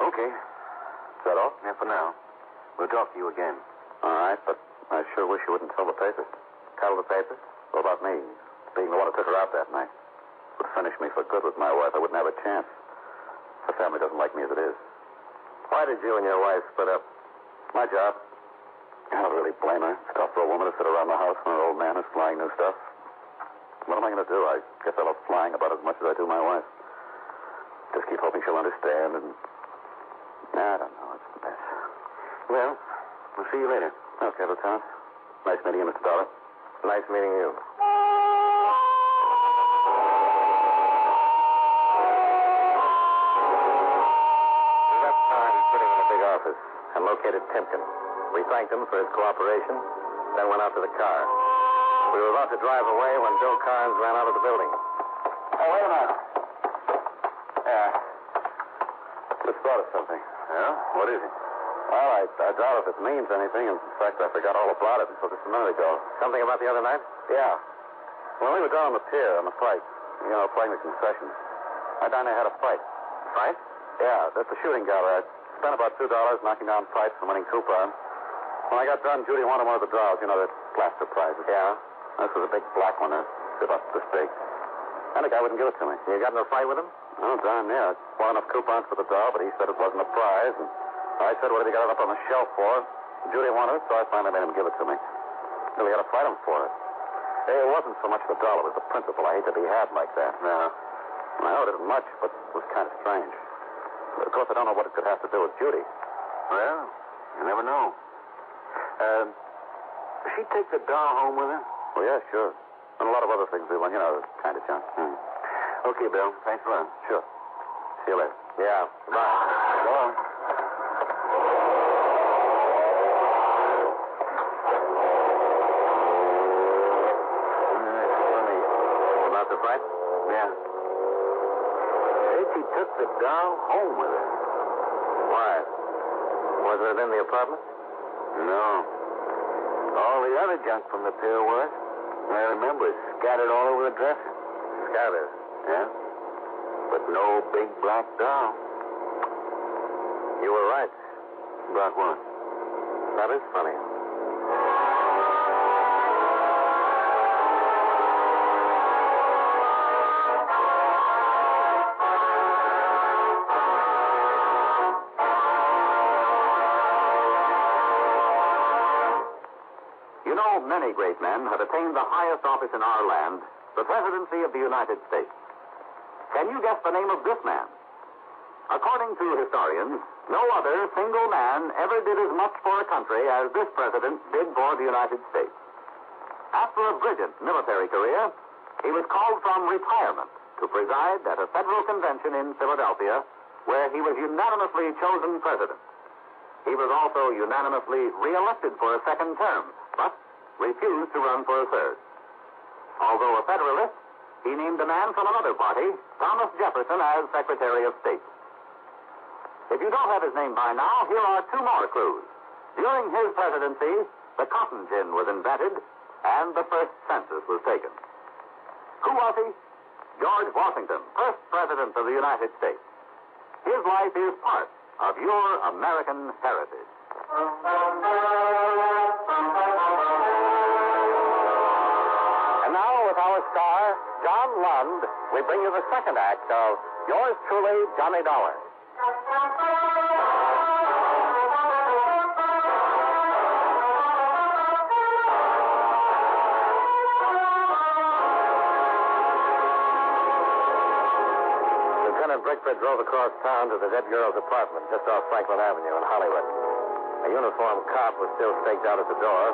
Okay. Is that all? Yeah, for now. We'll talk to you again. All right, but I sure wish you wouldn't tell the papers. Tell the papers? What about me? Being the one who took her out that night. Would finish me for good with my wife. I wouldn't have a chance. Her family doesn't like me as it is. Why did you and your wife split up? My job. I don't really blame her. It's tough for a woman to sit around the house when her old man is flying new stuff. What am I going to do? I guess I love flying about as much as I do my wife. Just keep hoping she'll understand and... I don't know. It's a mess. Well, we'll see you later. Okay, Lieutenant. Nice meeting you, Mr. Dollar. Nice meeting you. We got time sitting in a big office and located Timken. We thanked him for his cooperation, then went out to the car. We were about to drive away when Bill Carnes ran out of the building. Oh, wait a minute. Yeah. Just thought of something. Yeah? What is it? Well, I doubt if it means anything. In fact, I forgot all about it until just a minute ago. Something about the other night? Yeah. When we were down on the pier on the fight, playing the concessions, I down there had a fight. Fight? Yeah, that's a shooting gallery. I spent about $2 knocking down fights and winning coupons. When I got done, Judy wanted one of the dolls, the plaster prizes. Yeah. This was a big black one, about this big. And the guy wouldn't give it to me. You got in a fight with him? Oh, darn near. I won enough coupons for the doll, but he said it wasn't a prize. And I said, what did he got it up on the shelf for? Judy wanted it, so I finally made him give it to me. Then we had to fight him for it. Hey, it wasn't so much the doll, it was the principle. I hate to be had like that. No. I know it isn't much, but it was kind of strange. Of course, I don't know what it could have to do with Judy. Well, you never know. Did she take the doll home with her? Well, yeah, sure. And a lot of other things we won, kind of junk. Okay, Bill. Thanks a lot. Sure. See you later. Yeah. Bye. Go on. Funny. About the fight? Yeah. Said she took the doll home with her. Why? Wasn't it in the apartment? No. All the other junk from the pier was. I remember it scattered all over the dresser. Scattered? Yeah. But no big black doll. You were right. About what? That is funny. Many great men have attained the highest office in our land, the presidency of the United States. Can you guess the name of this man? According to historians, no other single man ever did as much for a country as this president did for the United States. After a brilliant military career, he was called from retirement to preside at a federal convention in Philadelphia, where he was unanimously chosen president. He was also unanimously reelected for a second term, but refused to run for a third. Although a Federalist, he named a man from another party, Thomas Jefferson, as Secretary of State. If you don't have his name by now, here are 2 more clues. During his presidency, the cotton gin was invented, and the first census was taken. Who was he? George Washington, first President of the United States. His life is part of your American heritage. And now, with our star, John Lund, we bring you the second act of yours truly, Johnny Dollar. Lieutenant Brickford drove across town to the dead girl's apartment just off Franklin Avenue in Hollywood. A uniformed cop was still staked out at the door.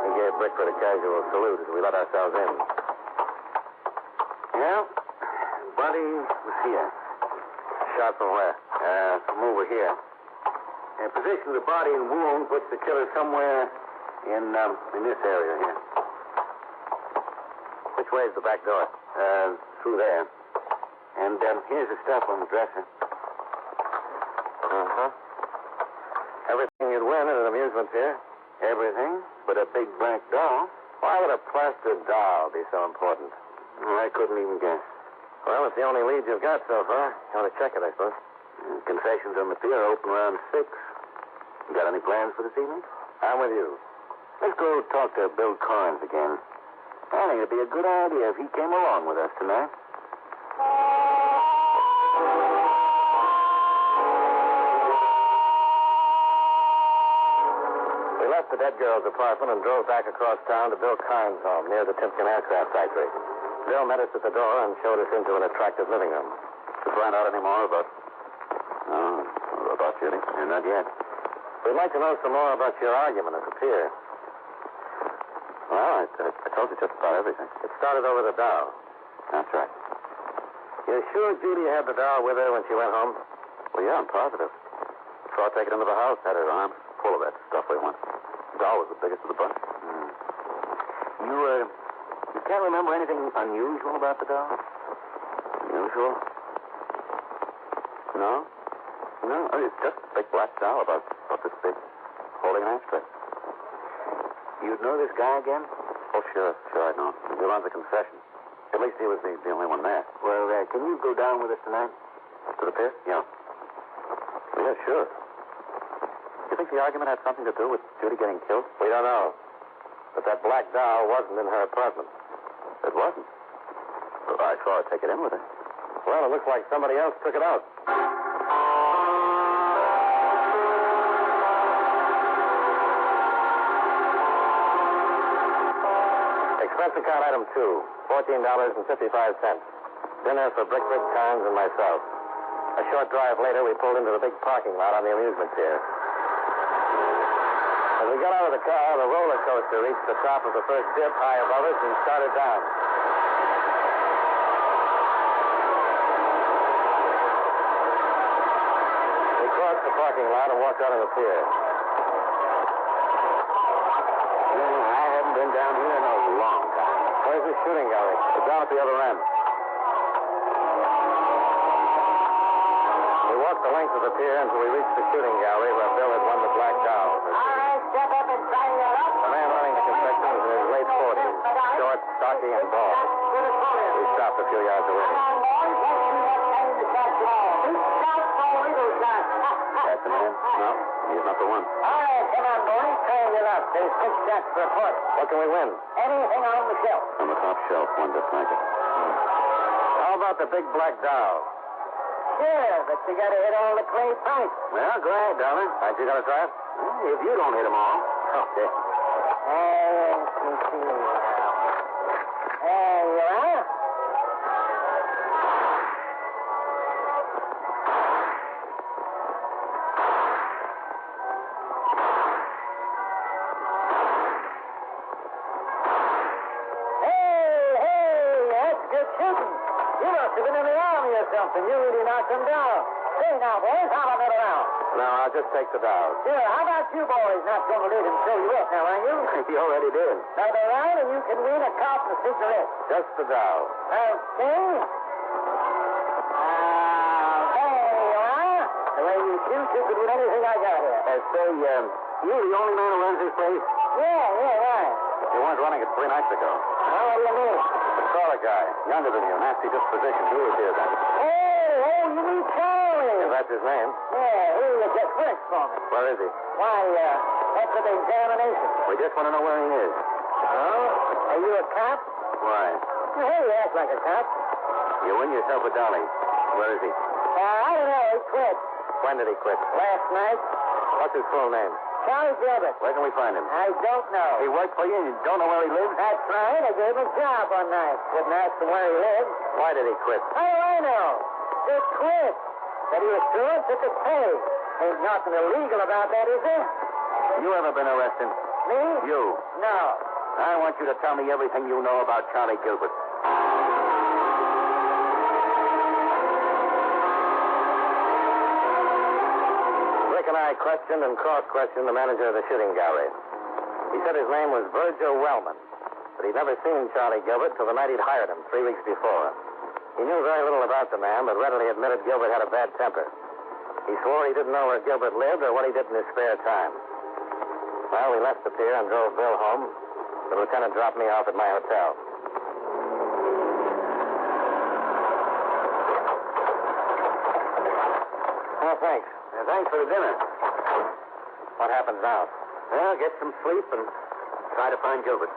He gave Brickford a casual salute as we let ourselves in. Yeah, body was here. Shot from where? From over here. And position of the body and wound puts the killer somewhere in this area here. Which way is the back door? Through there. And here's the stuff on the dresser. Uh-huh. Everything you'd win at an amusement fair. Everything but a big black doll. Why would a plaster doll be so important? I couldn't even guess. Well, it's the only lead you've got so far. You want to check it, I suppose. Concessions on the pier open around 6. You got any plans for this evening? I'm with you. Let's go talk to Bill Carnes again. I think it'd be a good idea if he came along with us tonight. We left the dead girl's apartment and drove back across town to Bill Carnes' home near the Timpkin Aircraft Factory. Bill met us at the door and showed us into an attractive living room. To find out any more about... about Judy? Not yet. We'd like to know some more about your argument at the pier. Well, I told you just about everything. It started over the doll. That's right. You're sure Judy had the doll with her when she went home? Well, yeah, I'm positive. Saw her take it into the house, had her arms full of that stuff we want. The doll was the biggest of the bunch. You can't remember anything unusual about the doll? Unusual? No? No, it's just a big black doll about this big, holding an ashtray. You'd know this guy again? Oh, sure, I know. He runs a concession. At least he was the only one there. Well, can you go down with us tonight? To the pier? Yeah. Yeah, sure. You think the argument had something to do with Judy getting killed? We don't know. But that black doll wasn't in her apartment. It wasn't? Well, I saw her take it in with her. Well, it looks like somebody else took it out. Expense account item 2, $14.55. Dinner for Brickford, Carnes, and myself. A short drive later, we pulled into the big parking lot on the amusement pier. As we got out of the car, the roller coaster reached the top of the first dip high above us and started down. We crossed the parking lot and walked out on the pier. I haven't been down here in a long time. Where's the shooting gallery? It's down at the other end. We walked the length of the pier until we reached the shooting gallery where Bill had won the black doll. All right, step up and sign that up. The man running the concession was in his late 40s, short, stocky, and bald. We stopped a few yards away. That's the man? No, he's not the one. All right, come on, boys. Turn it up. There's 6 cents for a quart. What can we win? Anything on the shelf. On the top shelf, one just like it. How about the big black doll? Sure, but you gotta hit all the clay pipes. Well, go ahead, darling. Aren't you gonna try it? Well, if you don't hit them all. Okay. Let me see. There you are. Something. You really knocked them down. Say now, boys, how about another round? No, I'll just take the doll. Sure. How about you boys not going to let him show you up now, are you? He already did. Another round and you can win a cup and a cigarette. Just the doll. Okay. There you are. The way you shoot, you could win anything I got here. Say, you the only man who runs this place? Yeah, right. You weren't running it 3 nights ago. What do you mean? Saw a guy, younger than you, nasty disposition. He was here then. Oh, you mean Charlie? If that's his name. Yeah, here you get first for me. Where is he? Why, what's with the examination? We just want to know where he is. Oh? Are you a cop? Why? Well, hey, you act like a cop. You win yourself a dolly. Where is he? I don't know. He quit. When did he quit? Last night. What's his full name? Charlie Gilbert. Where can we find him? I don't know. He worked for you and you don't know where he lives? That's right. I gave him a job one night. Didn't ask him where he lived. Why did he quit? How do I know? Just quit. Said he was through and took his pay. Ain't nothing illegal about that, is there? You ever been arrested? Me? You. No. I want you to tell me everything you know about Charlie Gilbert. Rick and I questioned and cross-questioned the manager of the shooting gallery. He said his name was Virgil Wellman, but he'd never seen Charlie Gilbert till the night he'd hired him 3 weeks before. He knew very little about the man, but readily admitted Gilbert had a bad temper. He swore he didn't know where Gilbert lived or what he did in his spare time. Well, we left the pier and drove Bill home. The lieutenant dropped me off at my hotel. Oh, thanks. Thanks for the dinner. What happens now? Well, get some sleep and try to find Gilbert.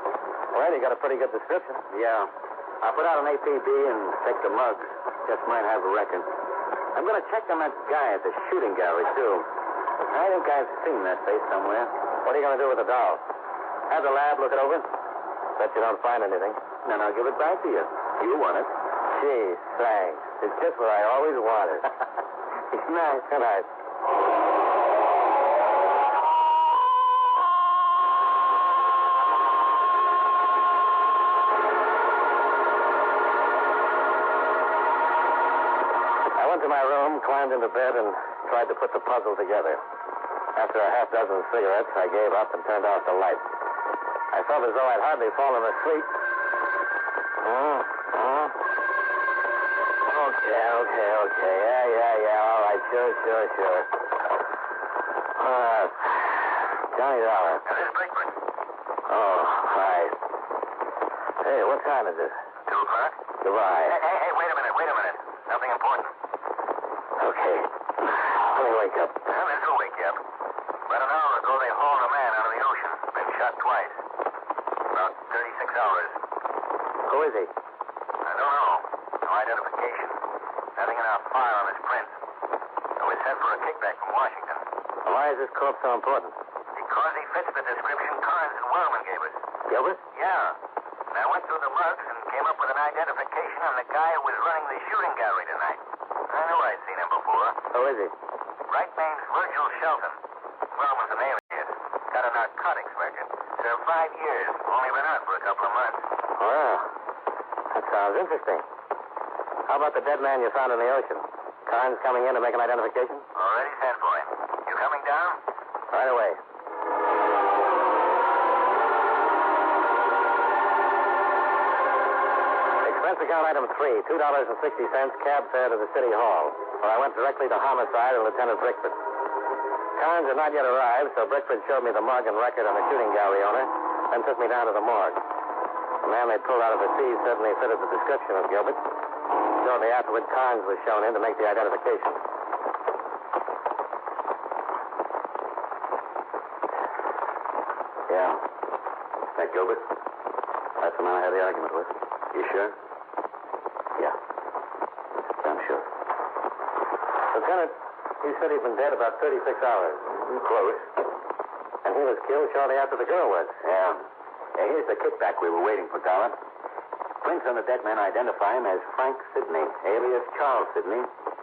Well, you got a pretty good description. Yeah. I'll put out an APB and take the mugs. Just might have a record. I'm going to check on that guy at the shooting gallery, too. I think I've seen that face somewhere. What are you going to do with the doll? Have the lab look it over? Bet you don't find anything. Then I'll give it back to you. You want it. Gee, thanks. It's just what I always wanted. It's nice, isn't it? I went to my room, climbed into bed, and tried to put the puzzle together. After a half dozen cigarettes, I gave up and turned off the light. I felt as though I'd hardly fallen asleep. Okay. Yeah. All right, sure. Johnny Dollar. This is Blakeman. Oh, right. Hey, what time is it? 2 o'clock? Goodbye. Hey, wait a minute. Something important. Okay. Let me wake up. Well, this will wake you up. About an hour ago, they hauled a man out of the ocean. Been shot twice. About 36 hours. Who is he? I don't know. No identification. Nothing in our file on his prints. So we sent for a kickback from Washington. Why is this corpse so important? Because he fits the description Carnes and Wellman gave us. Gilbert? Yeah. And I went through the mugs and came up with an identification on the guy who was running the shooting gallery tonight. I knew I'd seen him before. Who is he? Right name's Virgil Shelton. Wellman's an alias. Got a narcotics record. Served 5 years. Only been out for a couple of months. Well, that sounds interesting. How about the dead man you found in the ocean? Carnes coming in to make an identification? Already sent for him. You coming down? Right away. Expense account item 3, $2.60 cab fare to the city hall. Where I went directly to homicide and Lieutenant Brickford. Carnes had not yet arrived, so Brickford showed me the mug and record on the shooting gallery owner, then took me down to the morgue. The man they pulled out of the sea certainly fitted the description of Gilbert. Shortly afterward, Carnes was shown in to make the identification. Yeah. That Gilbert? That's the man I had the argument with. You sure? Yeah. I'm sure. Lieutenant, he said he'd been dead about 36 hours. Close. And he was killed shortly after the girl was. Yeah. Here's the kickback we were waiting for, Dollar. Prints on the dead man identify him as Frank Sidney, alias Charles Sidney,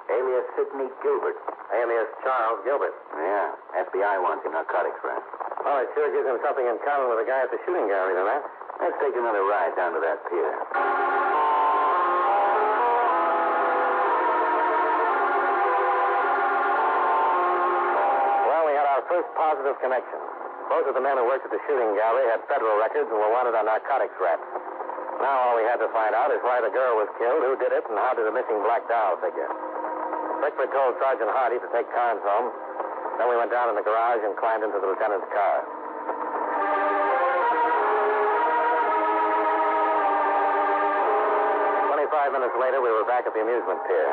alias Sidney Gilbert. Alias Charles Gilbert. Yeah. FBI wants him, narcotics for him. Well, it sure gives him something in common with the guy at the shooting gallery tonight. Let's take another ride down to that pier. Well, we had our first positive connection. Both of the men who worked at the shooting gallery had federal records and were wanted on narcotics raps. Now all we had to find out is why the girl was killed, who did it, and how did the missing black doll figure. Brickford told Sergeant Hardy to take Carnes home. Then we went down in the garage and climbed into the lieutenant's car. back at the amusement pier.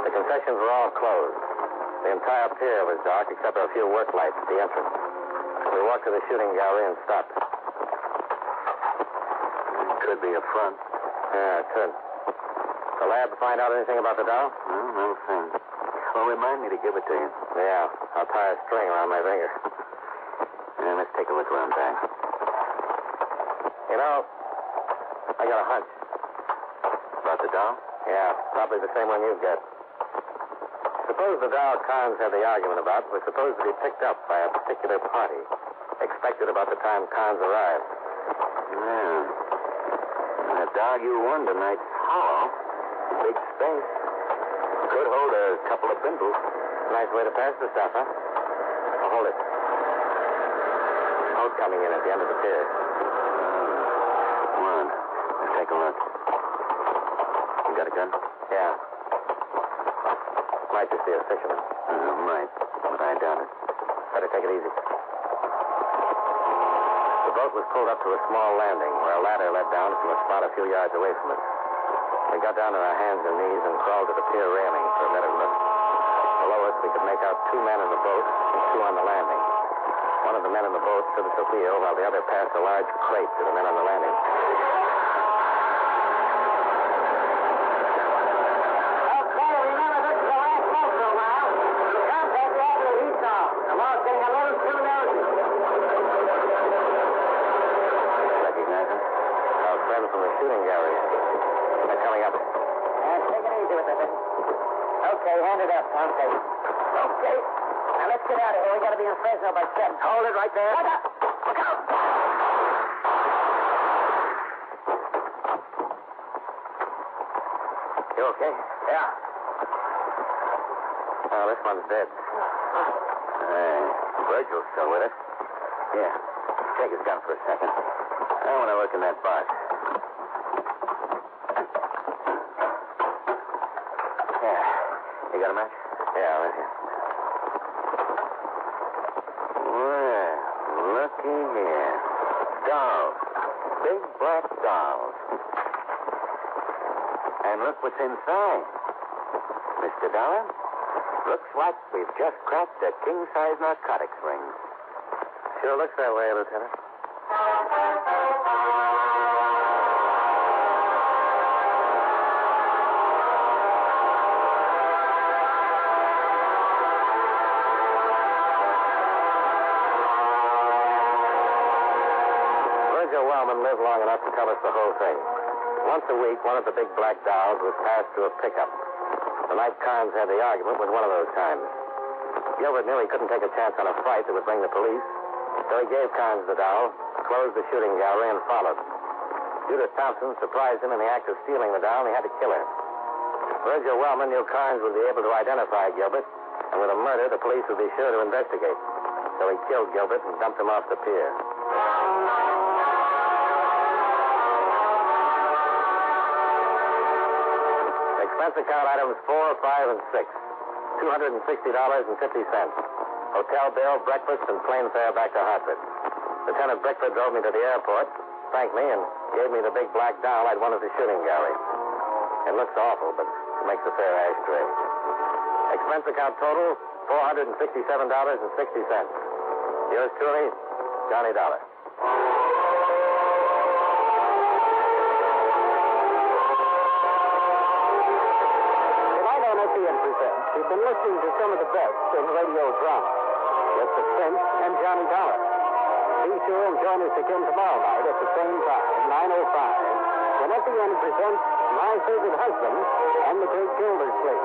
The concessions were all closed. The entire pier was dark except for a few work lights at the entrance. We walked to the shooting gallery and stopped. Could be a front. Yeah, it could. The lab find out anything about the doll? No thing. Well, remind me to give it to you. Yeah, I'll tie a string around my finger. Yeah, let's take a look around back. You know, I got a hunch. About the doll? Yeah, probably the same one you've got. Suppose the doll Carnes had the argument about was supposed to be picked up by a particular party, expected about the time Carnes arrived. Yeah. That dog you won tonight's hollow. Big space. Could hold a couple of bindles. Nice way to pass the stuff, huh? Oh, hold it. Boat coming in at the end of the pier. Come on. Let's take a look. You got a gun? Yeah. Might just be a fisherman. Might, but I doubt it. Better take it easy. The boat was pulled up to a small landing where a ladder led down from a spot a few yards away from us. We got down on our hands and knees and crawled to the pier railing for a better look. Below us, we could make out 2 men in the boat and 2 on the landing. One of the men in the boat stood at the wheel while the other passed a large crate to the men on the landing. Okay, remember this is the last boat for a while. The contact the other heat off. The wall's getting a little too nosy. Recognize him? Our friend from the shooting gallery. They're coming up. Take it easy with this. Okay, hand it up. Okay. Okay. Now let's get out of here. We gotta be in Fresno by 7. Hold it right there. Look up. Look out. You okay? Yeah. Oh, this one's dead. Virgil's still with us. Yeah. Take his gun for a second. I want to look in that box. Yeah. You got a match? Yeah, right here. Well, looky here. Dolls. Big black dolls. And look what's inside. Mr. Dollar, looks like we've just cracked a king-size narcotics ring. Sure looks that way, Lieutenant. Lived long enough to tell us the whole thing. Once a week, one of the big black dolls was passed to a pickup. The night Carnes had the argument was one of those times. Gilbert knew he couldn't take a chance on a fight that would bring the police, so he gave Carnes the doll, closed the shooting gallery, and followed. Judith Thompson surprised him in the act of stealing the doll, and he had to kill her. Virgil Wellman knew Carnes would be able to identify Gilbert, and with a murder, the police would be sure to investigate. So he killed Gilbert and dumped him off the pier. Expense account items 4, 5, and 6. $260.50. Hotel bill, breakfast, and plane fare back to Hartford. Lieutenant Brickford drove me to the airport, thanked me, and gave me the big black doll I'd won at the shooting gallery. It looks awful, but it makes a fair ashtray. Expense account total, $467.60. Yours truly, Johnny Dollar. We've been listening to some of the best in radio drama with Suspense and Johnny Dollar. Be sure and join us again tomorrow night at the same time, 9:05, when at the end presents My Favorite Husband and the Great Gildersleeve.